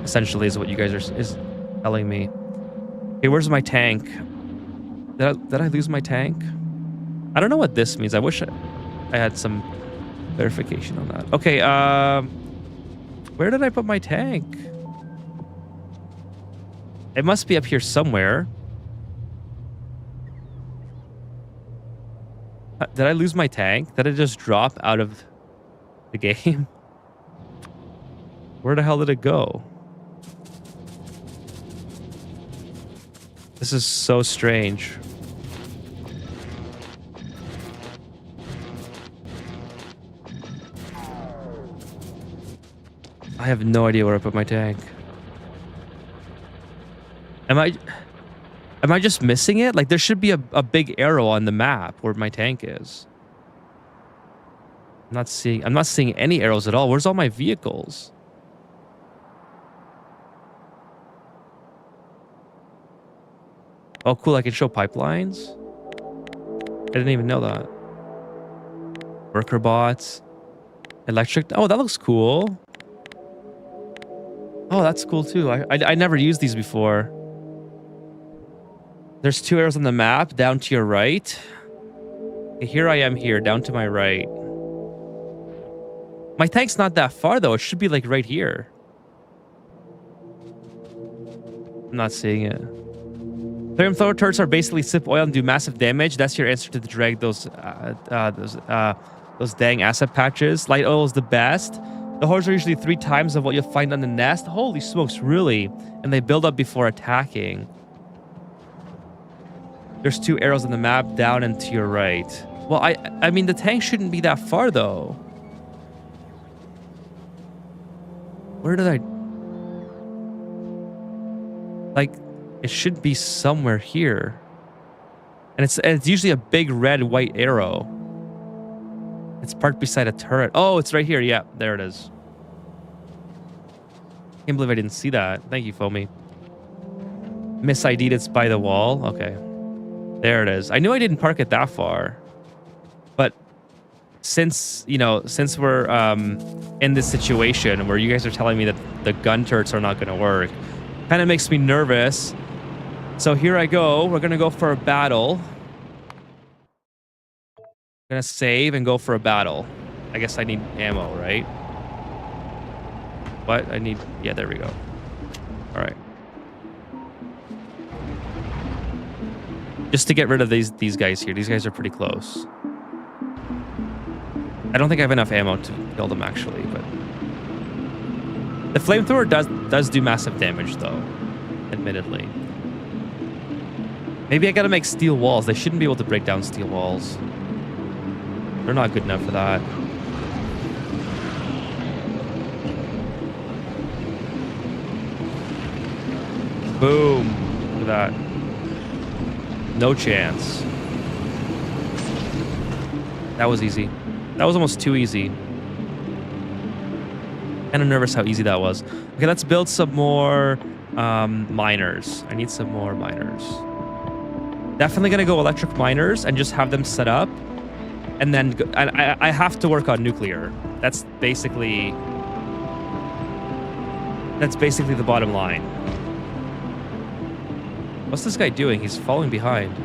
Essentially, is what you guys is telling me. Okay, where's my tank? Did I lose my tank? I don't know what this means. I wish I had some verification on that. Okay, where did I put my tank? It must be up here somewhere. Did I lose my tank? Did it just drop out of the game? Where the hell did it go? This is so strange. I have no idea where I put my tank. Am I just missing it? Like, there should be a big arrow on the map where my tank is. I'm not seeing any arrows at all. Where's all my vehicles? Oh, cool. I can show pipelines. I didn't even know that. Worker bots. Electric. Oh, that looks cool. Oh, that's cool too. I never used these before. There's 2 arrows on the map, down to your right. Okay, here I am here, down to my right. My tank's not that far though. It should be like right here. I'm not seeing it. Flamethrower turrets are basically sip oil and do massive damage. That's your answer to the drag those dang asset patches. Light oil is the best. The hordes are usually 3 times of what you'll find on the nest. Holy smokes, really? And they build up before attacking. There's 2 arrows on the map, down and to your right. Well, I mean, the tank shouldn't be that far, though. Where did I... Like, it should be somewhere here. And it's usually a big red, white arrow. It's parked beside a turret. Oh, it's right here. Yeah, there it is. Can't believe I didn't see that. Thank you, Foamy. Misid'd, it's by the wall. Okay. There it is. I knew I didn't park it that far. But since we're in this situation where you guys are telling me that the gun turrets are not going to work, kind of makes me nervous. So here I go. We're going to go for a battle. I'm going to save and go for a battle. I guess I need ammo, right? What? I need... Yeah, there we go. All right. Just to get rid of these guys here. These guys are pretty close. I don't think I have enough ammo to kill them, actually, but... The flamethrower does do massive damage, though. Admittedly. Maybe I gotta make steel walls. They shouldn't be able to break down steel walls. They're not good enough for that. Boom. Look at that. No chance. That was easy. That was almost too easy. Kind of nervous how easy that was. Okay, let's build some more miners. I need some more miners. Definitely gonna go electric miners and just have them set up. And then I have to work on nuclear. That's basically the bottom line. What's this guy doing? He's falling behind.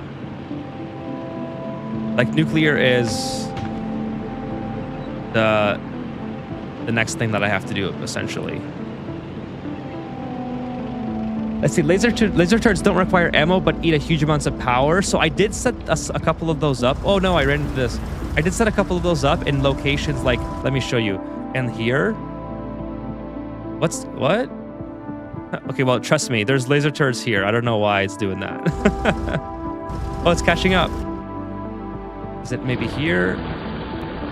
Like, nuclear is the next thing that I have to do, essentially. Let's see, laser turrets don't require ammo, but eat a huge amounts of power. So I did set a couple of those up. Oh no, I ran into this. I did set a couple of those up in locations like, let me show you. And here. What? Okay, well, trust me, there's laser turrets here. I don't know why it's doing that. Oh, it's catching up. Is it maybe here?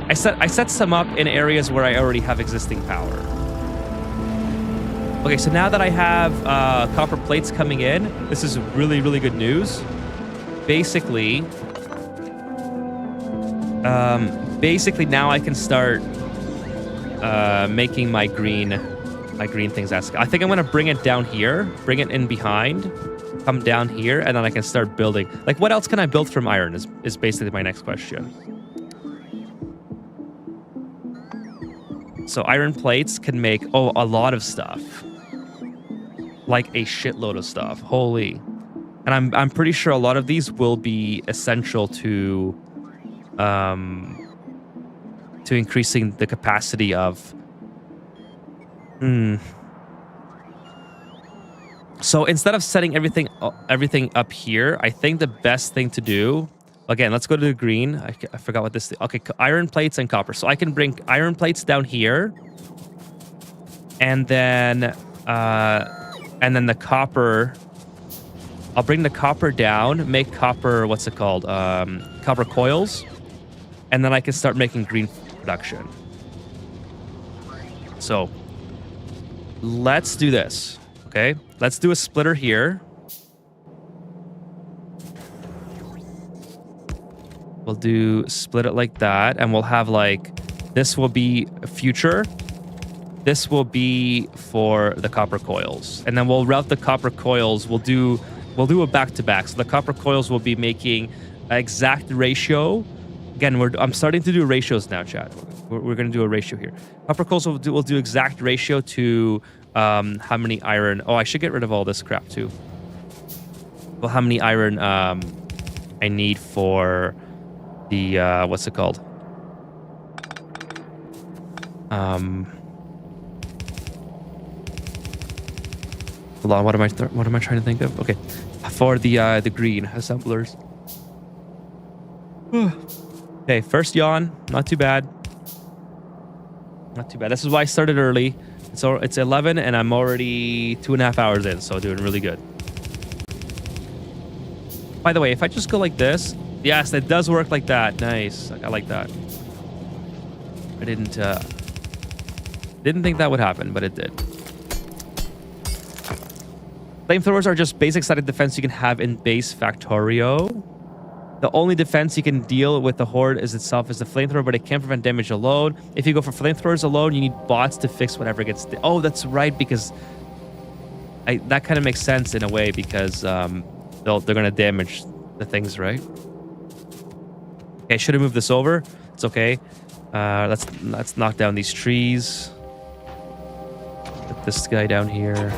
I set some up in areas where I already have existing power. Okay, so now that I have copper plates coming in, this is really, really good news. Basically now I can start making my green things. I think I'm gonna bring it down here, bring it in behind, come down here, and then I can start building. Like, what else can I build from iron is basically my next question. So iron plates can make, a lot of stuff. Like a shitload of stuff. Holy. And I'm pretty sure a lot of these will be essential to increasing the capacity of So instead of setting everything up here, I think the best thing to do, again, let's go to the green. I forgot what this, okay, iron plates and copper. So I can bring iron plates down here, and then the copper, I'll bring the copper down, make copper, what's it called? Copper coils, and then I can start making green production. So let's do this. Okay, let's do a splitter here. We'll split it like that, and we'll have like, this will be future. This will be for the copper coils, and then we'll route the copper coils. We'll do a back-to-back. So the copper coils will be making an exact ratio. Again, I'm starting to do ratios now, chat. We're going to do a ratio here. Copper coils will do exact ratio to how many iron. Oh, I should get rid of all this crap too. Well, how many iron I need for the what's it called? Hold on, what am I trying to think of? Okay, for the green assemblers. Okay, first yawn, not too bad. Not too bad. This is why I started early. So it's 11 and I'm already 2.5 hours in, so doing really good. By the way, if I just go like this, yes, it does work like that. Nice. I like that. I didn't think that would happen, but it did. Flamethrowers are just basic sided defense you can have in base Factorio. The only defense you can deal with the horde is the flamethrower, but it can't prevent damage alone. If you go for flamethrowers alone, you need bots to fix whatever gets... Oh, that's right, because... that kind of makes sense in a way, because they're going to damage the things, right? Okay, I should have moved this over. It's okay. Let's knock down these trees. Put this guy down here.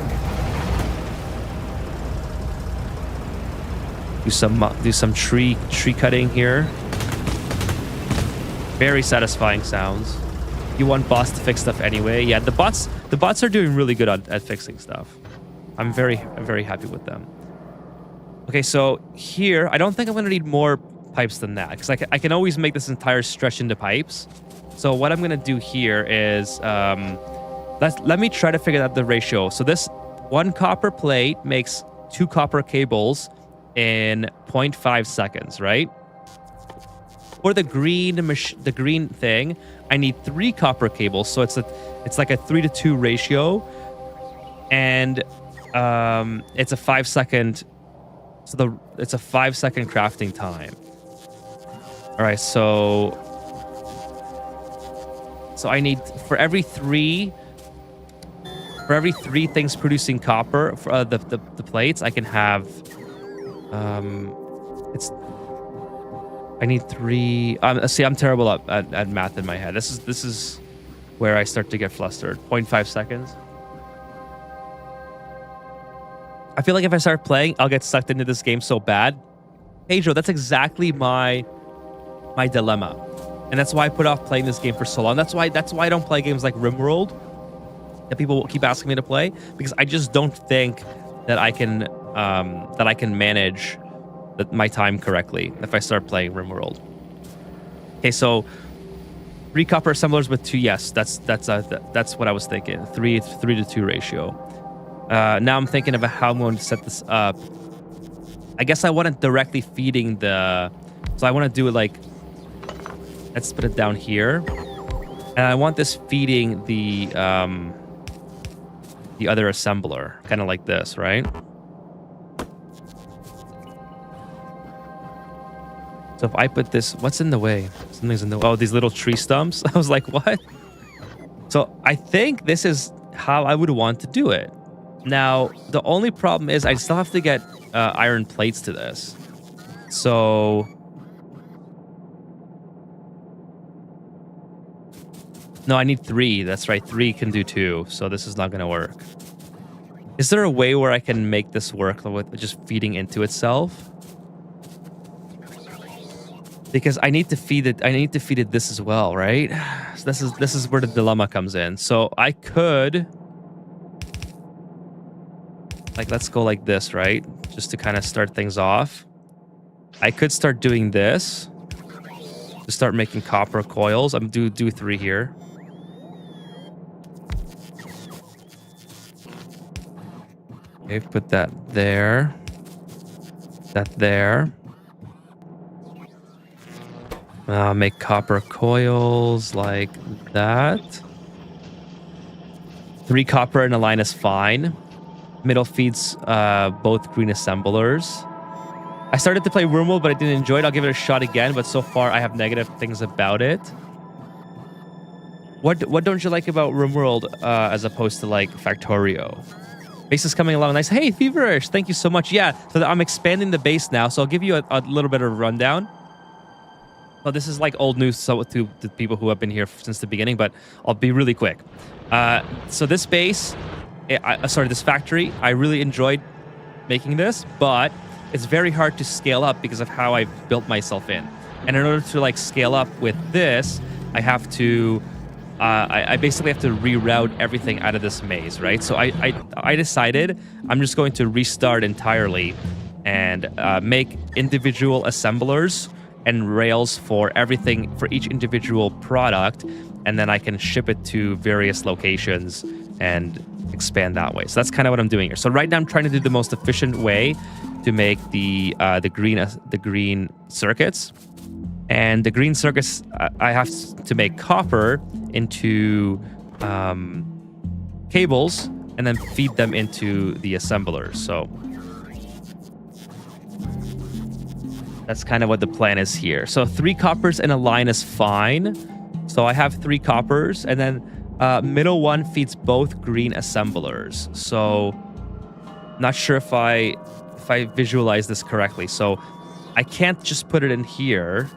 Do some tree cutting here. Very satisfying sounds. You want bots to fix stuff anyway. Yeah, the bots are doing really good at fixing stuff. I'm very happy with them. Okay, so here I don't think I'm gonna need more pipes than that, because I can always make this entire stretch into pipes. So what I'm gonna do here is let me try to figure out the ratio. So this one copper plate makes 2 copper cables in 0.5 seconds, right? For the green thing, I need 3 copper cables, so it's like a 3-to-2 ratio, and it's a 5-second. So it's a 5-second crafting time. All right, so I need for every 3 things producing copper for the plates, I can have. I need 3. See, I'm terrible at math in my head. This is where I start to get flustered. 0.5 seconds. I feel like if I start playing, I'll get sucked into this game so bad. Pedro, that's exactly my dilemma, and that's why I put off playing this game for so long. That's why I don't play games like RimWorld that people keep asking me to play, because I just don't think that I can manage my time correctly if I start playing RimWorld. Okay, so 3 copper assemblers with 2. Yes, that's what I was thinking. 3-to-2 ratio. Now I'm thinking about how I'm going to set this up. I guess I want it directly feeding so I want to do it like, let's put it down here, and I want this feeding the other assembler, kind of like this, right? So if I put this, what's in the way? Something's in the way. Oh, these little tree stumps. I was like, what? So I think this is how I would want to do it. Now, the only problem is I still have to get iron plates to this. So No, I need 3. That's right. 3 can do 2. So this is not going to work. Is there a way where I can make this work with just feeding into itself? Because I need to feed it. I need to feed it this as well, right? So this is where the dilemma comes in. So I could, like, let's go like this, right? Just to kind of start things off. I could start doing this to start making copper coils. I'm do 3 here. Okay, put that there. That there. Make copper coils like that. 3 copper in a line is fine. Middle feeds both green assemblers. I started to play Wormworld, but I didn't enjoy it. I'll give it a shot again, but so far I have negative things about it. What don't you like about Wormworld as opposed to like Factorio? Base is coming along nice. Hey, Feverish, thank you so much. Yeah, so I'm expanding the base now, so I'll give you a little bit of a rundown. Well, this is like old news to the people who have been here since the beginning, but I'll be really quick. So this base, this factory, I really enjoyed making this, but it's very hard to scale up because of how I've built myself in. And in order to like scale up with this, I have to, I basically have to reroute everything out of this maze, right? So I decided I'm just going to restart entirely and make individual assemblers and rails for everything, for each individual product, and then I can ship it to various locations and expand that way. So that's kind of what I'm doing here. So right now I'm trying to do the most efficient way to make the green circuits. And the green circuits, I have to make copper into cables and then feed them into the assemblers. So that's kind of what the plan is here. So 3 coppers in a line is fine. So I have 3 coppers, and then middle one feeds both green assemblers. So not sure if I visualize this correctly. So I can't just put it in here.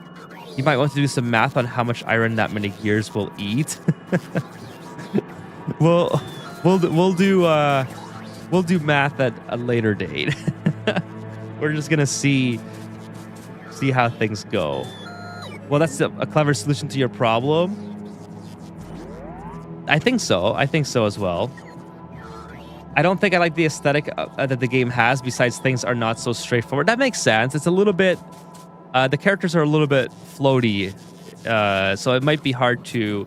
You might want to do some math on how much iron that many gears will eat. We'll do math at a later date. We're just gonna see how things go. Well, that's a clever solution to your problem. I think so. I think so as well. I don't think I like the aesthetic that the game has, besides things are not so straightforward. That makes sense. It's a little bit... the characters are a little bit floaty, so it might be hard to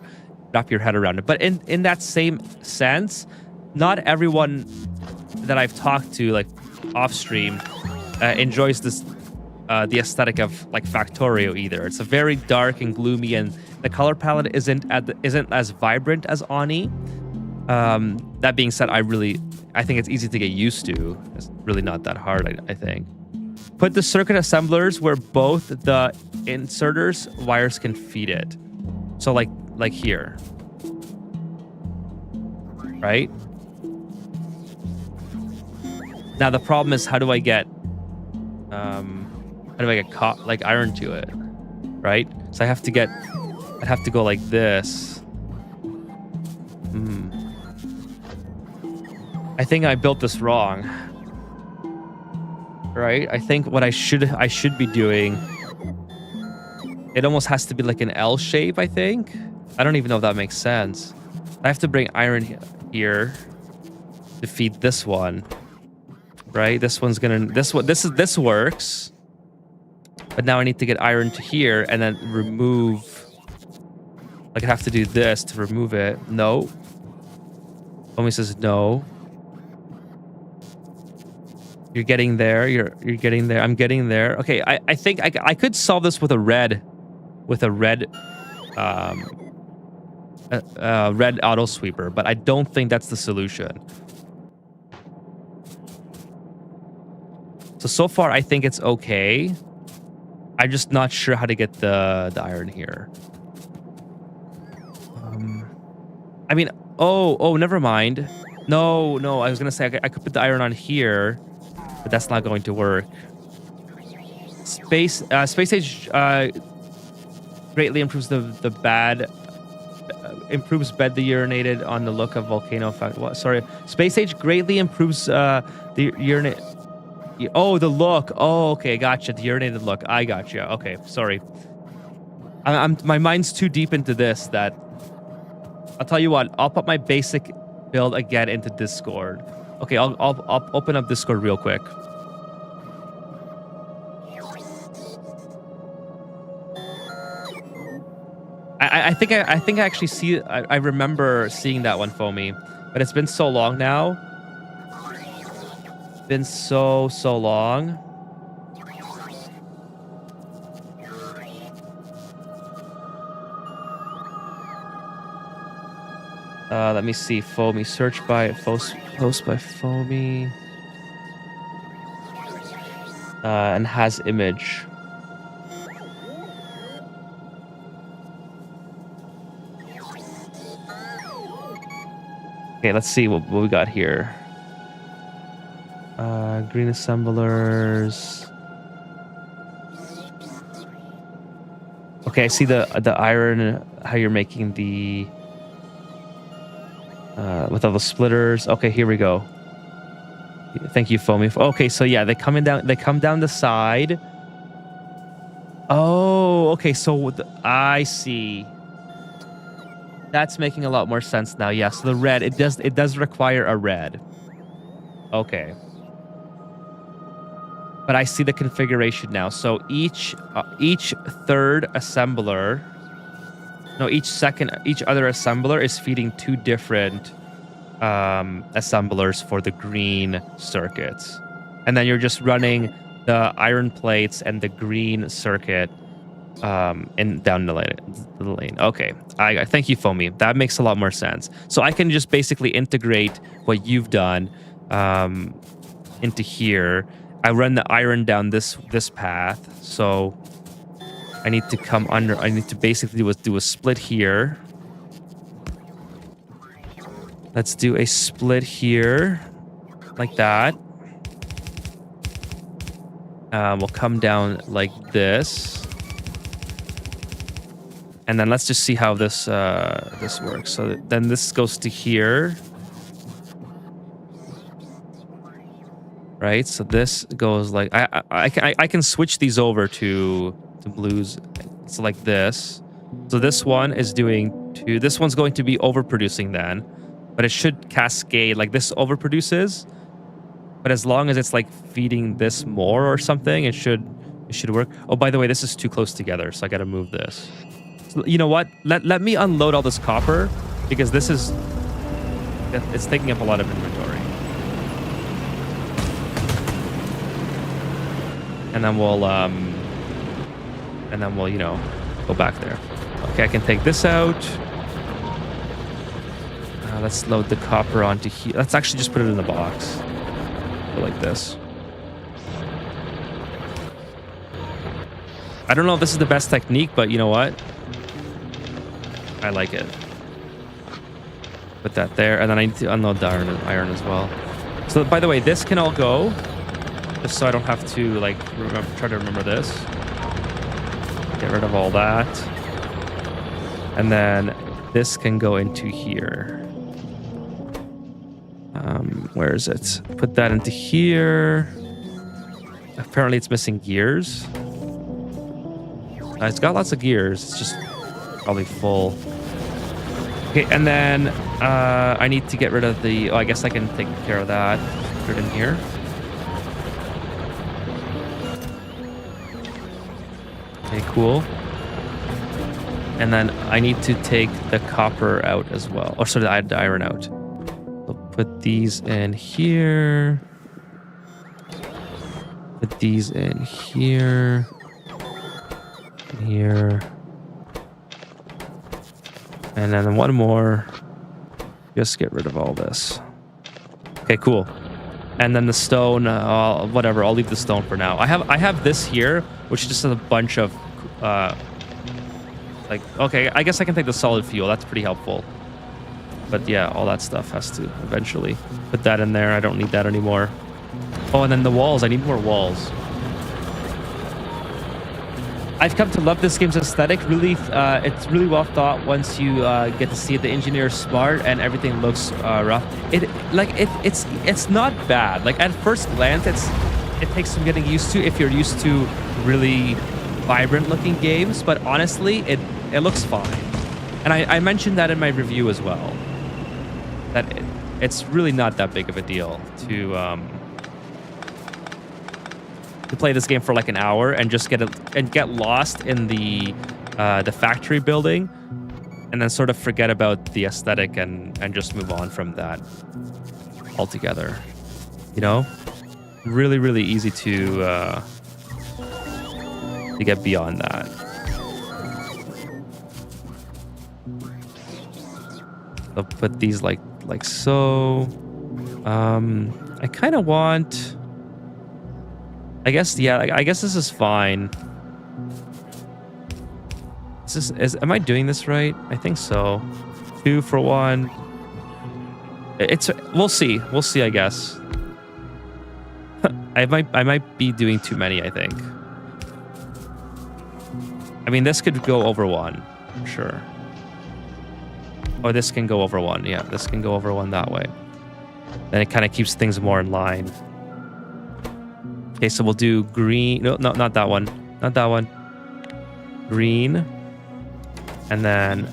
wrap your head around it. But in that same sense, not everyone that I've talked to, like off-stream, enjoys this the aesthetic of like Factorio either. It's a very dark and gloomy, and the color palette isn't as vibrant as Oni. That being said, I think it's easy to get used to. It's really not that hard, I think. Put the circuit assemblers where both the inserters wires can feed it. So like here. Right? Now the problem is, how do I get like iron to it? Right? So I'd have to go like this. I think I built this wrong. Right? I think what I should be doing, it almost has to be like an L shape, I think. I don't even know if that makes sense. I have to bring iron here to feed this one. Right? This one's gonna this works. But now I need to get iron to here and then remove. Like I have to do this to remove it. No. Homie says no. You're getting there. You're getting there. I'm getting there. Okay, I think I could solve this with a red red auto sweeper, but I don't think that's the solution. So far I think it's okay. I'm just not sure how to get the iron here. I mean, oh, never mind. No, I was gonna say I could put the iron on here, but that's not going to work. Space Age greatly improves the bad improves bed deurinated on the look of volcano. What? Sorry, space age greatly improves the urinate. Oh, the look. Oh, okay, gotcha. The urinated look. I gotcha. Okay, sorry. My mind's too deep into this that I'll tell you what. I'll put my basic build again into Discord. Okay, I'll open up Discord real quick. I think I actually see. I remember seeing that one, Foamy, but it's been so long now. It's been so long. Let me see. Foamy. Search by post by Foamy. And has image. Okay, let's see what we got here. Green assemblers. Okay, I see the iron. How you're making the with all the splitters. Okay, here we go. Thank you, Foamy. Okay, so yeah, they come down the side. Oh, okay. So I see. That's making a lot more sense now. Yeah, so the red, it does require a red. Okay. But I see the configuration now. So each third assembler, no, each other assembler is feeding two different assemblers for the green circuits. And then you're just running the iron plates and the green circuit and down the lane. Okay, I thank you, Foamy. That makes a lot more sense. So I can just basically integrate what you've done into here. I run the iron down this path. So I need to come under. I need to basically do a split here. Let's do a split here, like that. We'll come down like this. And then let's just see how this works. So then this goes to here. Right? So this goes like I can switch these over to blues. So like this. So this one is doing two. This one's going to be overproducing then. But it should cascade, like this overproduces. But as long as it's like feeding this more or something, it should work. Oh, by the way, this is too close together, so I gotta move this. So, you know what? Let me unload all this copper because it's taking up a lot of inventory. And then we'll you know, go back there. Okay, I can take this out. Let's load the copper onto here. Let's actually just put it in the box. Go like this. I don't know if this is the best technique, but you know what? I like it. Put that there, and then I need to unload the iron as well. So, by the way, this can all go, just so I don't have to like try to remember this. Get rid of all that, and then this can go into here. Where is it? Put that into here. Apparently, it's missing gears. It's got lots of gears. It's just probably full. Okay, and then I need to get rid of the... Oh, I guess I can take care of that. Put it in here. Okay, cool. And then I need to take the copper out as well. Or sorry, the iron out. So put these in here. Put these in here. Here. And then one more. Just get rid of all this. Okay, cool. And then the stone, whatever. I'll leave the stone for now. I have this here, which just has a bunch of, like, okay, I guess I can take the solid fuel. That's pretty helpful. But yeah, all that stuff has to eventually put that in there. I don't need that anymore. Oh, and then the walls. I need more walls. I've come to love this game's aesthetic. Really, it's really well thought. Once you get to see it, the engineer's smart and everything looks rough. It's not bad. Like at first glance, it takes some getting used to if you're used to really vibrant looking games. But honestly, it looks fine. And I mentioned that in my review as well. That it's really not that big of a deal to play this game for like an hour and just get lost in the factory building, and then sort of forget about the aesthetic and just move on from that altogether. You know, really, really easy to get beyond that. I'll put these like so. I kind of want. I guess, yeah, I guess this is fine. Am I doing this right? I think so. 2 for 1. We'll see. We'll see, I guess. I might be doing too many, I think. I mean, this could go over 1, I'm sure. Or this can go over 1. Yeah, this can go over 1 that way. Then it kind of keeps things more in line. Okay, so we'll do green. No, not that one. Not that one. Green. And then...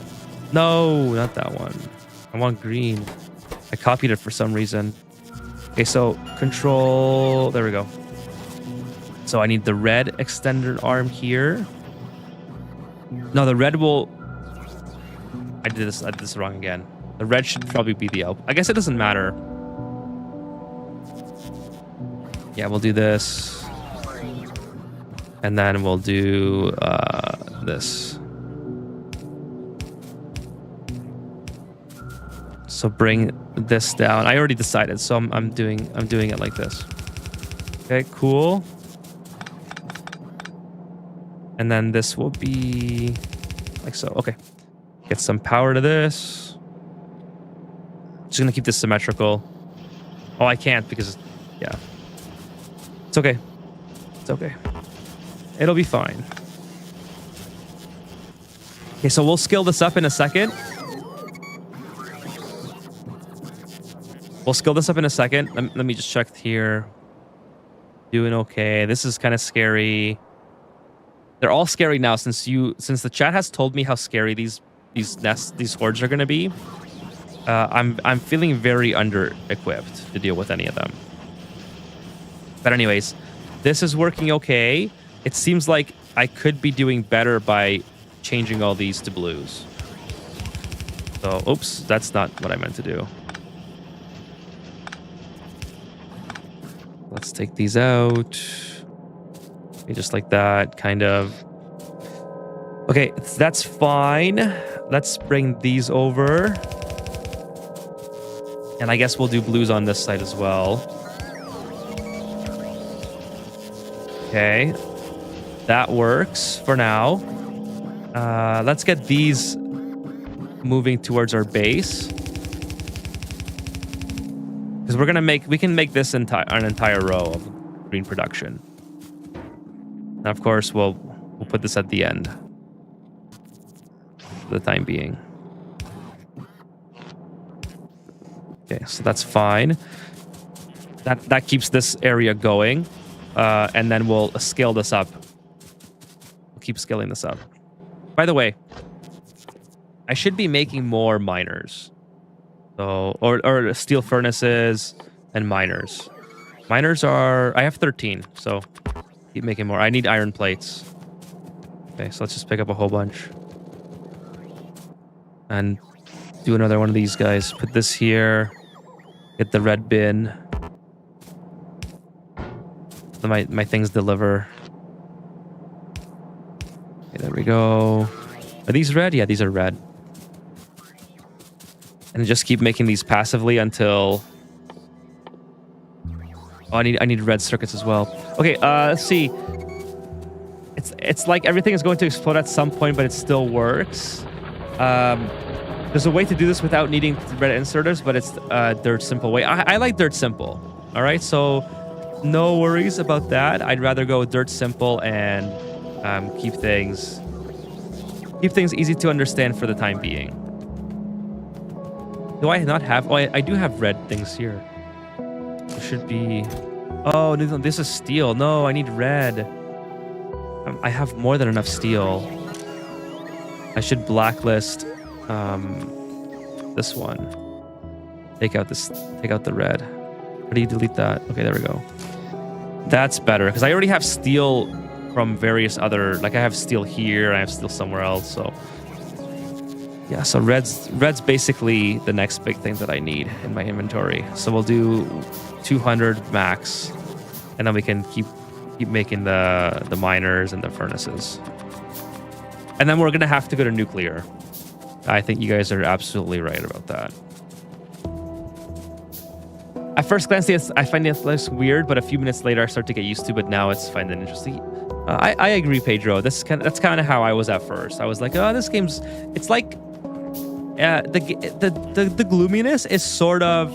No, not that one. I want green. I copied it for some reason. Okay, so control... There we go. So I need the red extended arm here. No, the red will... I did this wrong again. The red should probably be the elbow. I guess it doesn't matter. Yeah, we'll do this. And then we'll do this. So bring this down. I already decided, so I'm doing it like this. Okay, cool. And then this will be like so. Okay. Get some power to this. Just gonna keep this symmetrical. Oh, I can't because yeah. It's okay. It's okay. It'll be fine. Okay, so we'll scale this up in a second. We'll scale this up in a second. Let me just check here. Doing okay. This is kind of scary. They're all scary now since the chat has told me how scary these hordes are going to be. I'm feeling very under-equipped to deal with any of them. But anyways, this is working okay. It seems like I could be doing better by changing all these to blues. So, oops, that's not what I meant to do. Let's take these out. Okay, just like that, kind of. Okay, that's fine. Let's bring these over. And I guess we'll do blues on this side as well. Okay, that works for now. Let's get these moving towards our base, because we can make this an entire row of green production. And of course, we'll put this at the end for the time being. Okay, so that's fine. That keeps this area going. And then we'll scale this up. We'll keep scaling this up. By the way, I should be making more miners. So, or steel furnaces and miners. Miners are... I have 13, so keep making more. I need iron plates. Okay, so let's just pick up a whole bunch. And do another one of these guys. Put this here. Get the red bin. My things deliver. Okay, there we go. Are these red? Yeah, these are red. And just keep making these passively until... Oh, I need red circuits as well. Okay, let's see. It's like everything is going to explode at some point, but it still works. There's a way to do this without needing red inserters, but it's a dirt simple way. I like dirt simple. All right, so no worries about that. I'd rather go dirt simple and keep things easy to understand for the time being. Do I not have? Oh, I do have red things here. It should be. Oh, no, this is steel. No, I need red. I have more than enough steel. I should blacklist this one. Take out the red. How do you delete that? Okay, there we go. That's better because I already have steel from various other, like I have steel here, I have steel somewhere else. So yeah, so red's basically the next big thing that I need in my inventory. So we'll do 200 max, and then we can keep making the miners and the furnaces. And then we're gonna have to go to nuclear. I think you guys are absolutely right about that. At first glance, I find it less weird, but a few minutes later, I start to get used to. But now it's fine and interesting. I agree, Pedro. That's kind of how I was at first. I was like, oh, this game's. It's like the gloominess is sort of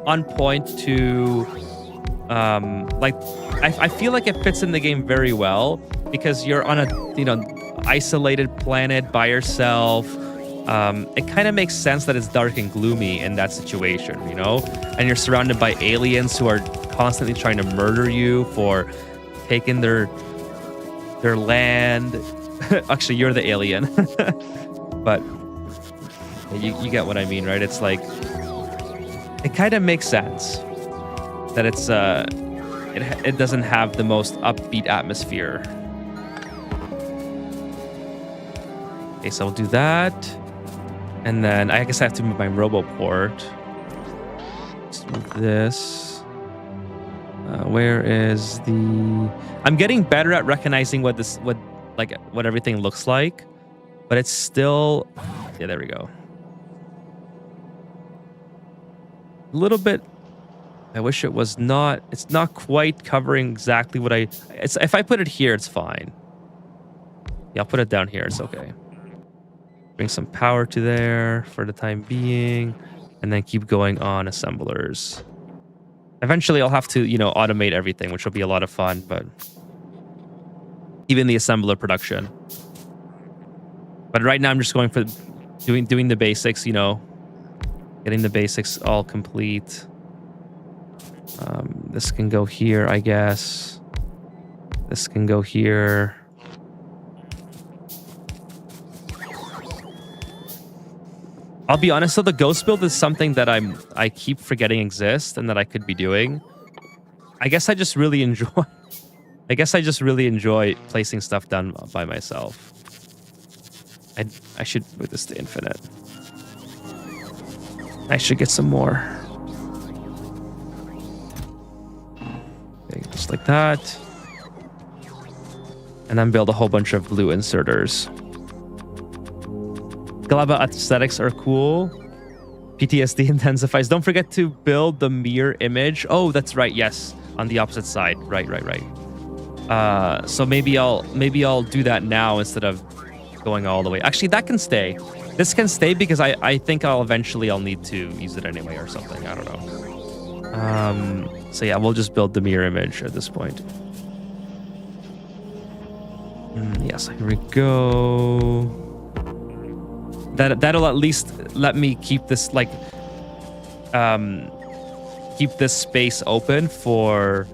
on point to like I feel like it fits in the game very well because you're on a isolated planet by yourself. It kind of makes sense that it's dark and gloomy in that situation, and you're surrounded by aliens who are constantly trying to murder you for taking their land. Actually, you're the alien, but you get what I mean, right? It's like it kind of makes sense that it's it doesn't have the most upbeat atmosphere. Okay, so we'll do that. And then I guess I have to move my roboport. Let's move this. Where is the? I'm getting better at recognizing what everything looks like, but it's still. Yeah, there we go. A little bit. I wish it was not. It's not quite covering exactly what I. If I put it here, it's fine. Yeah, I'll put it down here. It's okay. Bring some power to there for the time being, and then keep going on assemblers. Eventually, I'll have to, automate everything, which will be a lot of fun, but even the assembler production. But right now, I'm just going for doing the basics, getting the basics all complete. This can go here, I guess. This can go here. I'll be honest though, the ghost build is something that I keep forgetting exists and that I could be doing. I guess I just really enjoy placing stuff down by myself. I should move this to infinite. I should get some more. Okay, just like that. And then build a whole bunch of blue inserters. Galaba aesthetics are cool. PTSD intensifies. Don't forget to build the mirror image. Oh, that's right. Yes, on the opposite side. Right. So maybe I'll do that now instead of going all the way. Actually, that can stay. This can stay because I think I'll need to use it anyway or something. I don't know. So yeah, we'll just build the mirror image at this point. Yes, here we go. That'll at least let me keep this keep this space open for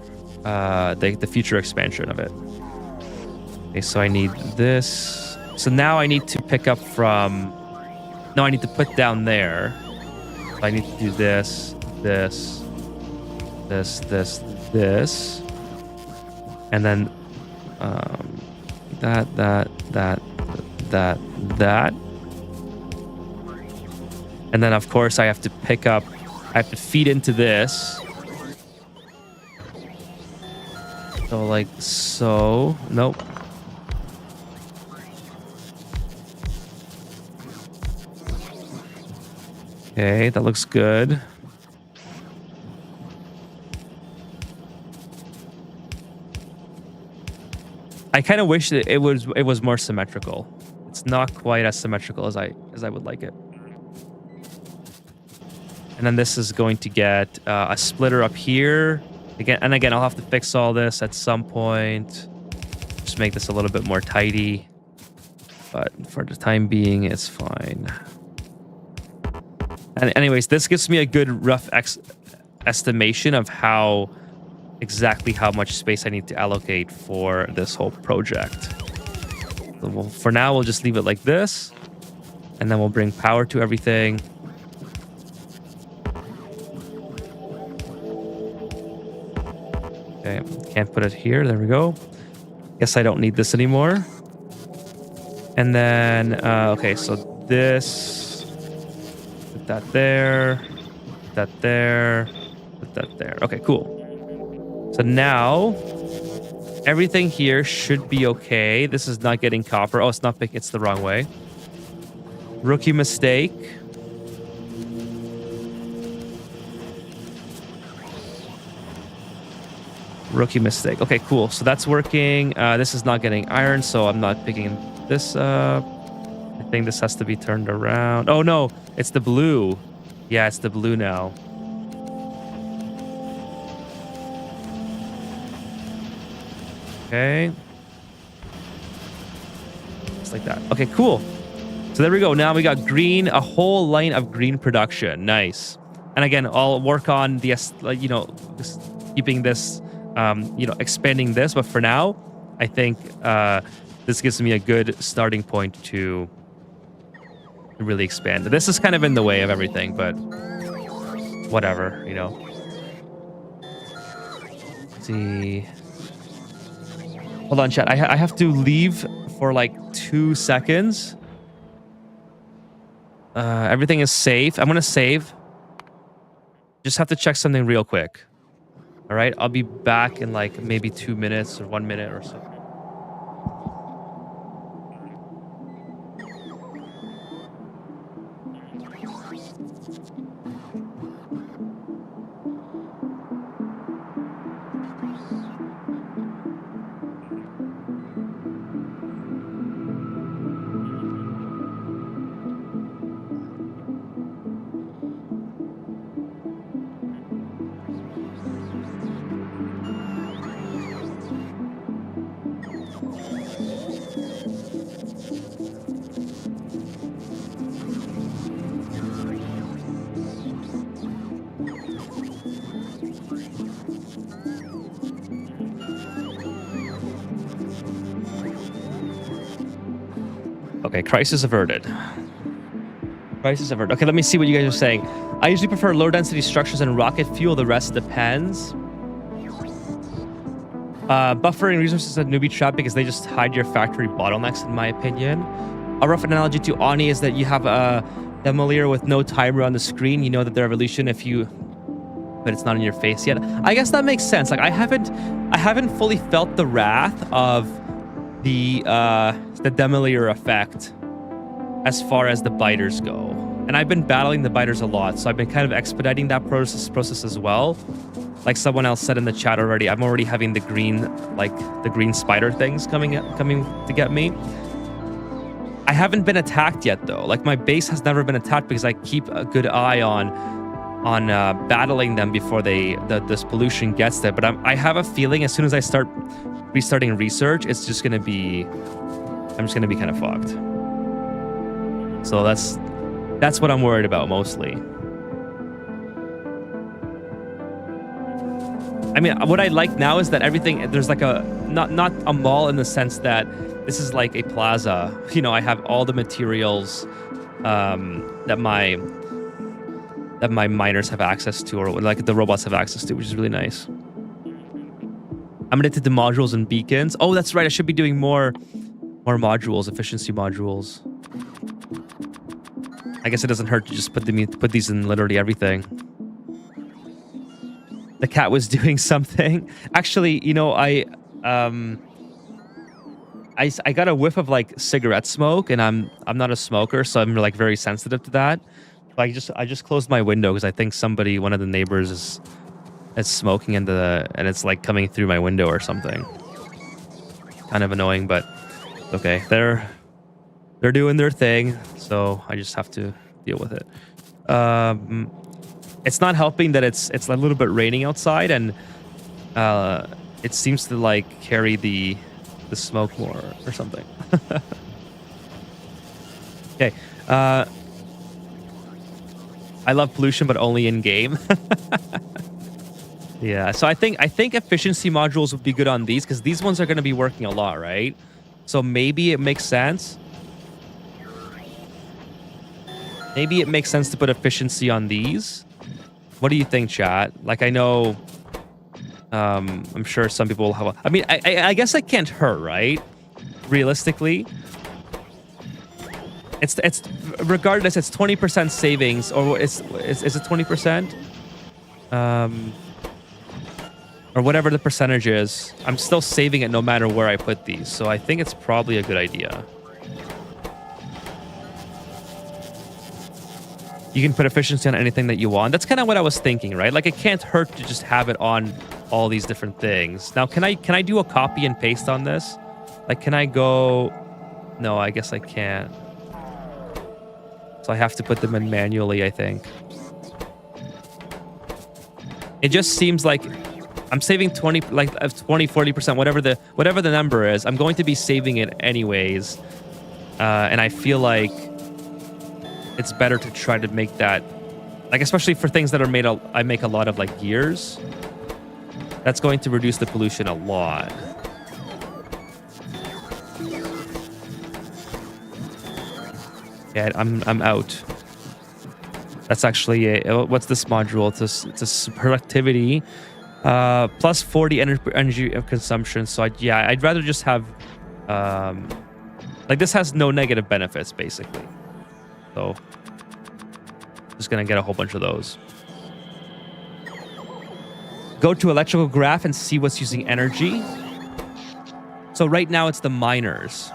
the future expansion of it. Okay, so I need this. So now I need to pick up from. No, I need to put down there. So I need to do this, and then that. And then, of course, I have to feed into this. So, like so. Nope. Okay, that looks good. I kind of wish that it was more symmetrical. It's not quite as symmetrical as I would like it. And then this is going to get a splitter up here. Again, I'll have to fix all this at some point. just make this a little bit more tidy. But for the time being, it's fine. And anyways, this gives me a good rough estimation of exactly how much space I need to allocate for this whole project. So for now, we'll just leave it like this. And then we'll bring power to everything. Okay, can't put it here. There we go. Guess I don't need this anymore. And then, okay, so this, put that there, put that there, put that there. Okay, cool. So now everything here should be okay. This is not getting copper. Oh, it's not big. It's the wrong way. Rookie mistake. Rookie mistake. Okay, cool. So that's working. This is not getting iron, so I'm not picking this up. I think this has to be turned around. Oh, no. It's the blue. Yeah, it's the blue now. Okay. Just like that. Okay, cool. So there we go. Now we got green, a whole line of green production. Nice. And again, I'll work on the, you know, just keeping this, you know, expanding this. But for now, I think this gives me a good starting point to really expand. This is kind of in the way of everything, but whatever, you know. Let's see. Hold on, chat. I have to leave for like 2 seconds. Everything is safe. I'm going to save. Just have to check something real quick. All right. I'll be back in like maybe 2 minutes or 1 minute or so. Okay, crisis averted. Crisis averted. Okay, let me see what you guys are saying. I usually prefer low density structures and rocket fuel. The rest depends. Buffering resources is a newbie trap because they just hide your factory bottlenecks, in my opinion. A rough analogy to Oni is that you have a demolier with no timer on the screen. You know that they're evolution but it's not in your face yet. I guess that makes sense. Like I haven't fully felt the wrath of the demolier effect as far as the biters go. And I've been battling the biters a lot, so I've been kind of expediting that process as well. Like someone else said in the chat already, I'm already having the green spider things coming to get me. I haven't been attacked yet though. Like my base has never been attacked because I keep a good eye on battling them before this pollution gets there. But I have a feeling as soon as I start restarting research, I'm just gonna be kind of fucked. So that's what I'm worried about mostly. I mean, what I like now is that everything, there's like not a mall in the sense that this is like a plaza. You know, I have all the materials that my miners have access to, or like the robots have access to, which is really nice. I'm addicted to modules and beacons. Oh, that's right. I should be doing more modules, efficiency modules. I guess it doesn't hurt to just put these in literally everything. The cat was doing something. Actually, you know, I got a whiff of like cigarette smoke, and I'm not a smoker, so I'm like very sensitive to that. I just closed my window because I think one of the neighbors is smoking and it's like coming through my window or something. Kind of annoying, but okay. They're doing their thing, so I just have to deal with it. It's not helping that it's a little bit raining outside, and it seems to like carry the the smoke more or something. Okay. I love pollution, but only in game. Yeah, so I think efficiency modules would be good on these because these ones are going to be working a lot, right? So maybe it makes sense. Maybe it makes sense to put efficiency on these. What do you think, chat? Like, I know, I'm sure some people will have. I mean, I guess it can't hurt, right? Realistically, it's regardless. It's 20% savings, or is it 20%? Or whatever the percentage is, I'm still saving it no matter where I put these. So I think it's probably a good idea. You can put efficiency on anything that you want. That's kind of what I was thinking, right? Like, it can't hurt to just have it on all these different things. Now, can I do a copy and paste on this? Like, can I go? No, I guess I can't. So I have to put them in manually, I think. It just seems like I'm saving 20, like 20, 40%, whatever the number is. I'm going to be saving it anyways. And I feel like it's better to try to make that, like, especially for things that are made, I make a lot of like gears. That's going to reduce the pollution a lot. Yeah, I'm out. That's actually what's this module? It's a productivity. Plus 40 energy of consumption. So I'd rather just have, like, this has no negative benefits basically. So just gonna get a whole bunch of those. Go to electrical graph and see what's using energy. So right now it's the miners.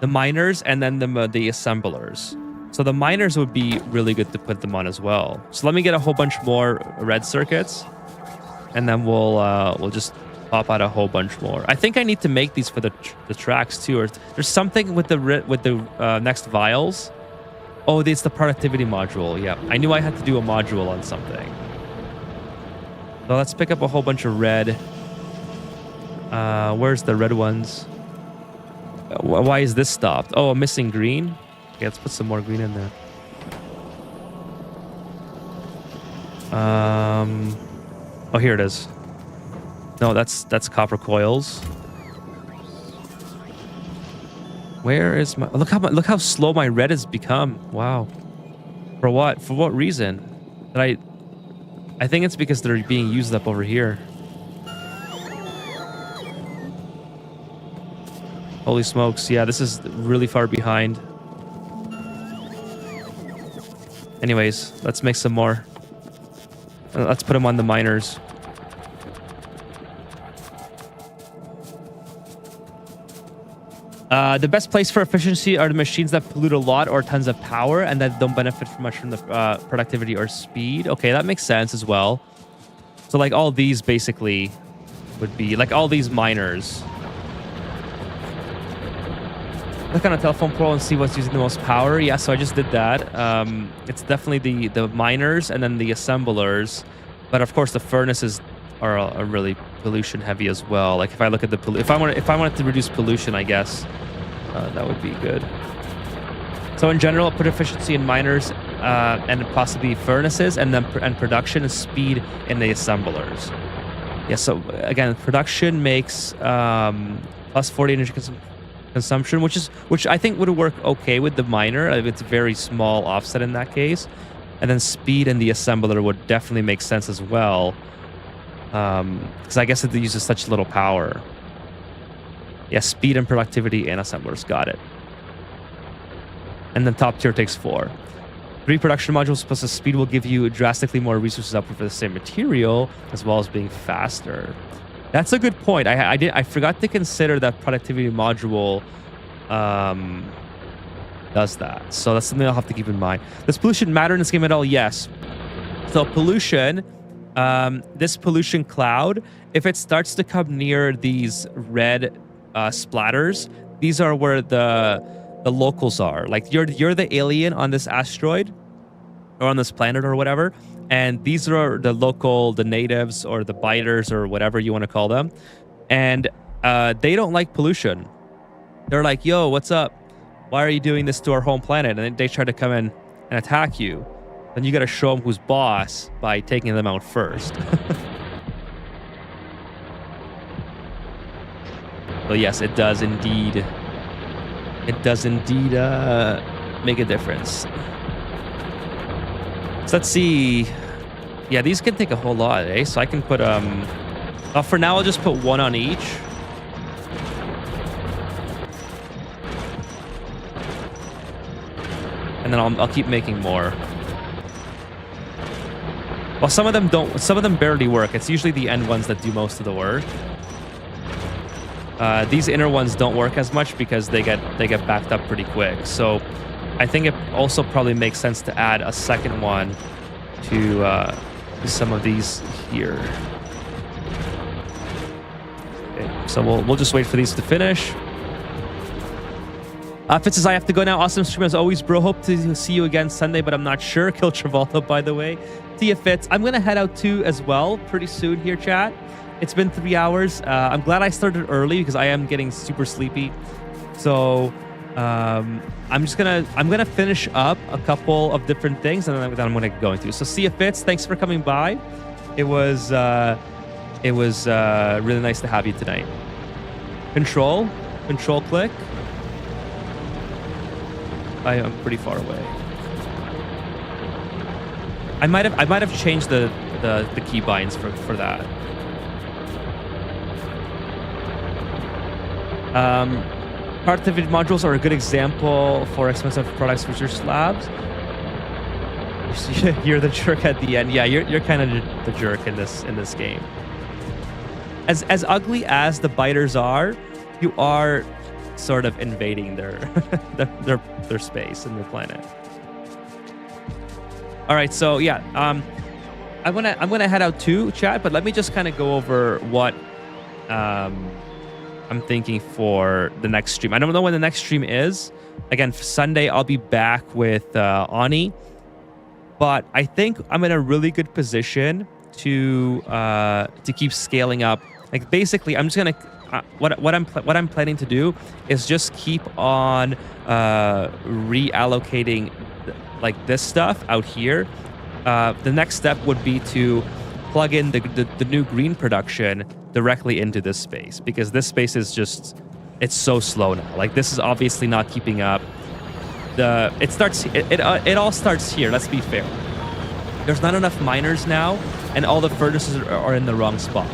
The miners and then the assemblers. So the miners would be really good to put them on as well. So let me get a whole bunch more red circuits. And then we'll just pop out a whole bunch more. I think I need to make these for the tracks too. Or there's something with the next vials. Oh, it's the productivity module. Yeah, I knew I had to do a module on something. So let's pick up a whole bunch of red. Where's the red ones? Why is this stopped? Oh, I'm missing green. Okay, let's put some more green in there. Oh, here it is. No, that's copper coils. Where is my? Look how slow my red has become. Wow. For what? For what reason? I think it's because they're being used up over here. Holy smokes! Yeah, this is really far behind. Anyways, let's make some more. Let's put them on the miners. The best place for efficiency are the machines that pollute a lot or tons of power and that don't benefit much from the productivity or speed. Okay, that makes sense as well. So like all these basically would be like all these miners. Look on a telephone pole and see what's using the most power. Yeah, so I just did that. It's definitely the miners and then the assemblers. But of course the furnaces are really pollution heavy as well. Like if I look at the if I wanted to reduce pollution, I guess that would be good. So in general, put efficiency in miners and possibly furnaces, and then production and speed in the assemblers. Yeah. So again, production makes plus 40 energy consumption, which I think would work okay with the miner. It's a very small offset in that case, and then speed in the assembler would definitely make sense as well. Because I guess it uses such little power. Yeah, speed and productivity and assemblers. Got it. And then top tier takes 4. 3 production modules plus the speed will give you drastically more resources output for the same material, as well as being faster. That's a good point. I forgot to consider that productivity module does that. So that's something I'll have to keep in mind. Does pollution matter in this game at all? Yes. So pollution... this pollution cloud, if it starts to come near these red splatters, these are where the locals are. Like you're the alien on this asteroid or on this planet or whatever, and these are the natives or the biters or whatever you want to call them. And they don't like pollution. They're like, yo, what's up? Why are you doing this to our home planet? And then they try to come in and attack you. Then you got to show them who's boss by taking them out first. So yes, it does indeed. It does indeed make a difference. So let's see. Yeah, these can take a whole lot, eh? So I can put for now I'll just put one on each. And then I'll keep making more. Well, some of them barely work. It's usually the end ones that do most of the work. These inner ones don't work as much because they get backed up pretty quick. So I think it also probably makes sense to add a second one to some of these here. Okay, so we'll just wait for these to finish. Fitz says, I have to go now. Awesome stream as always, bro. Hope to see you again Sunday, but I'm not sure. Kill Travolta, by the way. See you, Fitz. I'm going to head out too as well pretty soon here, chat. It's been 3 hours. I'm glad I started early because I am getting super sleepy. So I'm gonna finish up a couple of different things and then I'm gonna go into. So see you, Fitz. Thanks for coming by. It was really nice to have you tonight. Control click. I am pretty far away. I might have changed the keybinds for that. Productivity modules are a good example for expensive products with your slabs. You're the jerk at the end. Yeah, you're kind of the jerk in this game. As ugly as the biters are, you are sort of invading their space and their planet. All right, so yeah, I'm gonna head out too, chat. But let me just kind of go over what I'm thinking for the next stream. I don't know when the next stream is. Again, Sunday I'll be back with Ani, but I think I'm in a really good position to keep scaling up. Like basically, I'm just gonna what I'm planning to do is just keep on reallocating like this stuff out here. The next step would be to plug in the new green production directly into this space, because this space is just, it's so slow now. Like this is obviously not keeping up. It all starts here. Let's be fair. There's not enough miners now, and all the furnaces are in the wrong spot.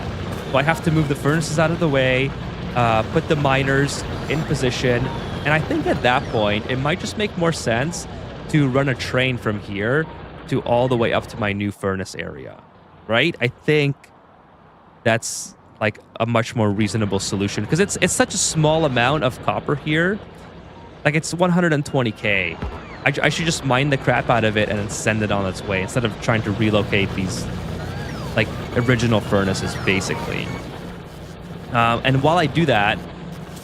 So I have to move the furnaces out of the way, put the miners in position, and I think at that point it might just make more sense to run a train from here to all the way up to my new furnace area, right? I think that's like a much more reasonable solution, because it's such a small amount of copper here. Like it's 120k. I should just mine the crap out of it and then send it on its way instead of trying to relocate these like original furnaces basically. And while I do that,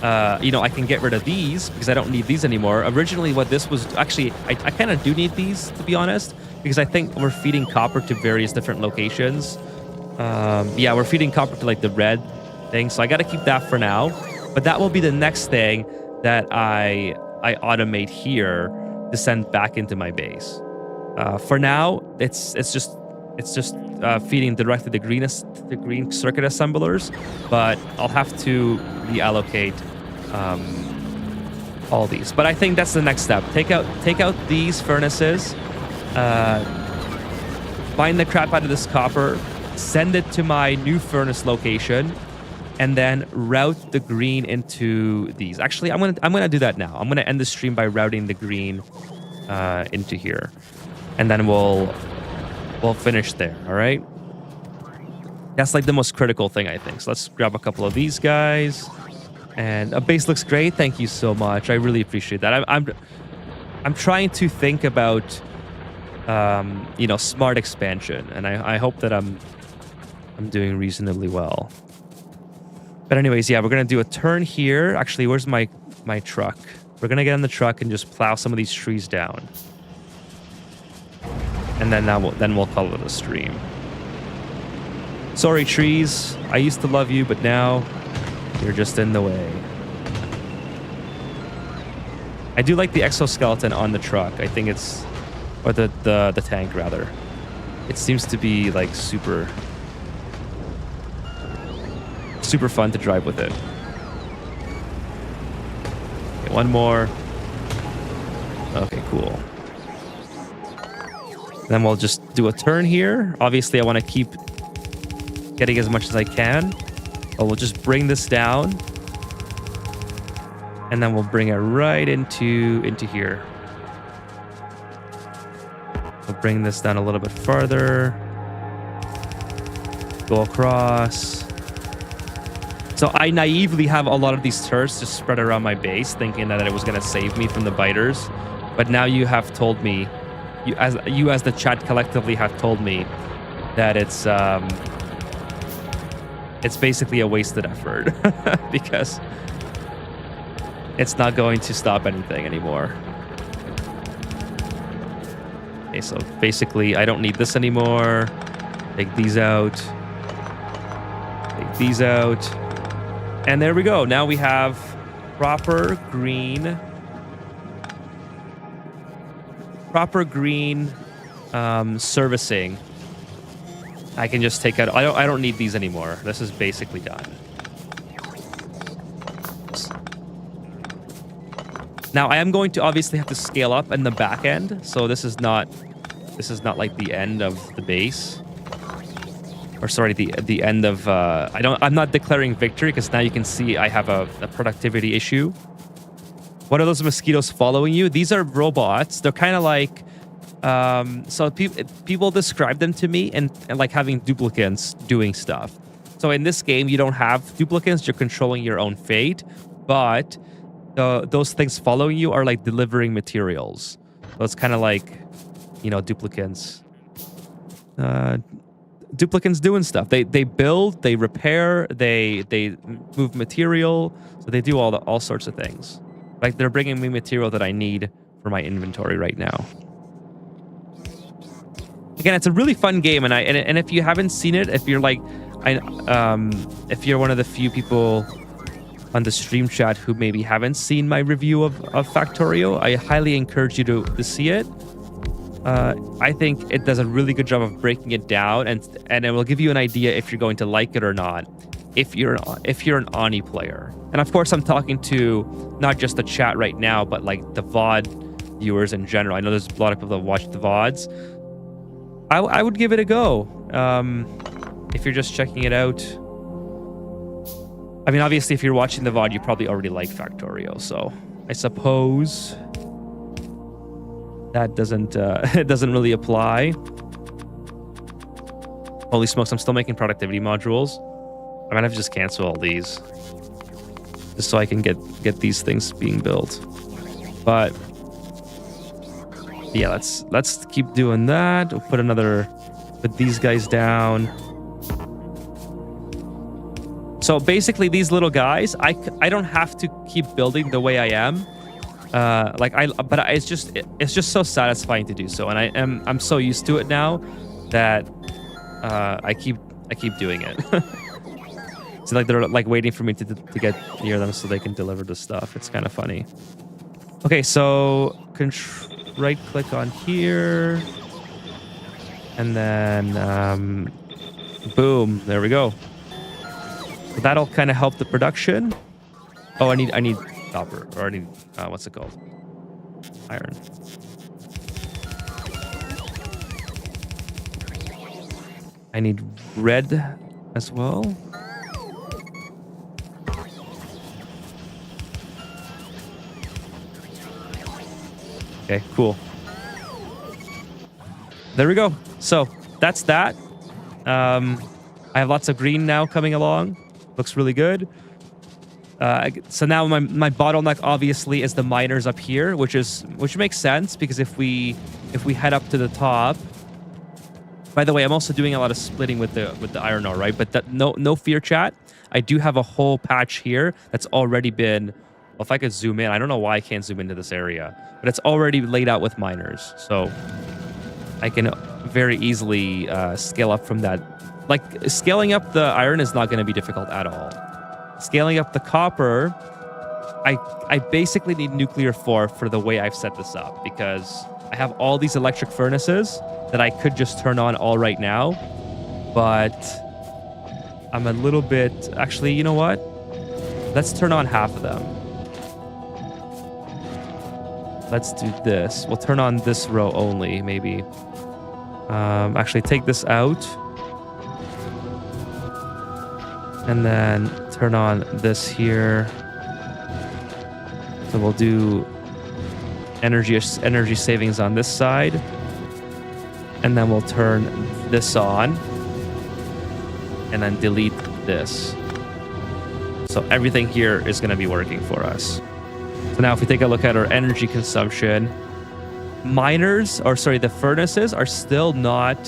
I can get rid of these because I don't need these anymore. Originally what this was, actually I kind of do need these, to be honest, because I think we're feeding copper to various different locations. Yeah, we're feeding copper to like the red thing, so I got to keep that for now. But that will be the next thing that I automate here to send back into my base. For now, it's just feeding directly the green circuit assemblers, but I'll have to reallocate all these. But I think that's the next step. Take out these furnaces, mine the crap out of this copper, send it to my new furnace location, and then route the green into these. Actually, I'm gonna do that now. I'm gonna end the stream by routing the green into here, and then we'll finish there. All right. That's like the most critical thing, I think. So let's grab a couple of these guys, and a base looks great. Thank you so much. I really appreciate that. I'm trying to think about smart expansion, and I hope that I'm doing reasonably well. But anyways, yeah, we're gonna do a turn here. Actually, where's my truck? We're gonna get in the truck and just plow some of these trees down, and then we'll call it a stream. Sorry, trees. I used to love you, but now You're just in the way. I do like the exoskeleton on the truck. I think it's, or the tank rather. It seems to be like super fun to drive with it. Okay, one more. Okay, cool. Then we'll just do a turn here. Obviously, I want to keep getting as much as I can. But we'll just bring this down. And then we'll bring it right into here. We'll bring this down a little bit farther. Go across. So I naively have a lot of these turrets just spread around my base, thinking that it was going to save me from the biters. But now you have told me, you as the chat collectively have told me that it's basically a wasted effort because it's not going to stop anything anymore. Okay, so basically I don't need this anymore. Take these out. Take these out. And there we go. Now we have proper green servicing. I can just take out. I don't need these anymore. This is basically done. Now I am going to obviously have to scale up in the back end. So this is not like the end of the base. Or sorry, the end of I'm not declaring victory because now you can see I have a productivity issue. What are those mosquitoes following you? These are robots. They're kind of like so people describe them to me and like having duplicates doing stuff. So in this game you don't have duplicates, you're controlling your own fate, but those things following you are like delivering materials. So it's kind of like, you know, duplicates. Duplicates doing stuff. They build, they repair, they move material, so they do all sorts of things. Like they're bringing me material that I need for my inventory right now. Again, it's a really fun game, and if you haven't seen it, if you're like, if you're one of the few people on the stream chat who maybe haven't seen my review of Factorio, I highly encourage you to see it. I think it does a really good job of breaking it down, and it will give you an idea if you're going to like it or not, if you're an Ani player. And of course, I'm talking to not just the chat right now, but like the VOD viewers in general. I know there's a lot of people that watch the VODs. I would give it a go if you're just checking it out. I mean, obviously, if you're watching the VOD, you probably already like Factorio, so I suppose that doesn't it doesn't really apply. Holy smokes, I'm still making productivity modules. I might have to just cancel all these just so I can get these things being built. But yeah, let's keep doing that. We'll put these guys down. So basically these little guys, I don't have to keep building the way I am. But it's just so satisfying to do so, and I'm so used to it now that I keep doing it. So like they're like waiting for me to get near them so they can deliver the stuff. It's kind of funny. Okay, so right click on here, and then boom, there we go. So that'll kind of help the production. Oh, I need copper, or I need what's it called? Iron. I need red as well. Okay, cool. There we go. So that's that. I have lots of green now coming along. Looks really good. So now my bottleneck obviously is the miners up here, which makes sense because if we head up to the top. By the way, I'm also doing a lot of splitting with the iron ore, right? But no fear, chat. I do have a whole patch here that's already been. Well, if I could zoom in, I don't know why I can't zoom into this area, but it's already laid out with miners, so I can very easily scale up from that. Like scaling up the iron is not going to be difficult at all. scaling up the copper, I basically need nuclear 4 for the way I've set this up, because I have all these electric furnaces that I could just turn on all right now, but I'm a little bit... Actually, you know what? Let's turn on half of them. Let's do this. We'll turn on this row only, maybe. Actually, take this out. And then turn on this here. So we'll do energy savings on this side. And then we'll turn this on. And then delete this. So everything here is going to be working for us. So now if we take a look at our energy consumption, the furnaces are still not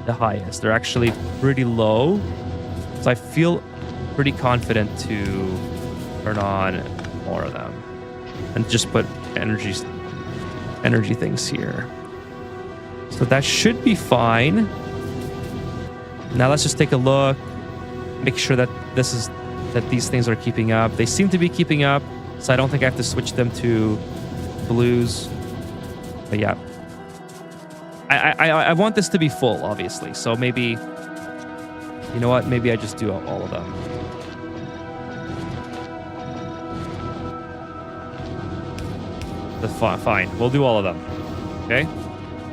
the highest. They're actually pretty low. So I feel pretty confident to turn on more of them and just put energy things here. So that should be fine. Now let's just take a look, make sure that these things are keeping up. They seem to be keeping up, so I don't think I have to switch them to blues. But yeah, I want this to be full, obviously. So maybe, you know what? Maybe I just do all of them. Fine, we'll do all of them. Okay,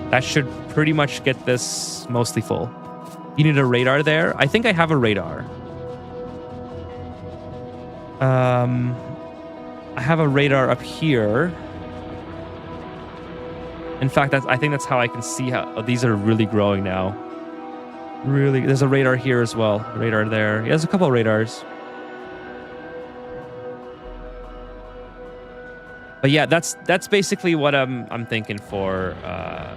that should pretty much get this mostly full. You need a radar there. I think I have a radar. I have a radar up here. In fact, I think that's how I can see how these are really growing now. Really, there's a radar here as well. Radar there. Yeah, there's a couple of radars. But yeah, that's basically what I'm thinking for.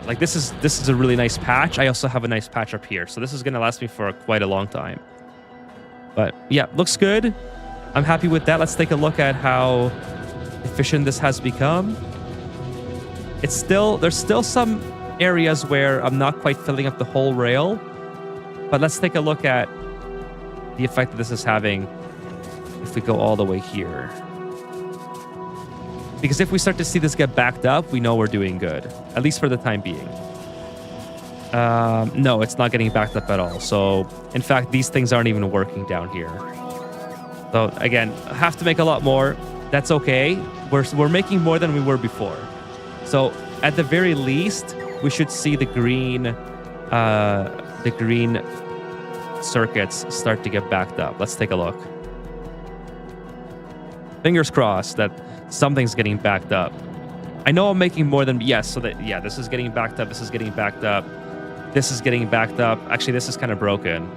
Like this is a really nice patch. I also have a nice patch up here, so this is gonna last me for quite a long time. But yeah, looks good. I'm happy with that. Let's take a look at how efficient this has become. There's still some areas where I'm not quite filling up the whole rail, but let's take a look at the effect that this is having if we go all the way here. Because if we start to see this get backed up, we know we're doing good, at least for the time being. No, it's not getting backed up at all. So, in fact, these things aren't even working down here. So, again, I have to make a lot more. That's okay. We're making more than we were before. So, at the very least, we should see the green circuits start to get backed up. Let's take a look. Fingers crossed that something's getting backed up. I know I'm making more than... Yes, so that... Yeah, this is getting backed up. This is getting backed up. This is getting backed up. Actually, this is kind of broken.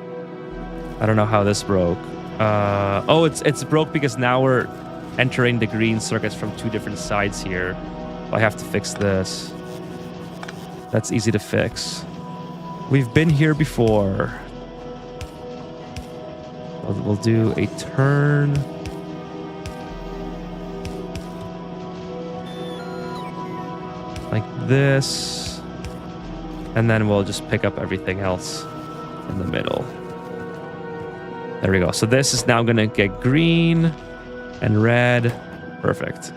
I don't know how this broke. Oh, it's broke because now we're entering the green circuits from two different sides here. I have to fix this. That's easy to fix. We've been here before. We'll do a turn. Like this. And then we'll just pick up everything else in the middle. There we go. So this is now going to get green and red. Perfect.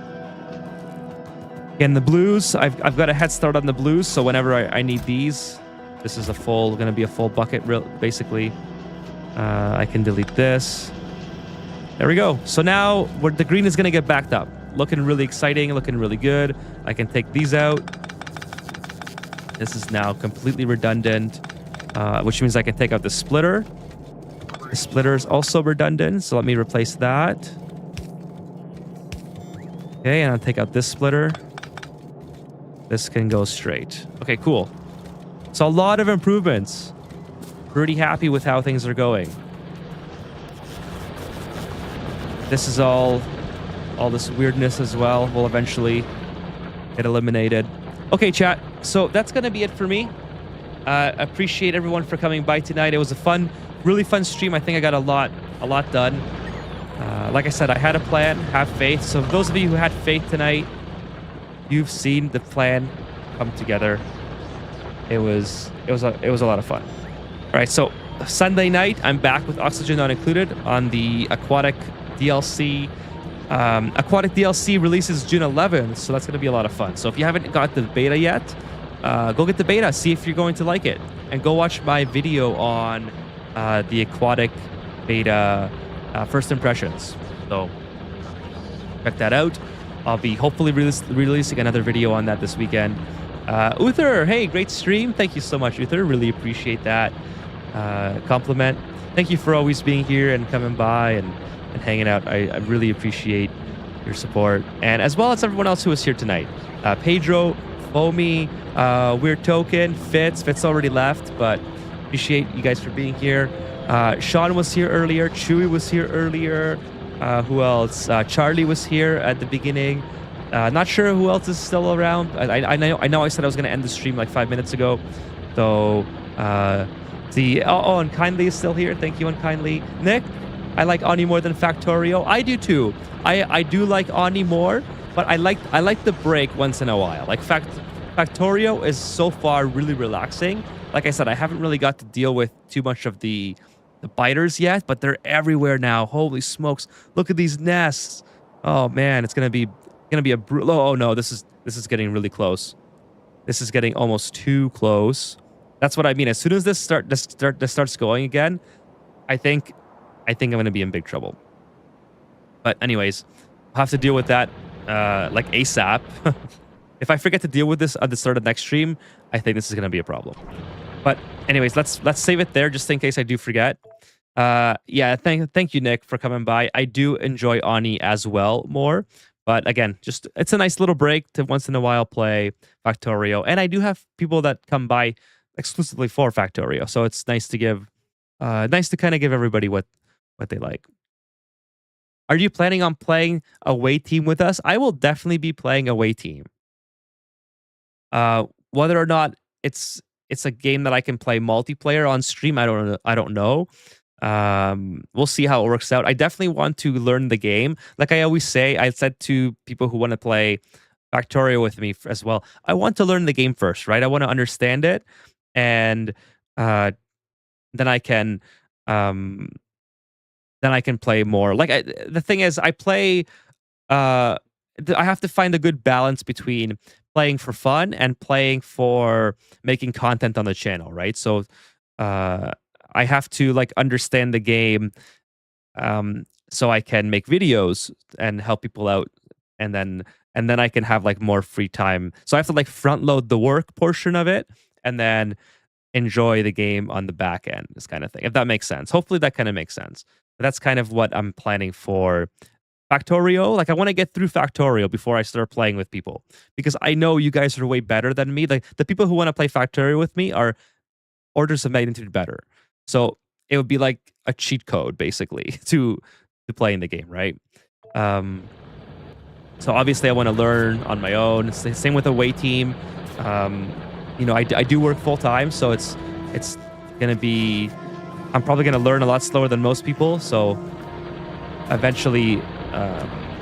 Again, the blues, I've got a head start on the blues, so whenever I need these, this is going to be a full bucket, basically. I can delete this. There we go. So now the green is going to get backed up. Looking really exciting, looking really good. I can take these out. This is now completely redundant, which means I can take out the splitter. The splitter is also redundant, so let me replace that. Okay, and I'll take out this splitter. This can go straight. Okay, cool. So a lot of improvements. Pretty happy with how things are going. This is all this weirdness as well will eventually get eliminated. Okay, chat. So that's going to be it for me. Appreciate everyone for coming by tonight. It was a really fun stream. I think I got a lot done. Like I said, I had a plan, have faith. So those of you who had faith tonight, you've seen the plan come together. It was a lot of fun. All right, so Sunday night, I'm back with Oxygen Not Included on the Aquatic DLC. Aquatic DLC releases June 11th, so that's going to be a lot of fun. So if you haven't got the beta yet, go get the beta, see if you're going to like it, and go watch my video on the Aquatic beta first impressions. So check that out. I'll be hopefully releasing another video on that this weekend. Uther, hey, great stream. Thank you so much, Uther. Really appreciate that compliment. Thank you for always being here and coming by and hanging out. I really appreciate your support. And as well as everyone else who was here tonight. Pedro, Foamy, Weird Token, Fitz already left, but appreciate you guys for being here. Sean was here earlier. Chewy was here earlier. Who else? Charlie was here at the beginning. Not sure who else is still around. I know I said I was going to end the stream like 5 minutes ago. So, Unkindly is still here. Thank you, Unkindly. Nick, I like Ani more than Factorio. I do too. I do like Ani more, but I like the break once in a while. Like Factorio is so far really relaxing. Like I said, I haven't really got to deal with too much of the biters yet, but they're everywhere now. Holy smokes! Look at these nests. Oh man, it's gonna be a brutal. Oh no, this is getting really close. This is getting almost too close. That's what I mean. As soon as this starts going again, I think I'm gonna be in big trouble. But anyways, I'll have to deal with that like ASAP. If I forget to deal with this at the start of next stream, I think this is gonna be a problem. But anyways, let's save it there just in case I do forget. Yeah, thank you, Nick, for coming by. I do enjoy Ani as well more. But again, it's a nice little break to once in a while play Factorio. And I do have people that come by exclusively for Factorio. So it's nice to kind of give everybody what they like. Are you planning on playing away team with us? I will definitely be playing away team. Whether or not it's a game that I can play multiplayer on stream, I don't know. We'll see how it works out. I definitely want to learn the game. Like I always say, I said to people who want to play Factorio with me as well, I want to learn the game first, right? I want to understand it, and then I can play more. Like the thing is, I play. I have to find a good balance between playing for fun and playing for making content on the channel, right? So I have to like understand the game so I can make videos and help people out, and then I can have like more free time. So I have to like front load the work portion of it and then enjoy the game on the back end, this kind of thing, if that makes sense. Hopefully that kind of makes sense. But that's kind of what I'm planning for Factorio. Like I want to get through Factorio before I start playing with people, because I know you guys are way better than me. Like the people who want to play Factorio with me are orders of magnitude better. So it would be like a cheat code basically to playing the game, right? So obviously I want to learn on my own. It's the same with away team. I do work full time, so it's gonna be. I'm probably gonna learn a lot slower than most people. So eventually,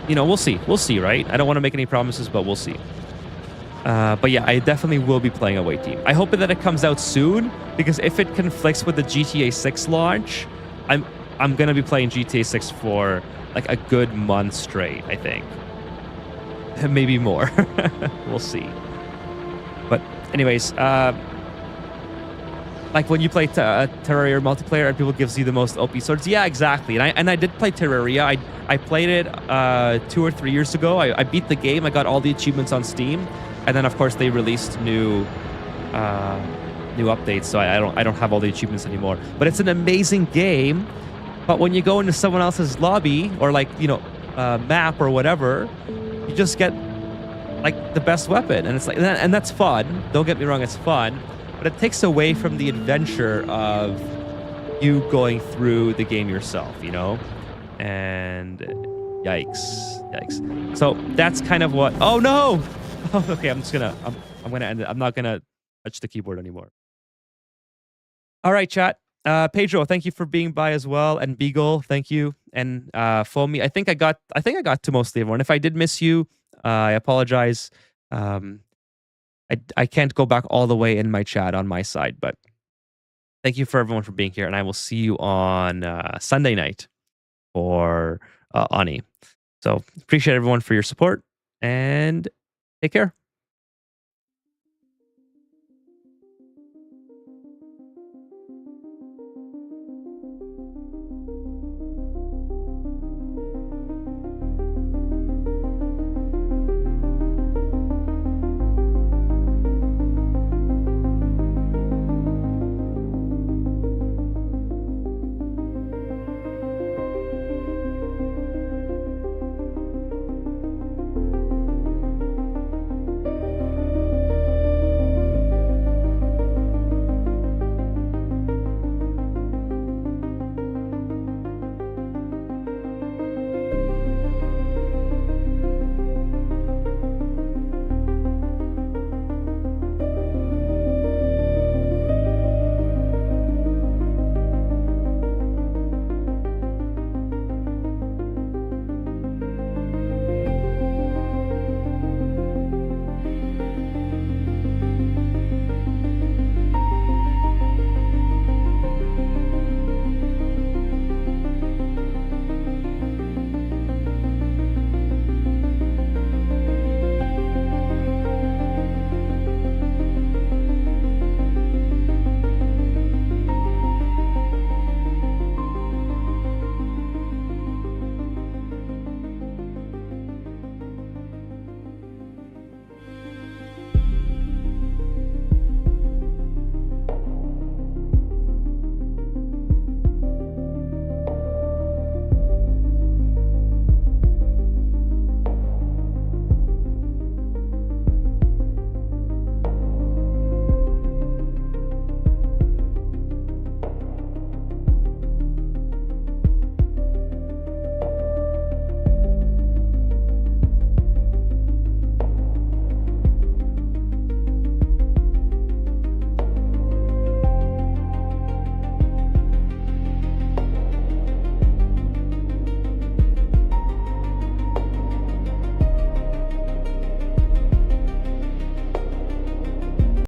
we'll see. We'll see, right? I don't want to make any promises, but we'll see. But yeah, I definitely will be playing away team. I hope that it comes out soon, because if it conflicts with the GTA 6 launch, I'm gonna be playing GTA 6 for like a good month straight, I think. Maybe more. We'll see. But anyways, like when you play Terraria multiplayer and people gives you the most OP swords, yeah, exactly. And I did play Terraria. I played it 2 or 3 years ago. I beat the game. I got all the achievements on Steam, and then of course they released new updates. So I don't have all the achievements anymore. But it's an amazing game. But when you go into someone else's lobby or like map or whatever, you just get like the best weapon, and it's like, and that's fun. Don't get me wrong, it's fun, but it takes away from the adventure of you going through the game yourself, and yikes. So that's kind of what. Oh no. Okay, I'm gonna end it. I'm not gonna touch the keyboard anymore. All right, chat. Pedro, thank you for being by as well, and Beagle, thank you, and Foamy. I think I got to mostly everyone. If I did miss you, I apologize. I can't go back all the way in my chat on my side, but thank you for everyone for being here, and I will see you on Sunday night for Ani. So appreciate everyone for your support and take care.